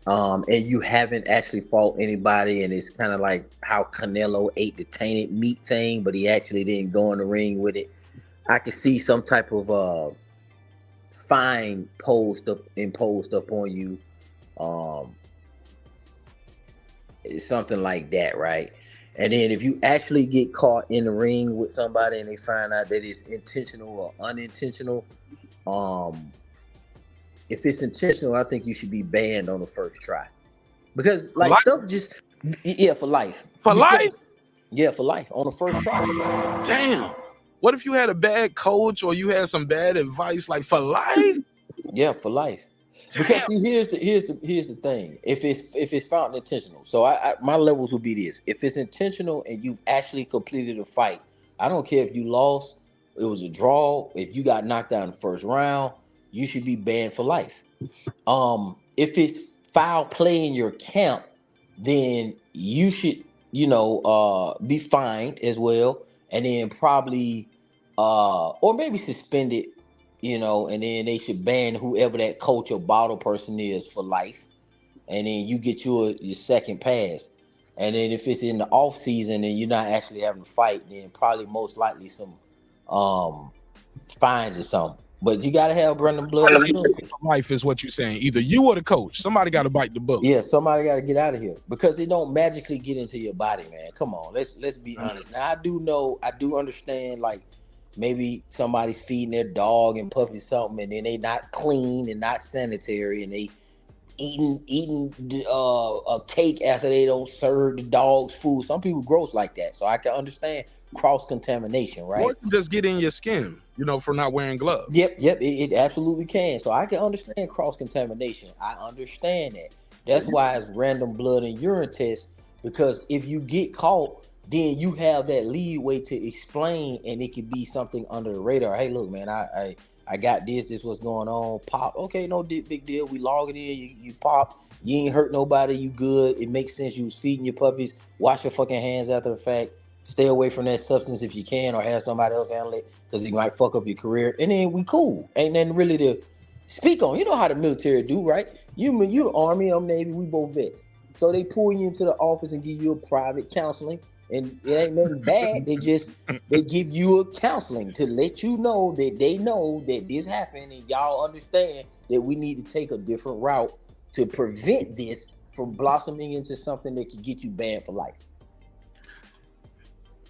and you haven't actually fought anybody, and it's kind of like how Cqnelo ate the tainted meat thing, but he actually didn't go in the ring with it, I could see some type of fine imposed up on you. Something like that, right? And then if you actually get caught in the ring with somebody and they find out that it's intentional or unintentional, if it's intentional, I think you should be banned on the first try. Because stuff just for life. For life? Yeah, for life on the first try. Damn. What if you had a bad coach or you had some bad advice, like for life? Yeah, for life. Because see, here's the thing. If it's found intentional, so my levels would be this: if it's intentional and you've actually completed a fight, I don't care if you lost, it was a draw. If you got knocked out in the first round, you should be banned for life. If it's foul play in your camp, then you should, be fined as well, and then probably, or maybe suspended, and then they should ban whoever that coach or bottle person is for life, and then you get your second pass. And then if it's in the off season and you're not actually having to fight, then probably most likely some fines or something. But you gotta have Brendan blood. Life is what you're saying. Either you or the coach. Somebody got to bite the bullet. Yeah, somebody got to get out of here because it don't magically get into your body, man. Come on, let's be honest. Now I do understand, like maybe somebody's feeding their dog and puppy something, and then they not clean and not sanitary, and they eating a cake after they don't serve the dog's food. Some people gross like that, so I can understand cross-contamination, right? Or just get in your skin, for not wearing gloves. Yep, it absolutely can. So I can understand cross-contamination. I understand that. That's why it's random blood and urine tests, because if you get caught, then you have that leeway to explain, and it could be something under the radar. Hey, look, man, I got this what's going on. Pop. Okay, no big deal. We log it in, you pop. You ain't hurt nobody, you good. It makes sense. You was feeding your puppies. Wash your fucking hands after the fact. Stay away from that substance if you can, or have somebody else handle it, because it might fuck up your career. And then we cool. Ain't nothing really to speak on. You know how the military do, right? You the Army, I'm Navy, we both vets. So they pull you into the office and give you a private counseling. And it ain't nothing bad. They give you a counseling to let you know that they know that this happened, and y'all understand that we need to take a different route to prevent this from blossoming into something that could get you banned for life.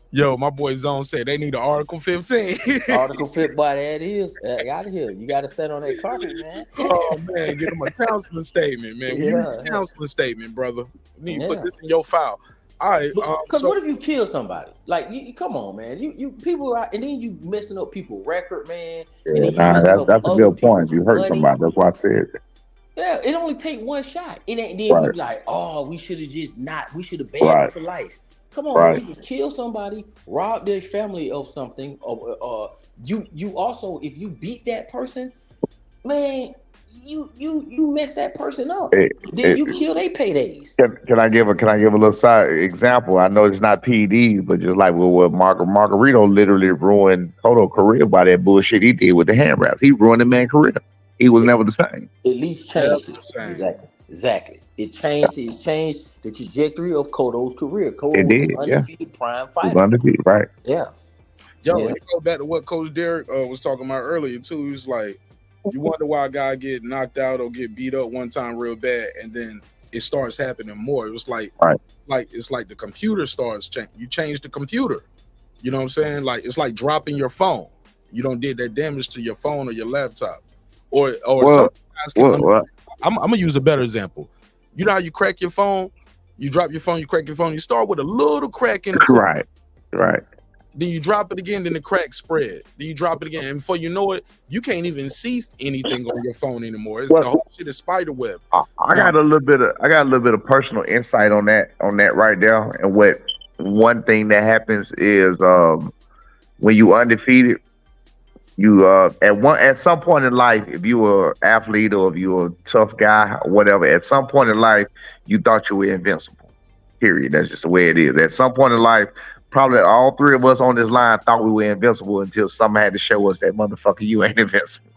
Yo, my boy Zone said they need an Article 15. Article 15, boy, that is. Out of here. You got to stand on that carpet, man. Oh, man, get them a counseling statement, man. You need a counseling statement, brother. You need to put this in your file. All right. Because what if you kill somebody? Like, you come on, man. You people out, and then you messing up people's record, man. Yeah, that's a good point. You hurt somebody. That's why I said that. Yeah, it only take one shot. It ain't then you be like, oh, we should have banned it for life. Come on, you kill somebody, rob their family of something, or you also, if you beat that person, man, you mess that person up. Then you kill their paydays. Can I give a little side example? I know it's not PEDs, but just like what Margarito literally ruined Cotto's career by that bullshit he did with the hand wraps. He ruined the man's career. He was never the same. At least changed it. Exactly. It changed the trajectory of Cotto's career. Cotto was an undefeated prime fighter. He was undefeated, right? Yeah. Yo, you go back to what Coach Derek was talking about earlier too. He was like, you wonder why a guy get knocked out or get beat up one time real bad, and then it starts happening more. It was like, it's like the computer starts changing. You change the computer. You know what I'm saying? Like, it's like dropping your phone. You don't did that damage to your phone or your laptop, or some guys can. I'm gonna use a better example. You know how you crack your phone? You drop your phone, you crack your phone. You start with a little crack in the phone. Right. Then you drop it again, then the crack spread. Then you drop it again, and before you know it, you can't even see anything on your phone anymore. The whole shit is spider web. I got a little bit of personal insight on that right there. And what one thing that happens is when you undefeated, you at some point in life, if you were an athlete or if you were a tough guy or whatever, at some point in life, you thought you were invincible. Period. That's just the way it is. At some point in life, probably all three of us on this line thought we were invincible until somebody had to show us that motherfucker, you ain't invincible.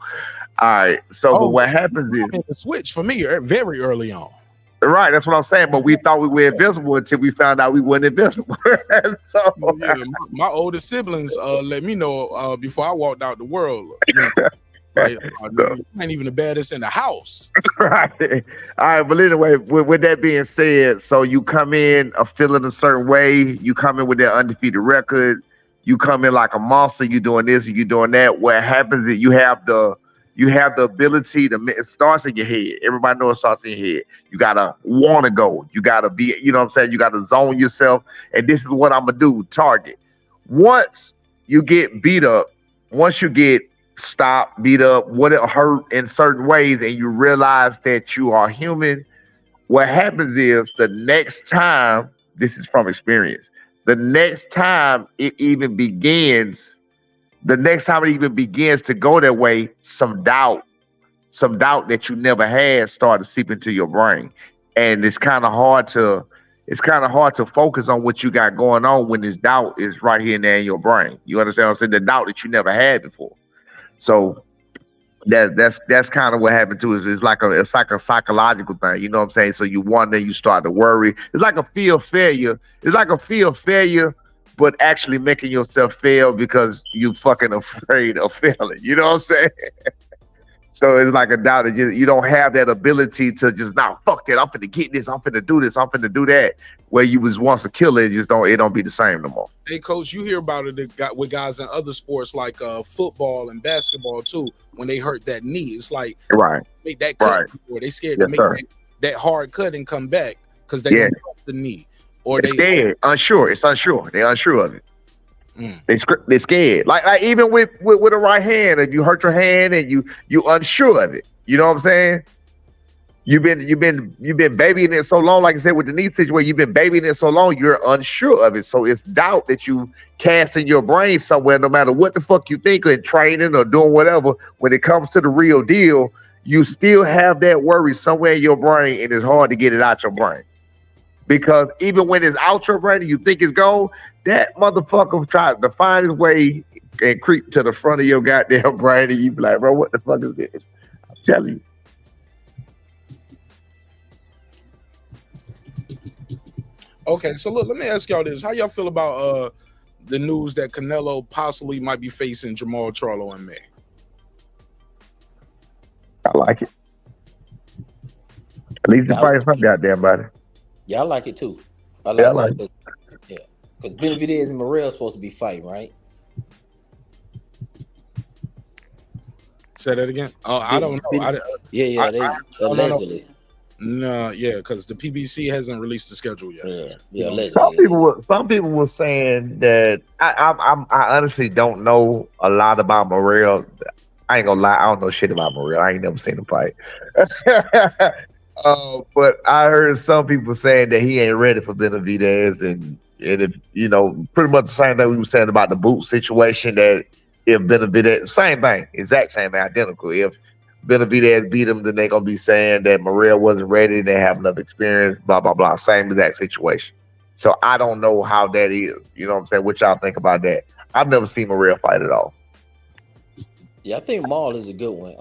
All right. So but what happens is the switch for me very early on. Right, that's what I'm saying. But we thought we were invincible until we found out we weren't invincible. So my older siblings let me know before I walked out the world. Like, you ain't even the baddest in the house. Right. All right, but anyway, with that being said, so you come in feeling a certain way, you come in with that undefeated record, you come in like a monster, you doing this and you doing that. What happens is you have the ability to, it starts in your head. Everybody knows it starts in your head. You gotta want to go. You gotta be, you know what I'm saying? You gotta zone yourself. And this is what I'm gonna do, target. Once you get beat up, once you get stop, beat up, what it hurt in certain ways, and you realize that you are human, what happens is the next time, this is from experience, the next time it even begins to go that way, some doubt that you never had start to seep into your brain. And it's kind of hard to focus on what you got going on when this doubt is right here and there in your brain. You understand what I'm saying? The doubt that you never had before. So that's kind of what happened to us. It's like a psychological thing, you know what I'm saying? So you wonder, you start to worry. It's like a fear of failure. It's like a fear of failure, but actually making yourself fail because you fucking afraid of failing. You know what I'm saying? So it's like a doubt that you don't have that ability to just, fuck that, I'm finna get this, I'm finna do this, I'm finna do that. Where you was once a killer, it don't be the same no more. Hey, Coach, you hear about it with guys in other sports like football and basketball too. When they hurt that knee, it's like make that cut, or they scared to make that hard cut and come back because they don't cut the knee, or they're scared, unsure. It's unsure. They're unsure of it. They're scared. Like even with a right hand, if you hurt your hand and you unsure of it, you know what I'm saying? You've been babying it so long, like I said with the knee situation, you've been babying it so long, you're unsure of it. So it's doubt that you cast in your brain somewhere, no matter what the fuck you think in training or doing whatever. When it comes to the real deal, you still have that worry somewhere in your brain, and it's hard to get it out your brain. Because even when it's out your brain and you think it's gone, that motherfucker tries to find his way and creep to the front of your goddamn brain, and you be like, bro, what the fuck is this? I'm telling you. Okay, so look, let me ask y'all this. How y'all feel about the news that Canelo possibly might be facing Jermall Charlo in May? I like it. At least it's probably some goddamn body. Yeah, I like it too. I like it. Yeah, because Benavidez and Morrell supposed to be fighting, right? Say that again. Oh, I don't know. They allegedly. No, yeah, because the PBC hasn't released the schedule yet. Yeah. Some people were saying that I honestly don't know a lot about Morrell. I ain't gonna lie, I don't know shit about Morrell. I ain't never seen him fight. But I heard some people saying that he ain't ready for Benavidez, and if pretty much the same thing we were saying about the boot situation, that if Benavidez, same thing, exact same thing, identical. If Benavidez beat him, then they're gonna be saying that Morrell wasn't ready, they have enough experience, blah blah blah. Same exact situation. So I don't know how that is. You know what I'm saying? What y'all think about that? I've never seen Morrell fight at all. Yeah, I think Maul is a good one.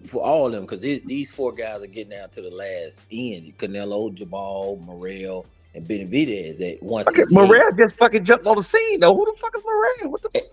For all of them, because these four guys are getting down to the last end. Canelo, Jermall, Morrell, and Benavidez at once. Morrell just fucking jumped on the scene though. Who the fuck is Morrell? What the fuck?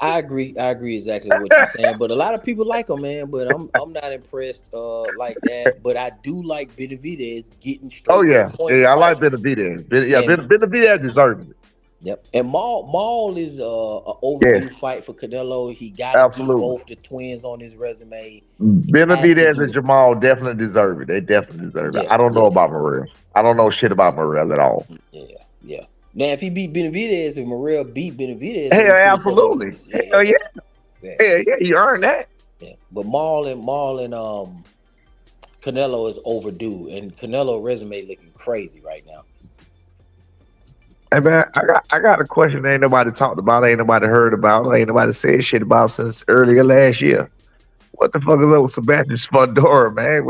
I agree. I agree exactly what you're saying. But a lot of people like him, man. But I'm not impressed like that. But I do like Benavidez getting straight. Oh yeah, to the point I like Benavidez. Benavidez deserves it. Yep, and Maul is a overdue fight for Canelo. He got to beat both the twins on his resume. Benavidez and Jermall definitely deserve it. They definitely deserve it. I don't know about Morrell. I don't know shit about Morrell at all. Yeah. Now, if he beat Benavidez, if Morrell beat Benavidez, absolutely. Hell yeah. Yeah, you earned that. Yeah, but Maul and Canelo is overdue, and Canelo resume looking crazy right now. Hey man, I got a question that ain't nobody talked about, ain't nobody heard about, ain't nobody said shit about since earlier last year. What the fuck is up with Sebastian Spandora, man?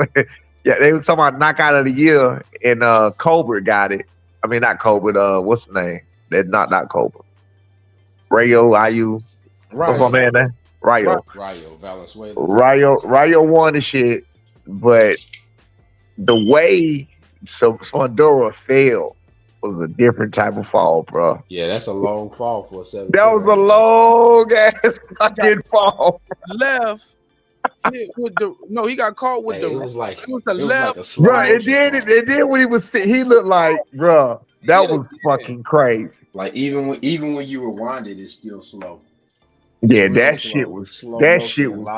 Yeah, they were talking about knockout of the year, and Cobra got it. I mean, not Cobra. What's the name? That's not Cobra. Rayo, IU. What's my man name? Rayo Valenzuela. Rayo won the shit, but the way Spandora failed was a different type of fall, bro. Yeah, that's a long fall for a 7. That was a long ass fucking fall. Left. He got caught with the. It was the left. Like Right, and then when he was sitting, he looked like, bro, that was fucking crazy. Like even when you rewind it, it's still slow. Yeah, that shit was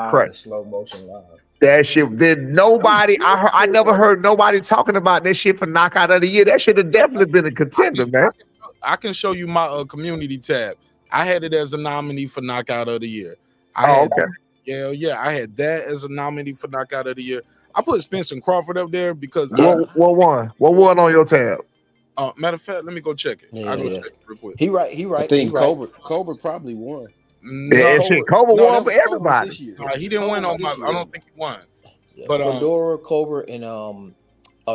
crazy. Slow motion live. That shit did nobody. I never heard nobody talking about that shit for knockout of the year. That should have definitely been a contender, man. I can show you my community tab. I had it as a nominee for knockout of the year. Yeah, I had that as a nominee for knockout of the year. I put Spence and Crawford up there because What won? What won on your tab? Matter of fact, let me go check it. I'll go check it real quick. He right. I think Cobra probably won. No, Cobra won for everybody. No, he didn't win on my. I don't think he won. Yeah, but Fedora, Cobra, and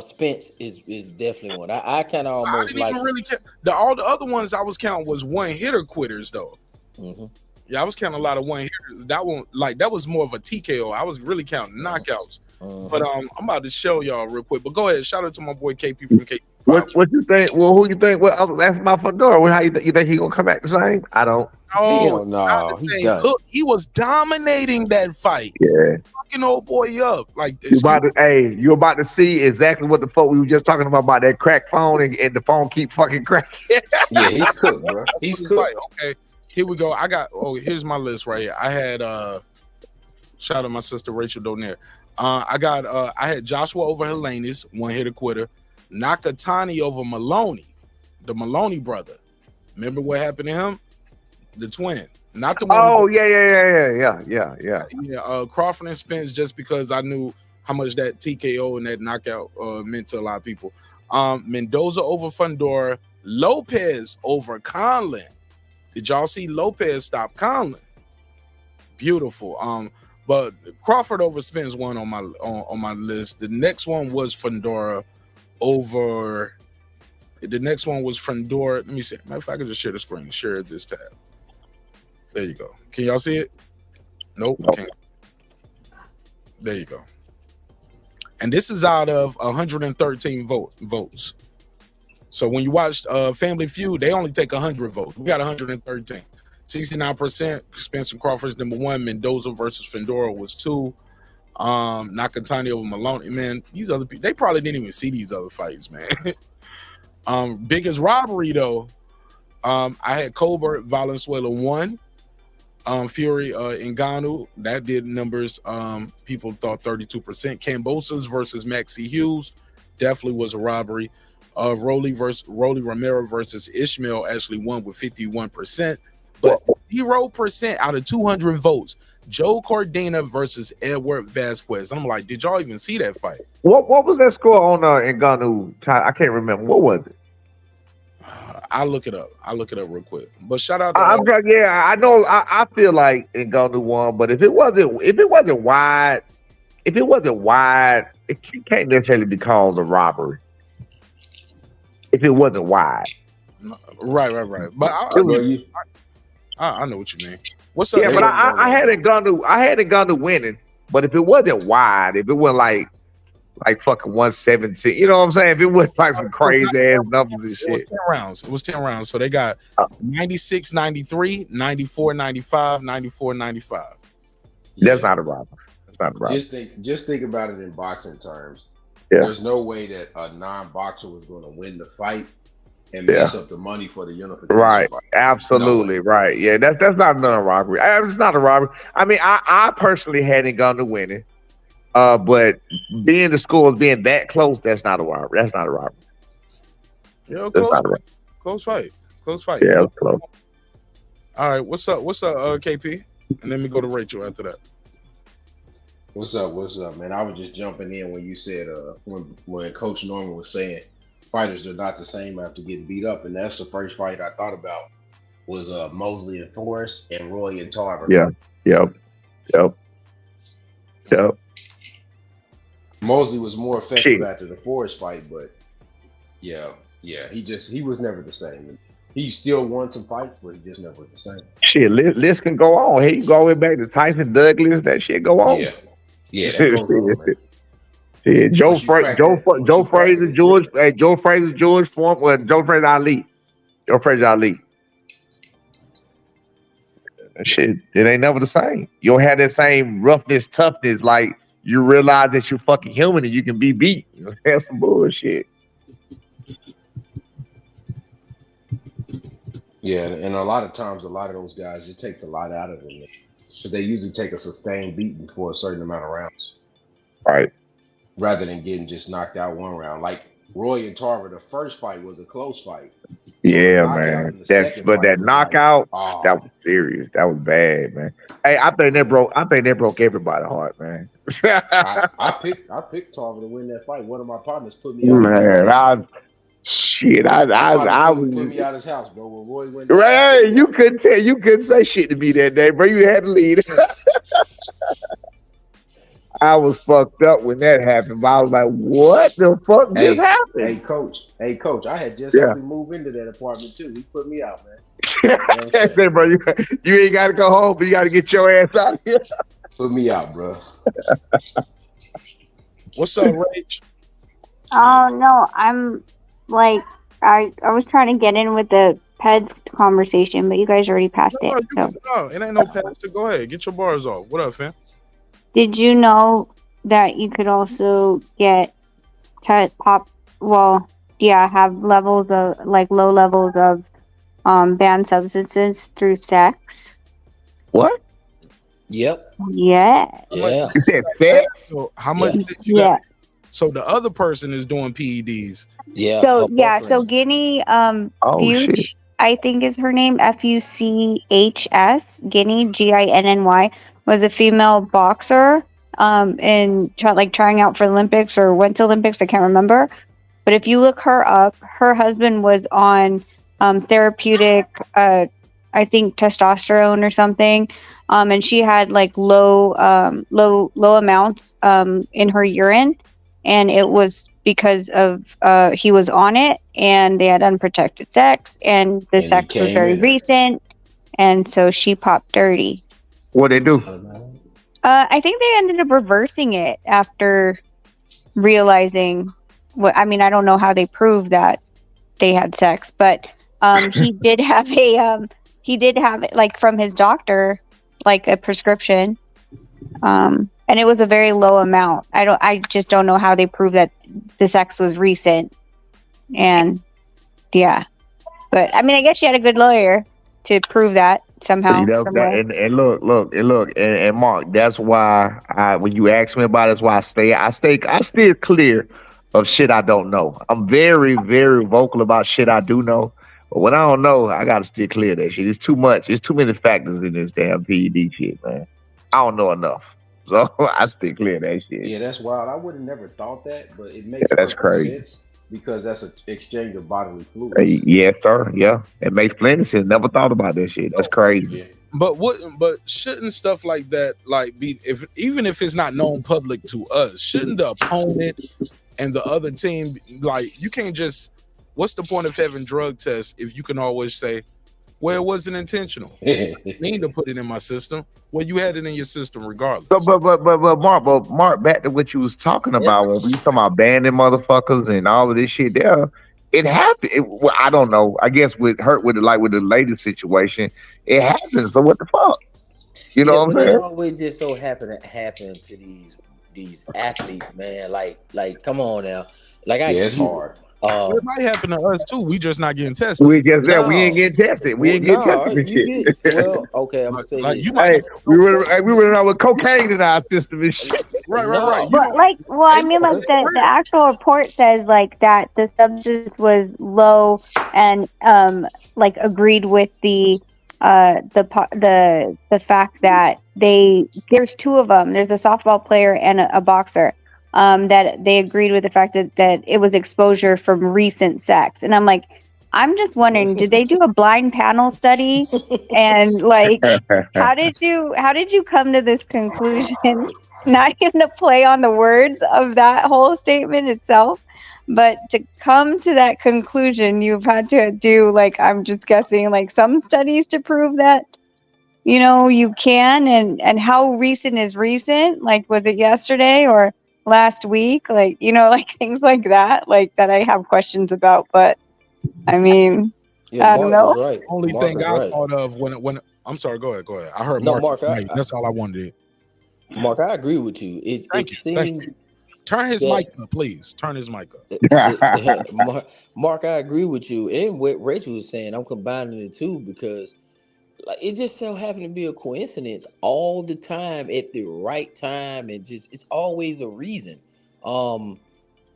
Spence is definitely one. I kind of almost I didn't even really all the other ones I was counting was one hitter quitters though. Mm-hmm. Yeah, I was counting a lot of one hitters. That one, that was more of a TKO. I was really counting knockouts. But I'm about to show y'all real quick. But go ahead, shout out to my boy KP from KP. What you think? Well, who you think? Well, that's my Fedora. How you think he gonna come back the same? I don't. No, he's done. Look, he was dominating that fight. Yeah, fucking old boy up. Like you about to see exactly what the fuck we were just talking about that crack phone and the phone keep fucking cracking. Yeah, he's cooked, bro. He's cooked. Okay, here we go. Here's my list right here. I had shout out to my sister Rachel Donaire. I had Joshua over Helenius, one hitter quitter. Nakatani over Maloney, the Maloney brother. Remember what happened to him? The twin, not the one. Oh yeah. Crawford and Spence, just because I knew how much that TKO and that knockout meant to a lot of people. Mendoza over Fundora, Lopez over Conlon. Did y'all see Lopez stop Conlon? Beautiful. But Crawford over Spence won on my list. The next one was Fundora over. The next one was Fundora. Let me see. Matter if I could just share the screen, share this tab. There you go. Can y'all see it? Nope. Can't. There you go. And this is out of 113 votes. So when you watch Family Feud, they only take 100 votes. We got 113. 69%. Spencer Crawford's number one. Mendoza versus Fundora was 2. Nakatani over Maloney. Man, these other people, they probably didn't even see these other fights, man. Biggest robbery though. I had Colbert Valenzuela 1. Fury Ngannou, that did numbers. People thought 32%. Cambosos versus Maxie Hughes definitely was a robbery. Rolly Romero versus Ishmael actually won with 51%, but 0% out of 200 votes. Joe Cordina versus Edward Vasquez. I'm like, did y'all even see that fight? What was that score on Ngannou? I can't remember. What was it? I'll look it up. Real quick. But shout out to I know. I feel like Ngannou won, but if it wasn't wide, it can't necessarily be called a robbery. If it wasn't wide, right. But I know what you mean. What's up? Yeah, but I had Ngannou winning. But if it wasn't wide, if it wasn't like fucking 117, you know what I'm saying? If it was like some crazy ass numbers and shit. It was 10 rounds. So they got 96, 93, 94, 95, 94, 95. That's not a robbery. Just think about it in boxing terms. Yeah. There's no way that a non-boxer was going to win the fight and mess up the money for the unification. Right. Fight. Absolutely. Right. Yeah. That's not a robbery. It's not a robbery. I mean, I personally hadn't gone to winning. But being the scores being that close, that's not a robbery. That's not a robbery. Yeah, close fight. Yeah, it was close. All right, what's up, KP? And let me go to Rachel after that. What's up, man? I was just jumping in when you said when Coach Norman was saying fighters are not the same after getting beat up, and that's the first fight I thought about was Mosley and Forrest and Roy and Tarver. Yeah. Yep. Mosley was more effective after the Forrest fight, but yeah, he was never the same. He still won some fights, but he just never was the same. Shit, list can go on. Hey, you go all the way back to Tyson Douglas. That shit go on. Yeah, that goes on, man. Yeah, Joe Frazier, George Foreman, Joe Frazier Ali. That shit, it ain't never the same. You don't have that same roughness, toughness. Like you realize that you're fucking human and you can be beat. That's some bullshit. Yeah, and a lot of times, a lot of those guys, it takes a lot out of them. So they usually take a sustained beating for a certain amount of rounds. Right. Rather than getting just knocked out one round. Like Roy and Tarver, the first fight was a close fight. So the Yeah, knockout man. in the That's second but fight that was like, knockout, that oh, was serious. That was bad, man. Hey, I think that broke. I think that broke everybody's heart, man. I picked Tarver to win that fight. One of my partners put me out the house, Man, bro. My partner I put me was. out his house, bro. When Roy went down, he put Right, me you out. couldn't tell, you couldn't say shit to me that day, bro. You had to leave. I was fucked up when that happened, but I was like, "What the fuck just Hey, happened?" hey, coach. I had just Yeah, helped him move into that apartment too. He put me out, man. You know what I'm I saying? said, bro, you ain't got to go home, but you got to get your ass out here. Put me out, bro. What's up, Rach? Oh no, I'm like I was trying to get in with the peds conversation, but you guys already passed No, it. So no, it ain't no pastor. Go ahead, get your bars off. What up, fam? did you know that you could also get pop? Well, yeah, have levels of like low levels of banned substances through sex. What? Yep. Yeah. Yeah. You said sex? So how Yeah. much did you got? Yeah. So the other person is doing PEDs. Yeah. So Her yeah, so boyfriend. Guinea Oh shit! Fuchs, I think is her name, Fuchs, Guinea, Ginny, was a female boxer and trying out for Olympics or went to Olympics, I can't remember. But if you look her up, her husband was on therapeutic I think testosterone or something. And she had like low amounts in her urine, and it was because of he was on it and they had unprotected sex and the And he sex was came very in her. recent, and so she popped dirty. What they do? I think they ended up reversing it after realizing what I mean, I don't know how they proved that they had sex, but he did have it like from his doctor, like a prescription. And it was a very low amount. I just don't know how they proved that the sex was recent. And yeah. But I mean, I guess she had a good lawyer to prove that somehow, some way. And look, and Mark. That's why when you ask me about it, that's why I steer clear of shit I don't know. I'm very, very vocal about shit I do know, but when I don't know, I gotta steer clear of that shit. It's too much. It's too many factors in this damn PED shit, man. I don't know enough, so I steer clear of that shit. Yeah, that's wild. I would have never thought that, but it makes Yeah, that's perfect crazy. sense because that's an exchange of bodily fluids. Yes, sir. Yeah, it makes plenty sense. Never thought about that shit. That's crazy. Yeah. But shouldn't stuff like that like be even if it's not known public to us, shouldn't the opponent and the other team, like, you can't just, what's the point of having drug tests if you can always say, well, it wasn't intentional. I mean to put it in my system. Well, you had it in your system regardless. So, but Mark, back to what you was talking about when you talking about banning motherfuckers and all of this shit. There, it happened. Well, I don't know. I guess with the latest situation, it happened. So what the fuck? You know Yeah, what I'm but it saying? always just so happen to these athletes, man. Like, come on now. Like Yeah, it's hard. It might happen to us too. We just not getting tested. We just there. We ain't No, getting tested. We ain't getting tested for you shit. get okay. I'm gonna say Like, this. you might Hey, we were around with cocaine in our system and shit. right. No, You But don't, like, well, I hey, mean, like look, the actual report says like that the substance was low and like agreed with the fact that there's two of them. There's a softball player and a boxer. That they agreed with the fact that it was exposure from recent sex, and I'm like, I'm just wondering, did they do a blind panel study, and like, how did you come to this conclusion? Not even to play on the words of that whole statement itself, but to come to that conclusion, you've had to do, like, I'm just guessing, like some studies to prove that, you can, and how recent is recent? Like, was it yesterday or last week? Like, like things like that, like that I have questions about, but I mean, yeah, I don't Mark was know. right. only Mark thing was I right. thought of when I'm sorry, go ahead. I heard No, Mark. Mark, That's all I wanted. Mark, I agree with you. Thank It you. seems Turn his that mic up, please. Turn his mic up. Mark, I agree with you. And what Rachel was saying, I'm combining the two because like it just so happened to be a coincidence all the time at the right time, and just it's always a reason. Um,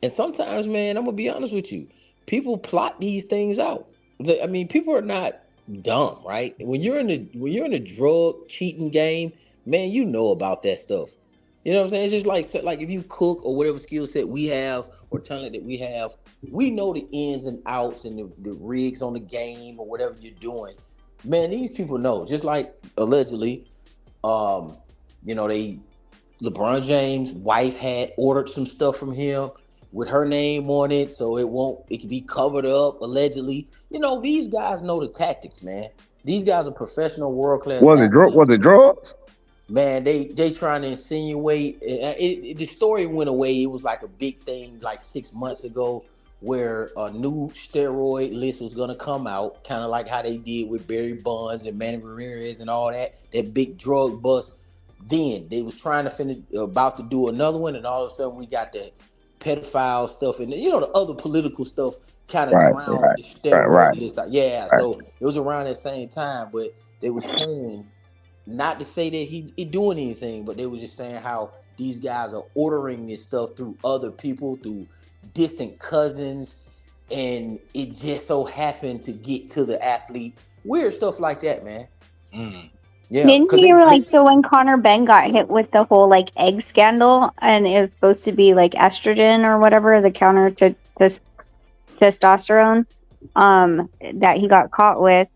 And sometimes, man, I'm gonna be honest with you. People plot these things out. I mean, people are not dumb, right? When you're in the drug cheating game, man, you know about that stuff. You know what I'm saying? It's just like if you cook or whatever skill set we have or talent that we have, we know the ins and outs and the rigs on the game or whatever you're doing. Man, these people know. Just like allegedly, um, they LeBron James' wife had ordered some stuff from him with her name on it, so it can be covered up allegedly. These guys know the tactics, man. These guys are professional world class Was it athletes. was it drugs? Man, they trying to insinuate. The story went away. It was like a big thing like 6 months ago, where a new steroid list was gonna come out, kind of like how they did with Barry Bonds and Manny Ramirez and all that. That big drug bust. Then they was trying to finish, about to do another one, and all of a sudden we got the pedophile stuff and the other political stuff kind of drowned the steroid list. Yeah, so it was around that same time, but they were saying. Not to say that he doing anything, but they were just saying how these guys are ordering this stuff through other people, through distant cousins, and it just so happened to get to the athlete. Weird stuff like that, man. Yeah. Didn't you hear so when Connor Ben got hit with the whole like egg scandal, and it was supposed to be like estrogen or whatever, the counter to this testosterone, that he got caught with.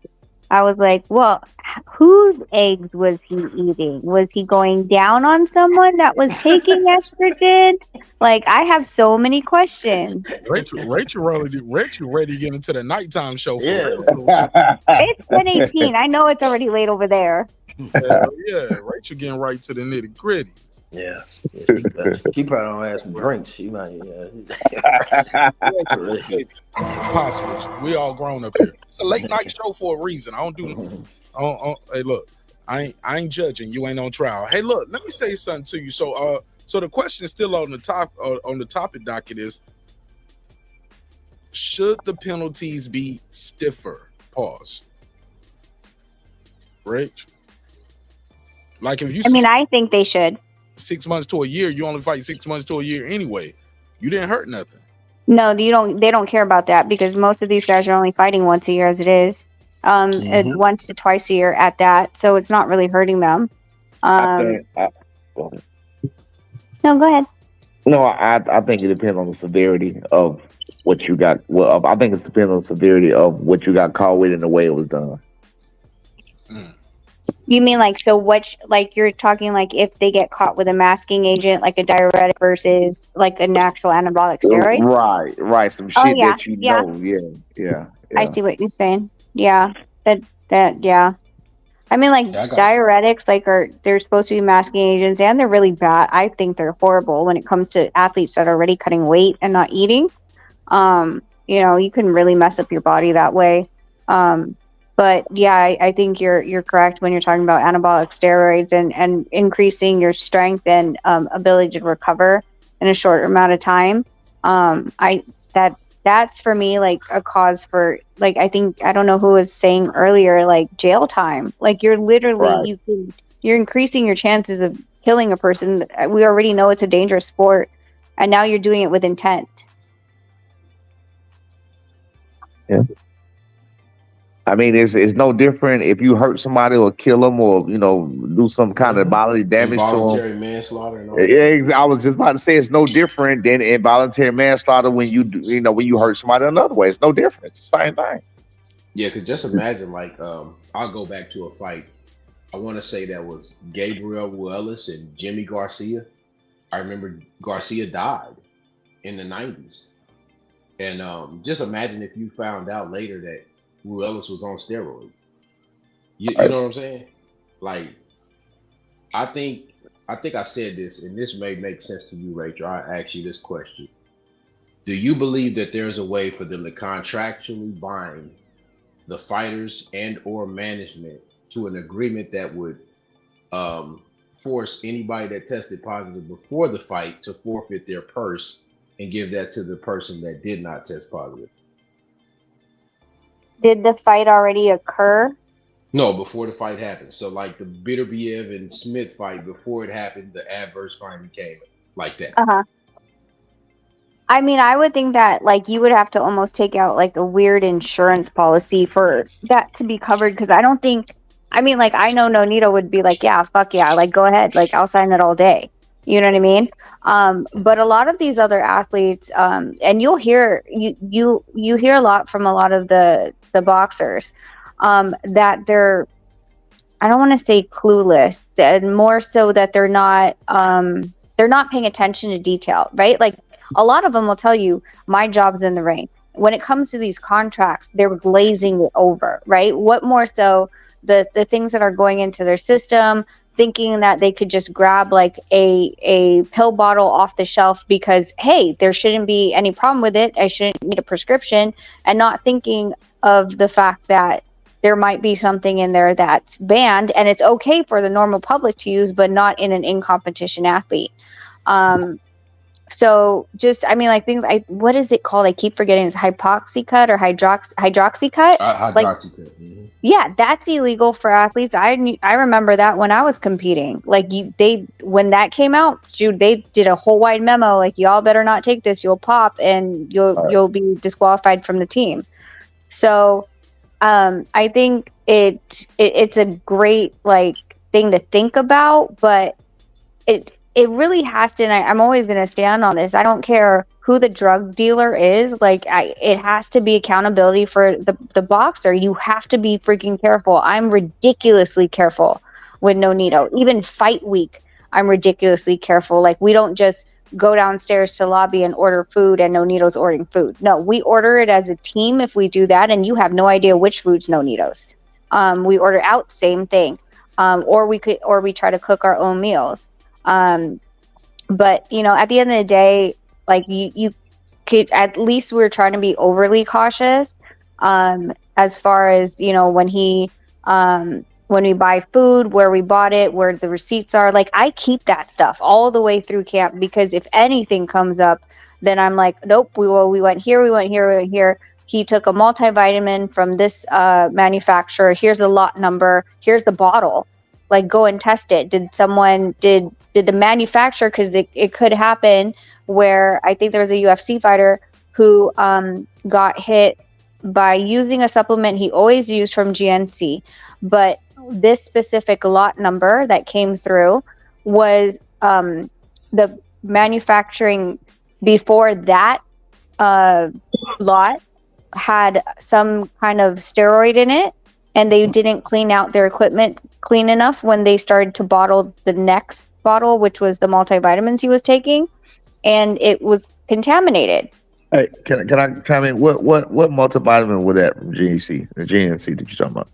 I was like, well, whose eggs was he eating? Was he going down on someone that was taking estrogen? Like, I have so many questions. Rachel ready to get into the nighttime show for It's 10:18. I know it's already late over there. Yeah, Rachel getting right to the nitty gritty. Yeah. She probably don't have some drinks. She might, Possibly. We all grown up here. It's a late night show for a reason. Hey, look, I ain't judging. You ain't on trial. Hey, look, let me say something to you. So the question still on the topic docket is: should the penalties be stiffer? Pause. Rach. Like if you, I think they should. 6 months to a year, you only fight 6 months to a year anyway. You didn't hurt nothing. No, they don't care about that because most of these guys are only fighting once a year as it is. Once to twice a year at that, so it's not really hurting them. Go ahead. No, go ahead. No, I think it depends on the severity of what you got. Well, I think it depends on the severity of what you got caught with and the way it was done. You mean like you're talking like if they get caught with a masking agent, like a diuretic versus like an actual anabolic steroid? Right. Some shit that you know. Yeah. I see what you're saying. Yeah. Yeah. I mean, like diuretics, they're supposed to be masking agents, and they're really bad. I think they're horrible when it comes to athletes that are already cutting weight and not eating. You can really mess up your body that way. But yeah, I think you're correct when you're talking about anabolic steroids and increasing your strength and ability to recover in a short amount of time. That's for me like a cause for like I don't know who was saying earlier like jail time. Like you're literally you're increasing your chances of killing a person. We already know it's a dangerous sport, and now you're doing it with intent. Yeah. I mean, it's no different if you hurt somebody or kill them or do some kind of bodily damage to them. Involuntary manslaughter. And all yeah, I was just about to say it's no different than involuntary manslaughter when you hurt somebody another way. It's no different. It's the same thing. Yeah, because just imagine I'll go back to a fight. I want to say that was Gabriel Ruelas and Jimmy Garcia. I remember Garcia died in the 90s, and just imagine if you found out later that Ruelas was on steroids. You know what I'm saying? Like, I think I said this, and this may make sense to you, Rachel. I ask you this question: do you believe that there's a way for them to contractually bind the fighters and or management to an agreement that would force anybody that tested positive before the fight to forfeit their purse and give that to the person that did not test positive? Did the fight already occur? No, before the fight happened. So like the Bitterbiev and Smith fight, before it happened, the adverse finding came like that. I mean, I would think that like you would have to almost take out like a weird insurance policy for that to be covered, because I don't think, I mean, like I know Nonito would be like, yeah, fuck yeah, like go ahead, like I'll sign it all day. You know what I mean? But a lot of these other athletes, and you'll hear you hear a lot from a lot of the boxers, that I don't want to say clueless, and more so that they're not paying attention to detail, right? Like a lot of them will tell you, my job's in the ring. When it comes to these contracts, they're glazing it over, right? What more so the things that are going into their system, thinking that they could just grab like a pill bottle off the shelf because, hey, there shouldn't be any problem with it. I shouldn't need a prescription, and not thinking of the fact that there might be something in there that's banned, and it's okay for the normal public to use, but not in an in-competition athlete. So just, I mean, like things, what is it called? I keep forgetting. It's hypoxy cut or hydroxy cut. Like, yeah, that's illegal for athletes. I remember that when I was competing. Like when that came out, dude, they did a whole wide memo. Like, y'all better not take this. You'll pop and you'll be disqualified from the team. So, I think it's a great like thing to think about, but it really has to, and I'm always going to stand on this. I don't care who the drug dealer is. Like, it has to be accountability for the boxer. You have to be freaking careful. I'm ridiculously careful with Nonito. Even fight week, I'm ridiculously careful. Like, we don't just go downstairs to lobby and order food and Nonito's ordering food. No, we order it as a team if we do that, and you have no idea which food's Nonito's. We order out, same thing. Or we try to cook our own meals. But you know, at the end of the day, like you could, at least we're trying to be overly cautious, as far as, you know, when we buy food, where we bought it, where the receipts are. Like, I keep that stuff all the way through camp, because if anything comes up, then I'm like, nope, we went here. He took a multivitamin from this manufacturer. Here's the lot number. Here's the bottle. Like, go and test it. Did the manufacturer, because it could happen where I think there was a UFC fighter who got hit by using a supplement he always used from GNC, but this specific lot number that came through was the manufacturing before that lot had some kind of steroid in it, and they didn't clean out their equipment clean enough when they started to bottle the next bottle, which was the multivitamins he was taking, and it was contaminated. Hey, can I chime in? What multivitamin was that from GNC? The GNC that you talking about?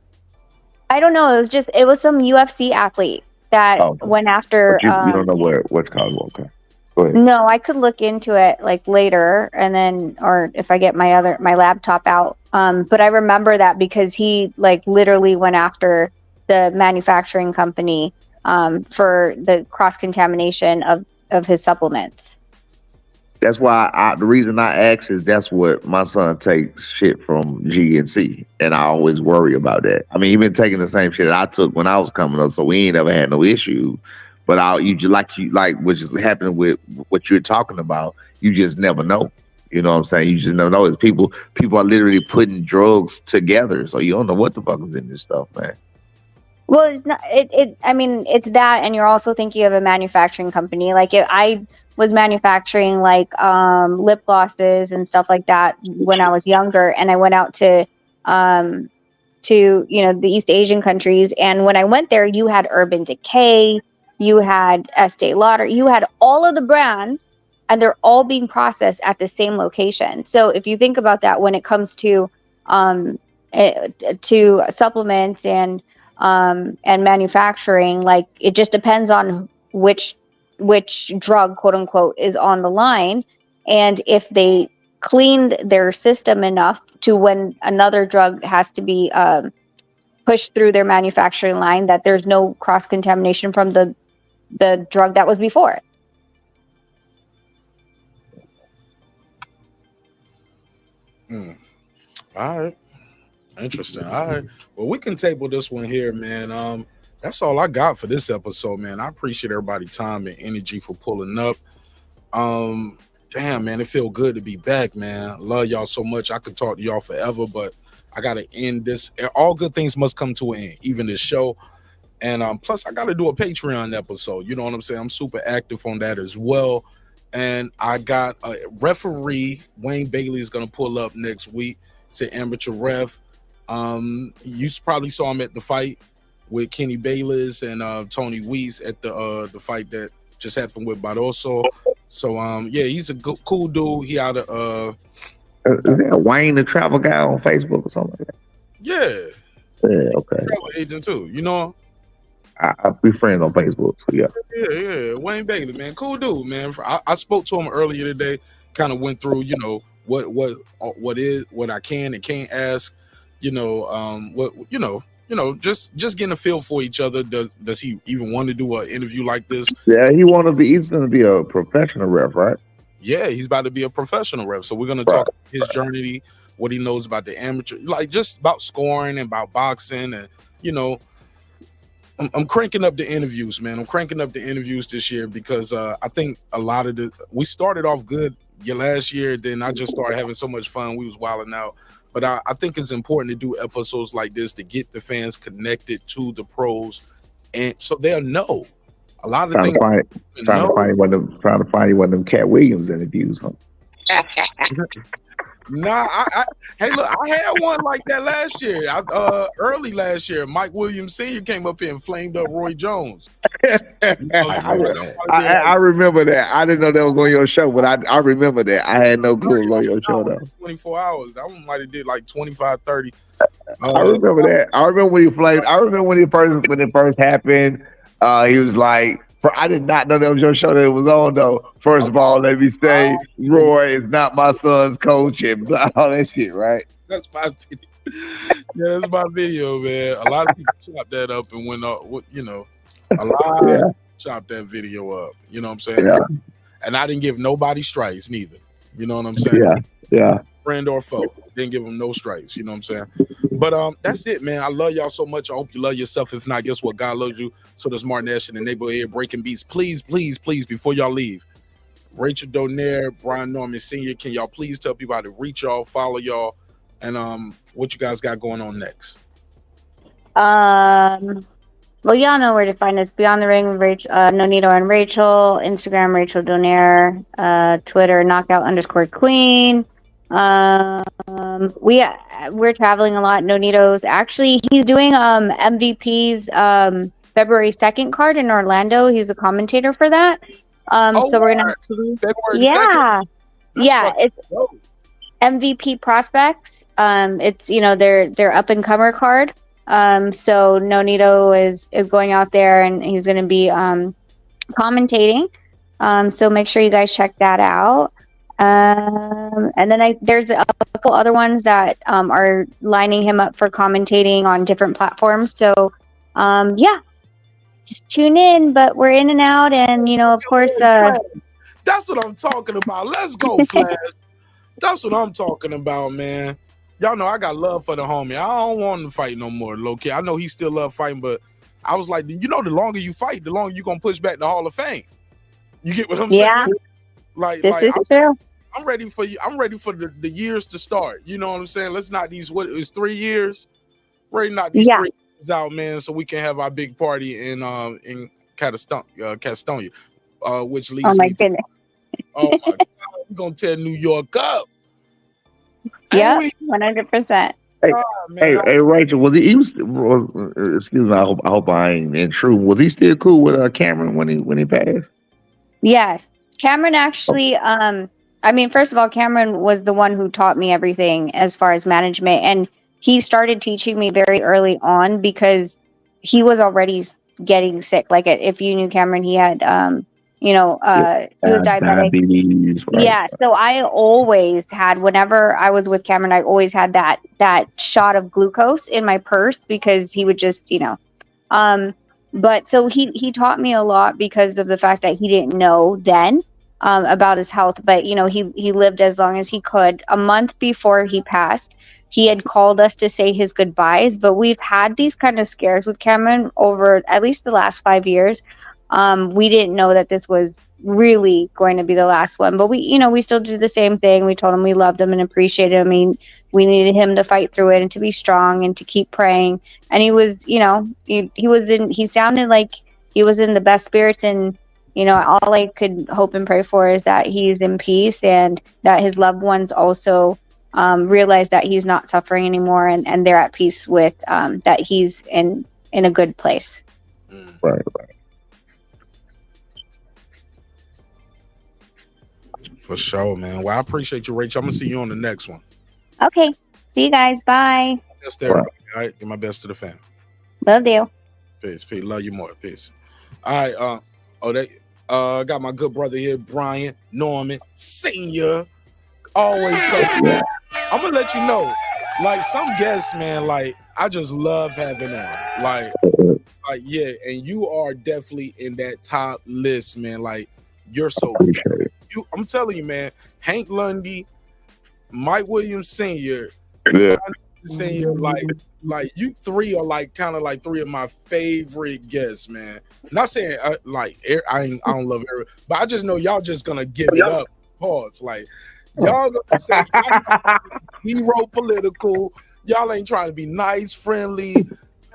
I don't know. It was some UFC athlete that went after. But you don't know what's called. Okay, go ahead. No, I could look into it like later, and then, or if I get my laptop out. But I remember that because he like literally went after the manufacturing company for the cross contamination of his supplements. That's why the reason I ask is that's what my son takes shit from GNC, and I always worry about that. I mean, he been taking the same shit that I took when I was coming up, so we ain't ever had no issue. But which is happening with what you're talking about, you just never know. You know what I'm saying? You just never know. It's people are literally putting drugs together, so you don't know what the fuck is in this stuff, man. Well, it's not. I mean, it's that, and you're also thinking of a manufacturing company. Like, if I was manufacturing like lip glosses and stuff like that when I was younger, and I went out to you know, the East Asian countries, and when I went there, you had Urban Decay, you had Estee Lauder, you had all of the brands, and they're all being processed at the same location. So if you think about that, when it comes to supplements and manufacturing, like, it just depends on which drug, quote unquote, is on the line, and if they cleaned their system enough to when another drug has to be pushed through their manufacturing line, that there's no cross contamination from the drug that was before it. All right. Interesting. All right. Well, we can table this one here, man. That's all I got for this episode, man. I appreciate everybody's time and energy for pulling up. Damn, man, it feel good to be back, man. Love y'all so much. I could talk to y'all forever, but I gotta end this. All good things must come to an end, even this show. And plus, I gotta do a Patreon episode. You know what I'm saying? I'm super active on that as well. And I got a referee, Wayne Bailey, is gonna pull up next week. It's an amateur ref. You probably saw him at the fight with Kenny Bayless and Tony Weiss at the fight that just happened with Barroso. So yeah, he's a cool dude. He out of is that Wayne the travel guy on Facebook or something like that? Yeah, okay. Travel agent too, you know. I'll be friends on Facebook, so yeah. Yeah. Wayne Bailey, man, cool dude, man. I spoke to him earlier today. Kind of went through, you know, what I can and can't ask. You know, what just getting a feel for each other. Does he even want to do an interview like this? Yeah, he's gonna be a professional ref, right? Yeah, he's about to be a professional ref. So we're gonna talk about his journey, what he knows about the amateur, like just about scoring and about boxing, and you know, I'm cranking up the interviews, man. I'm cranking up the interviews this year because I think a lot of we started off good last year, then I just started having so much fun. We was wilding out. But I think it's important to do episodes like this to get the fans connected to the pros, and so they'll know a lot of things. Trying to find one of them Cat Williams interviews, huh? Nah, hey, look, I had one like that last year. Early last year, Mike Williams Sr. came up here and flamed up Roy Jones. I remember that. I didn't know that was on your show, but I remember that. I had no clue it was on your show though. 24 hours. That one might have did like 25, 30. I remember that. I remember when he flamed. I remember when it first happened. He was like, I did not know that was your show that it was on though. First of all, let me say, Roy is not my son's coach and blah, all that shit, right? That's my video. Yeah, that's my video, man. A lot of people chopped that up and went up. You know, a lot of people chopped that video up. You know what I'm saying? Yeah. And I didn't give nobody strikes neither. You know what I'm saying? Yeah. Friend or foe, didn't give them no strikes. You know what I'm saying? But that's it, man. I love y'all so much. I hope you love yourself. If not, guess what? God loves you. So does Martin Ash in the neighborhood breaking beats. Please, before y'all leave, Rachel Donaire, Brian Norman Sr., can y'all please tell people how to reach y'all, follow y'all, and what you guys got going on next? Well, y'all know where to find us. Beyond the Ring with Rachel, Nonito and Rachel. Instagram, Rachel Donaire. Twitter, knockout_queen. We're traveling a lot. Nonito's actually, he's doing MVP's February 2nd card in Orlando. He's a commentator for that. So we're gonna actually February 2nd. It's dope. MVP prospects. It's their up and comer card. So Nonito is going out there and he's gonna be commentating. So make sure you guys check that out. And then there's a couple other ones that are lining him up for commentating on different platforms. So just tune in. But we're in and out, and of course, that's what I'm talking about. Let's go, Flash. That's what I'm talking about, man. Y'all know I got love for the homie. I don't want him to fight no more, low key. I know he still love fighting, but I was like, the longer you fight, the longer you gonna push back the Hall of Fame. You get what I'm saying? Like this is true. I'm ready for you. I'm ready for the years to start. You know what I'm saying? Let's knock these. What is 3 years? Ready to knock these 3 years out, man, so we can have our big party in Castonia, which leads. Oh my goodness! Oh my God, we're gonna tear New York up. Yeah, 100%. Hey, Rachel. Excuse me. I hope I ain't intrude. Was he still cool with Cameron when he passed? Yes, Cameron actually. First of all, Cameron was the one who taught me everything as far as management, and he started teaching me very early on because he was already getting sick. Like if you knew Cameron, he had he was diabetic. Diabetes, right. Yeah, so I always had, whenever I was with Cameron, I always had that shot of glucose in my purse because he would just, but so he taught me a lot because of the fact that he didn't know then about his health, but he lived as long as he could. A month before he passed, he had called us to say his goodbyes, but we've had these kind of scares with Cameron over at least the last 5 years. We didn't know that this was really going to be the last one. But we still did the same thing. We told him we loved him and appreciated him. I mean, we needed him to fight through it and to be strong and to keep praying. And he was, he sounded like he was in the best spirits. And, all I could hope and pray for is that he's in peace and that his loved ones also realize that he's not suffering anymore and they're at peace with that he's in a good place. Right. For sure, man. Well, I appreciate you, Rachel. I'm gonna see you on the next one. Okay. See you guys. Bye. That's there. All right. Give my best to the fam. Will do. Peace. Love you more. Peace. All right. Got my good brother here, Brian Norman Sr. Always come. I'm gonna let you know, like some guests, man, like I just love having on. Like yeah, and you are definitely in that top list, man. Like you're so good. I'm telling you, man, Hank Lundy, Mike Williams Sr., Senior, like you three are like kind of like three of my favorite guests, man. Not saying I don't love Errol, but I just know y'all just gonna give it up. Pause. Like y'all gonna say hero political. Y'all ain't trying to be nice, friendly.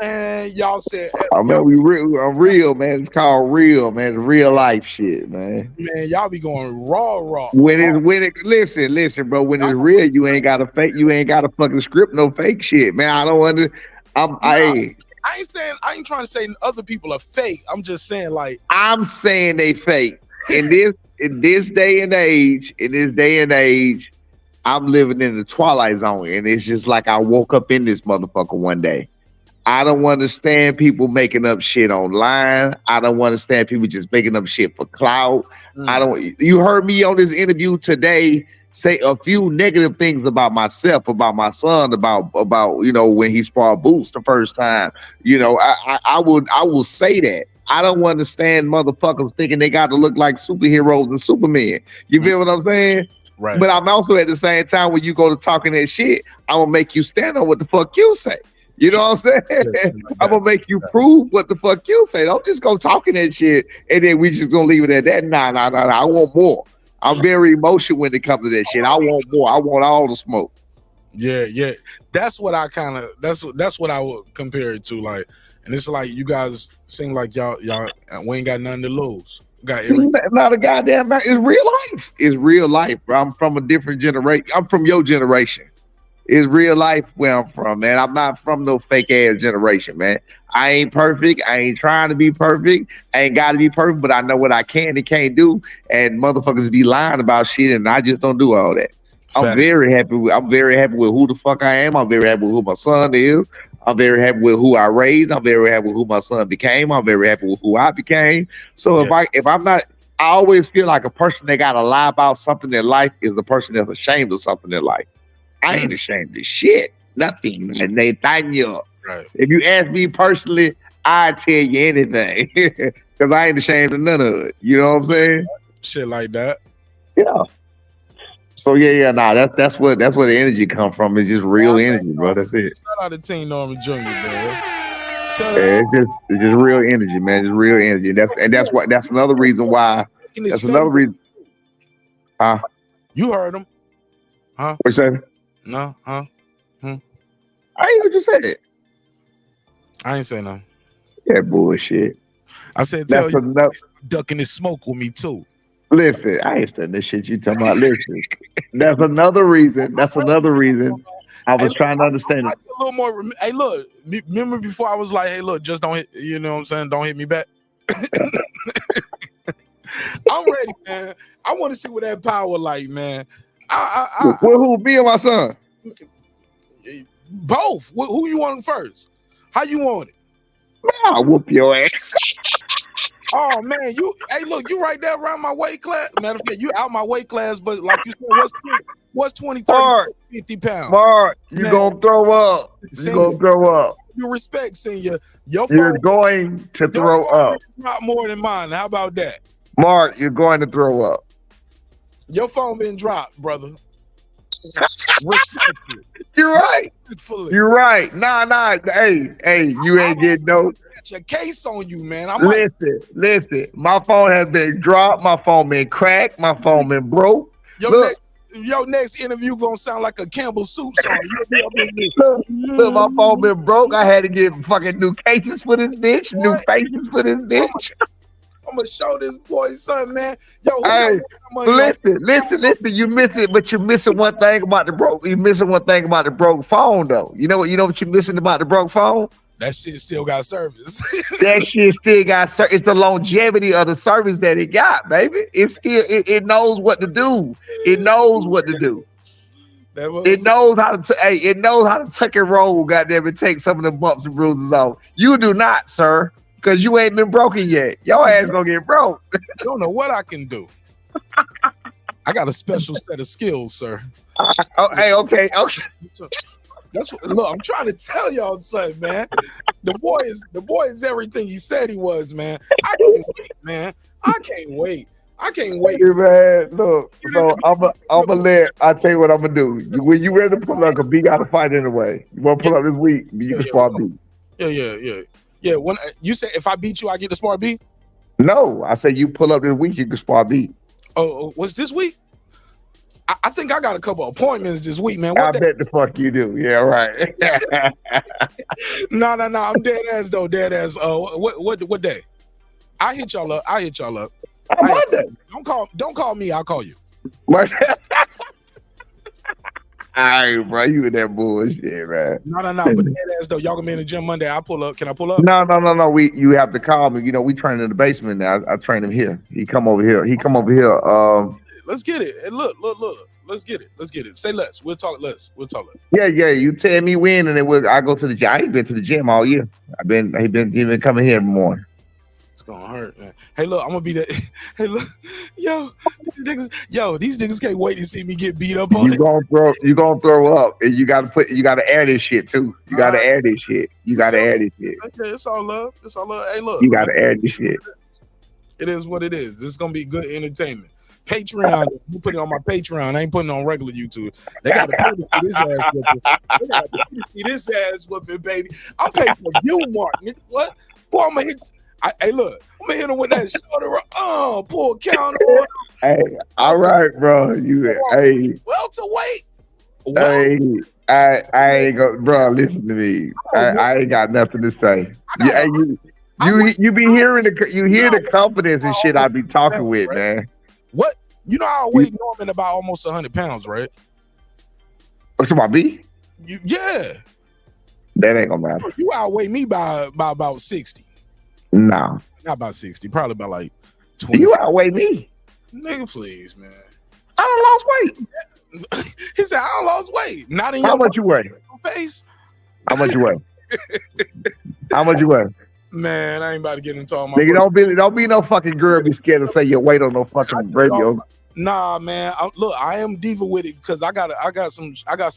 Man, y'all said I'm real, man. It's called real, man. It's real life shit, man. Man, y'all be going raw. Listen, bro. When it's real, you ain't got to fake. You ain't got to fucking script no fake shit, man. I don't under. I ain't trying to say other people are fake. I'm just saying, like, I'm saying they fake. In this day and age, I'm living in the twilight zone, and it's just like I woke up in this motherfucker one day. I don't understand people making up shit online. I don't understand people just making up shit for clout. You heard me on this interview today say a few negative things about myself, about my son, about when he sparred Boots the first time. I will say that. I don't understand motherfuckers thinking they got to look like superheroes and Superman. You feel what I'm saying? Right. But I'm also at the same time, when you go to talking that shit, I'm gonna make you stand on what the fuck you say. You know what I'm saying? I'm gonna make you prove what the fuck you say. Don't just go talking that shit and then we just gonna leave it at that. Nah. I want more. I'm very emotional when it comes to that shit. I want more. I want all the smoke. Yeah. That's what I that's what I would compare it to. Like, and it's like you guys seem like y'all we ain't got nothing to lose. Not a goddamn. It's real life. It's real life, bro. I'm from a different generation. I'm from your generation. It's real life where I'm from, man. I'm not from no fake ass generation, man. I ain't perfect. I ain't trying to be perfect. I ain't got to be perfect, but I know what I can and can't do. And motherfuckers be lying about shit, and I just don't do all that. I'm very happy with who the fuck I am. I'm very happy with who my son is. I'm very happy with who I raised. I'm very happy with who my son became. I'm very happy with who I became. So if I'm not, I always feel like a person that got to lie about something in life is the person that's ashamed of something in life. I ain't ashamed of shit. Nothing. Nathaniel. Right. If you ask me personally, I'd tell you anything. Because I ain't ashamed of none of it. You know what I'm saying? Shit like that. Yeah. So that's where the energy come from. It's just real energy, bro. That's it. Shout out to Team Norman Jr., man. It's just real energy, man. It's real energy. That's another reason why. That's another reason. You heard him. Huh? What you saying? No, huh? I ain't heard you say it. I ain't say nothing. Yeah, bullshit. I said, tell you, ducking his smoke with me too. Listen, I ain't saying this shit you talking about. Listen, that's another reason. I was trying to understand it. A little more. Hey, look, remember before I was like, hey, look, just don't hit. You know what I'm saying? Don't hit me back. I'm ready, man. I want to see what that power like, man. Who me and my son? Both. Who you want first? How you want it? I'll whoop your ass. Oh man, hey, look, you right there around my weight class. Matter of fact, you out my weight class, but like you said, what's 20, 30, 50 pounds? Mark, you're gonna throw up. You respect, senior. You're going to throw up. Not more than mine. How about that? Mark, you're going to throw up. Your phone been dropped, brother. You're right. You're right. Nah. Hey, you ain't getting no. Got your case on you, man. Listen. My phone has been dropped. My phone been cracked. My phone been broke. Your next interview gonna sound like a Campbell soup song. Look, my phone been broke. I had to get fucking new cases for this bitch, new faces for this bitch. I'm gonna show this boy something, man. Yo, hey, listen. You miss it, but you're missing one thing about the broke. You're missing one thing about the broke phone, though. You know what you're missing about the broke phone? That shit still got service. That shit still got service. It's the longevity of the service that it got, baby. It knows what to do. It knows what to do. It knows how to. It knows how to tuck and roll. Goddamn it, take some of the bumps and bruises off. You do not, sir, because you ain't been broken yet. Your ass gonna get broke. Don't know what I can do. I got a special set of skills, sir. Okay. That's what, look, I'm trying to tell y'all something, man. The boy is everything he said he was, man. I can't wait, man. I can't wait. Hey, man, look, so I'm gonna I'll tell you what I'm gonna do. When you ready to pull up, because B got to fight anyway. You want to pull up this week, you can spar B. Yeah. When you say if I beat you, I get to spar B? No, I said you pull up this week, you can spar B. Oh, what's this week? I think I got a couple appointments this week, man. I bet the fuck you do. Yeah, right. No. I'm dead ass though. Dead ass. What day? I hit y'all up. Monday. Don't call me. I'll call you. All right, bro. You in that bullshit, man. No. But dead ass though. Y'all gonna be in the gym Monday. I pull up. Can I pull up? No. You have to call me. You know, we train in the basement now. I train him here. He come over here. Let's get it. And look. Let's get it. Say less. We'll talk less. Yeah. You tell me when, and then I go to the gym. I ain't been to the gym all year. He been coming here every morning. It's gonna hurt, man. Hey, look, I'm gonna be that. Hey, look, these niggas can't wait to see me get beat up on. You gonna throw up, and you gotta air this shit too. You gotta air this shit. Okay, it's all love. Hey, look, you gotta air this shit. It is what it is. It's gonna be good entertainment. Patreon, you put it on my Patreon. I ain't putting it on regular YouTube. They got to pay to see this ass whooping. They got to pay to see this ass whooping, baby. I'm paying for you, Martin. What? Boy, I'm gonna hit. Hey, look, I'm gonna hit him with that shoulder. Pull counter. Hey, all right, bro. Welterweight. Hey, I ain't go, bro. Listen to me. I ain't got nothing to say. You be hearing the confidence and shit I be talking with, man. What? You know I weigh Norman about almost 100 pounds, right? What you about B? Yeah. That ain't gonna matter. You outweigh me by about 60. No. Not about 60. Probably about like 20. You outweigh me. Nigga, please, man. I don't lost weight. He said, I don't lost weight. Not in How much you weigh? Face. How much you weigh? How much you weigh? Man, I ain't about to get into all my. Nigga, don't be no fucking girl. Be scared to say your weight on no fucking radio. Nah, man. Look, I am diva with it because I got some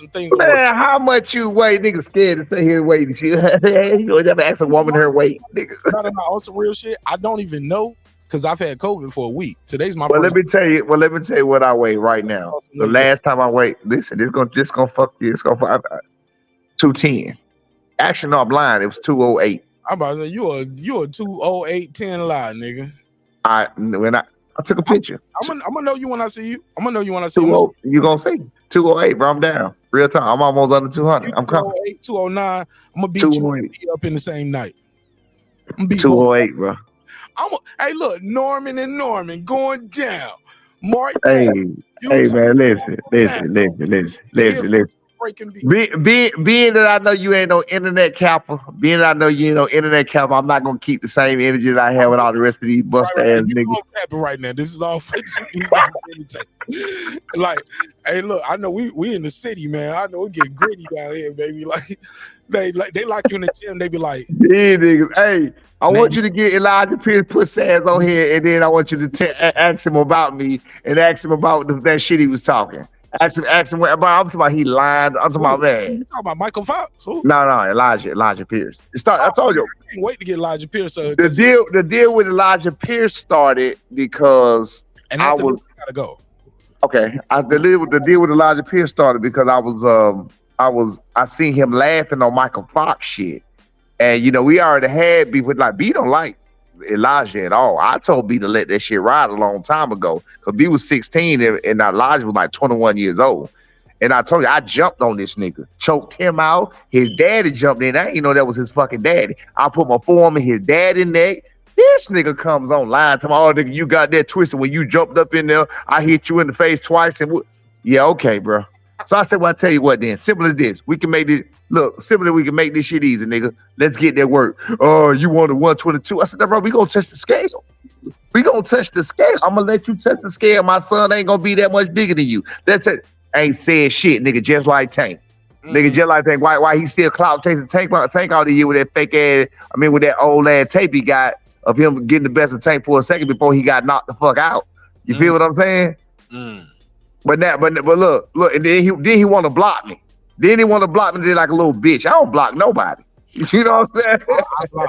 things. Man, how much you weigh? Nigga scared to say his weight and shit. You never ask a woman her weight, nigga. No, on some real shit. I don't even know because I've had COVID for a week. Today's my. Let me tell you what I weigh right now. The last time I weighed, listen, this gonna fuck you. It's gonna fuck 210. Actually, no, I'm lying. It was 208. I'm about to say you a 208-10 lie, nigga. I took a picture. I'm gonna know you when I see you. You gonna see 208, bro. I'm down. Real time. I'm almost under 200. I'm coming. 208, 209. I'm gonna beat you up in the same night. I'm beat 208, bro. Hey, look, Norman going down. Mark. Hey, man, listen. Being that I know you ain't no internet capper, I'm not gonna keep the same energy that I have with all the rest of these bust ass niggas. Right now, this is all like, hey, look, I know we in the city, man. I know we get gritty down here, baby. Like they like you in the gym. They be like, yeah, niggas. Hey, I want you to get Elijah Pierce pussy ass on here, and then I want you to ask him about me and ask him about that shit he was talking. Ask him what I'm talking about. He lied. I'm talking about, man. You talking about Michael Fox? Who? No, Elijah Pierce. I told you. I can't wait to get Elijah Pierce. The deal with Elijah Pierce started because I was gotta go. Okay, the deal with Elijah Pierce started because I was I seen him laughing on Michael Fox shit. And you know, we already had beef with B don't like Elijah at all. I told B to let that shit ride a long time ago. Cause B was 16 and Elijah was like 21 years old. And I told you, I jumped on this nigga, choked him out. His daddy jumped in. I didn't know that was his fucking daddy. I put my forearm in his daddy's neck. This nigga comes on line to my, oh, nigga, you got that twisted when you jumped up in there. I hit you in the face twice. And yeah, okay, bro. So I said, well, I tell you what then. Simple as this. We can make this, look, simply we can make this shit easy, nigga. Let's get that work. Oh, you want a 122? I said, no, bro, we gonna touch the scale. We gonna touch the scale. I'm gonna let you touch the scale. My son ain't gonna be that much bigger than you. That's it. Ain't said shit, nigga, just like Tank. Nigga, just like Tank. Why he still clout chasing Tank all the year with that fake ass, with that old ass tape he got of him getting the best of Tank for a second before he got knocked the fuck out. You feel what I'm saying? But look, and then he want to block me. Then he want to block me like a little bitch. I don't block nobody. You know what I'm saying?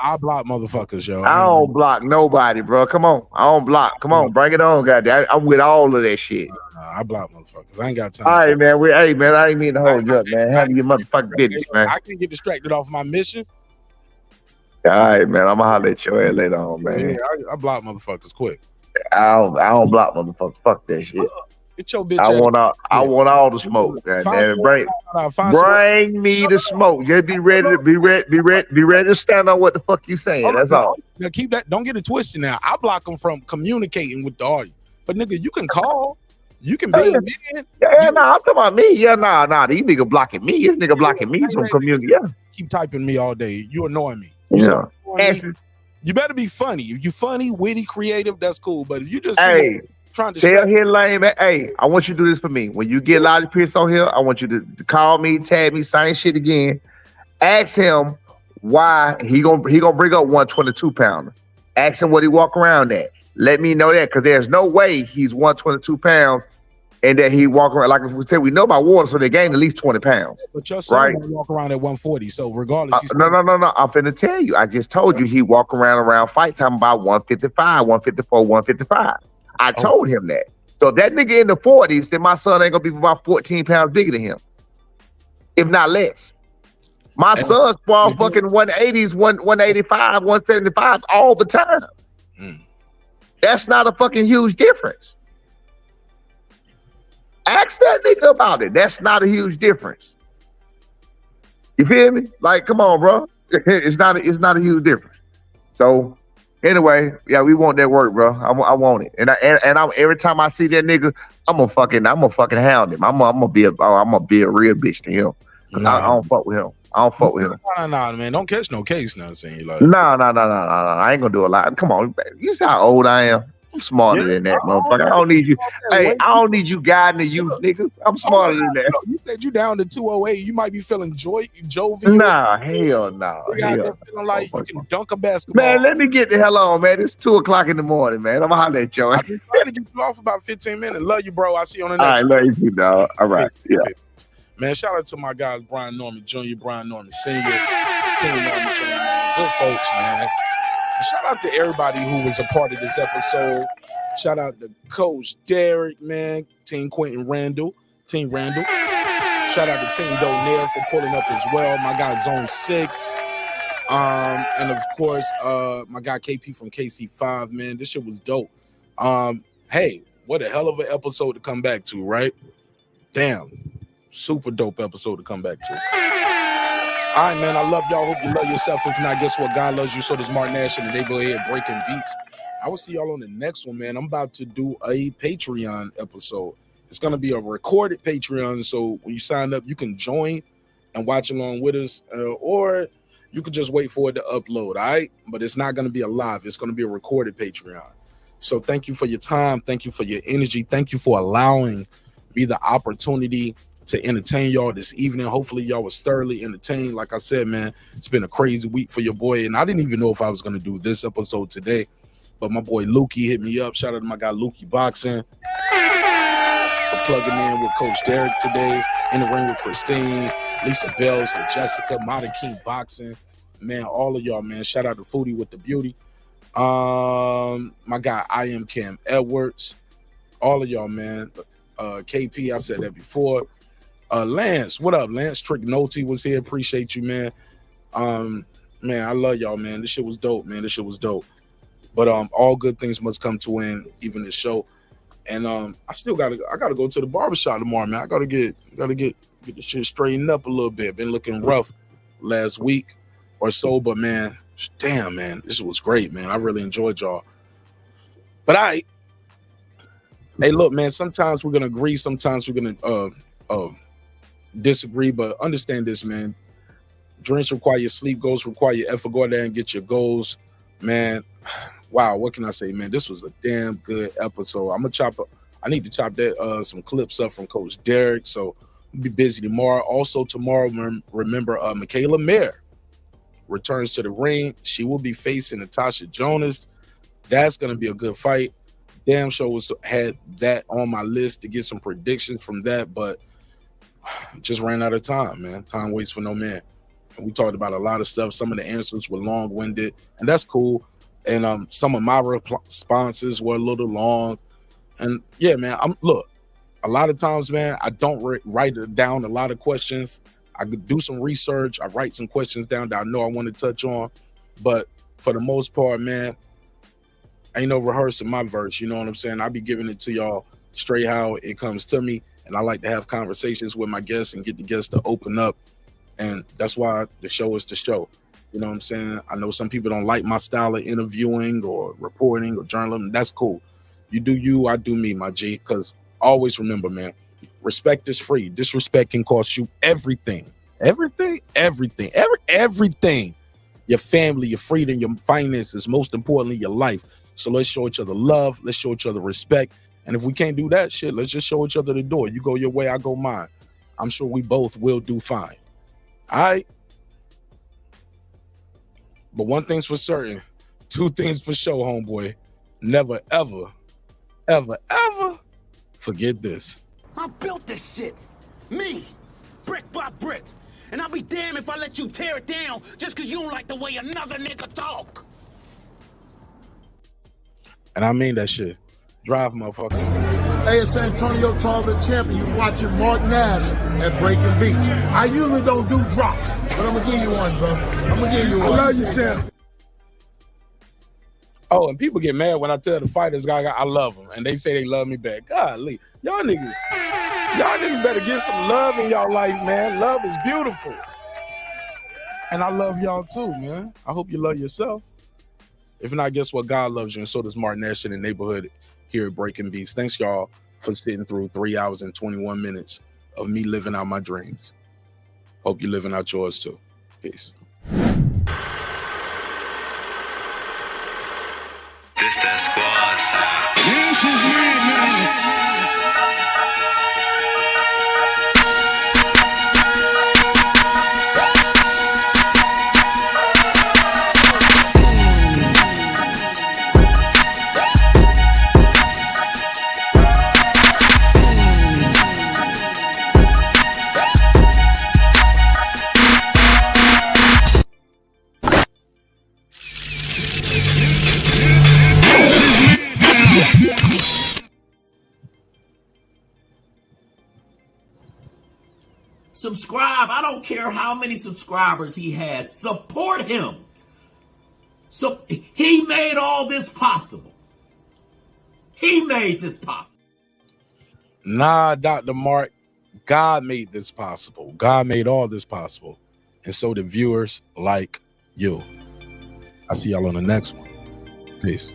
I block motherfuckers, yo. I don't block nobody, bro. Come on. I don't block. Come on, bring it on, goddamn. I'm with all of that shit. I block motherfuckers. I ain't got time. All right, man. Hey, man, I ain't mean to hold you up, man. Handle your motherfucking business, man. I can get distracted off my mission. All right, man. I'm gonna holler at your ass later on, man. Yeah, I block motherfuckers quick. I don't block motherfuckers. Fuck that shit. Get your bitch. I want all the smoke. Goddamn, bring me the smoke. Just be ready to stand on what the fuck you saying. That's all. Now keep that. Don't get it twisted. Now I block them from communicating with the audience. But nigga, you can call. You can be a man. Yeah, nah, I'm talking about me. Yeah, nah. These nigga blocking me. This nigga blocking me from community. Yeah. Keep typing me all day. You annoying me. Yeah. You better be funny. If you funny, witty, creative, that's cool. But if you just trying to tell here lame, hey, I want you to do this for me. When you get Lolly Pierce on here, I want you to call me, tag me, same shit again. Ask him why he gonna bring up 122 pounder. Ask him what he walk around at. Let me know that, because there's no way he's 122 pounds and that he walk around, like we said, we know about water, so they gained at least 20 pounds. But your son walk around at 140, so regardless. No. I'm finna tell you. I just told you he walk around fight time about 155, 154, 155. I told him that. So that nigga in the 40s, then my son ain't gonna be about 14 pounds bigger than him, if not less. My son spar fucking 180s, 185, 175 all the time. That's not a fucking huge difference. Ask that nigga about it. That's not a huge difference. You feel me? Like, come on, bro. It's not a huge difference. So anyway, yeah, we want that work, bro. I want it, and I'm every time I see that nigga, I'm gonna fucking hound him. I'm gonna be a real bitch to him. I don't fuck with him. Nah, man. Don't catch no case now, saying like. No. I ain't gonna do a lot. Come on, you see how old I am. I'm smarter than that, motherfucker. I don't need you. Hey, I don't need you guiding the youth, nigga. I'm smarter than that. You said you down to 208. You might be feeling jovial. Nah, hell no. Feeling like you can dunk a basketball. Man, let me get the hell on, man. It's 2:00 in the morning, man. I'm gonna holler at you. I've been trying to get you off about 15 minutes. Love you, bro. I'll see you on the next. All right, love you too, dog. All right, yeah. Man, shout out to my guys, Brian Norman Jr., Brian Norman Sr., Team Norman Jr., man. Good folks, man. And shout out to everybody who was a part of this episode. Shout out to Coach Derek, man. Team Randall. Shout out to Team Donaire for pulling up as well. My guy Zone 6. And of course, my guy KP from KC5, man. This shit was dope. Hey, what a hell of an episode to come back to, right? Damn. Super dope episode to come back to. All right, man. I love y'all. Hope you love yourself. If not, guess what? God loves you. So does Martin Nash in the neighborhood breaking beats. I will see y'all on the next one, man. I'm about to do a Patreon episode. It's going to be a recorded Patreon. So when you sign up, you can join and watch along with us, or you can just wait for it to upload. All right. But it's not going to be a live. It's going to be a recorded Patreon. So thank you for your time. Thank you for your energy. Thank you for allowing me the opportunity to entertain y'all this evening. Hopefully y'all was thoroughly entertained. Like I said, man, it's been a crazy week for your boy. And I didn't even know if I was going to do this episode today. But my boy Lukey hit me up. Shout out to my guy Lukey Boxing for plugging in with Coach Derek today. In the ring with Christine, Lisa Bells, to Jessica, Modern King Boxing. Man, all of y'all, man. Shout out to Foodie with the Beauty. My guy I am Cam Edwards. All of y'all, man. KP, I said that before. Lance, what up? Lance Cqnelo was here. Appreciate you, man. Man, I love y'all, man. This shit was dope, man. This shit was dope. But all good things must come to an end, even this show. And I gotta go to the barbershop tomorrow, man. I gotta get the shit straightened up a little bit. Been looking rough last week or so, but man, damn, man, this was great, man. I really enjoyed y'all. But hey, look, man, sometimes we're gonna agree, sometimes we're gonna disagree, but understand this, man. Dreams require your sleep, goals require your effort. Go out there and get your goals, man. Wow, what can I say, man? This was a damn good episode. I need to chop that some clips up from Coach Derek, so I'll be busy tomorrow. Also tomorrow, remember Michaela Mayer returns to the ring. She will be facing Natasha Jonas. That's gonna be a good fight. Damn sure had that on my list to get some predictions from that, but just ran out of time, man. Time waits for no man. And we talked about a lot of stuff. Some of the answers were long-winded, and that's cool. And some of my responses were a little long. And yeah, man, look, a lot of times, man, I don't write down a lot of questions. I could do some research. I write some questions down that I know I want to touch on. But for the most part, man, ain't no rehearsing my verse. You know what I'm saying? I be giving it to y'all straight how it comes to me. And I like to have conversations with my guests and get the guests to open up. And that's why the show is the show. You know what I'm saying? I know some people don't like my style of interviewing or reporting or journalism. That's cool. You do you, I do me, my G. Because always remember, man, respect is free. Disrespect can cost you everything. Everything. Your family, your freedom, your finances, most importantly, your life. So let's show each other love. Let's show each other respect. And if we can't do that shit, let's just show each other the door. You go your way, I go mine. I'm sure we both will do fine. All right? But one thing's for certain, two things for sure, homeboy. Never, ever, ever, ever forget this. I built this shit. Me. Brick by brick. And I'll be damned if I let you tear it down just because you don't like the way another nigga talk. And I mean that shit. Drive, motherfucker. Hey, it's Antonio Tarver, champion. You watching Martin Nash at Breaking Beach. I usually don't do drops, but I'm gonna give you one, bro. I'm gonna give you one. I love you, champ. Oh, and people get mad when I tell the fighters, I love them, and they say they love me back. Golly, y'all niggas better get some love in y'all life, man. Love is beautiful, and I love y'all too, man. I hope you love yourself. If not, guess what? God loves you, and so does Martin Nash in the neighborhood here at Breaking Beats. Thanks, y'all, for sitting through 3 hours and 21 minutes of me living out my dreams. Hope you're living out yours too. Peace. This that squad sound. Subscribe. I don't care how many subscribers he has. Support him. So he made all this possible. He made this possible. Nah, Dr. Mark, God made this possible. God made all this possible. And so did viewers like you. I'll see y'all on the next one. Peace.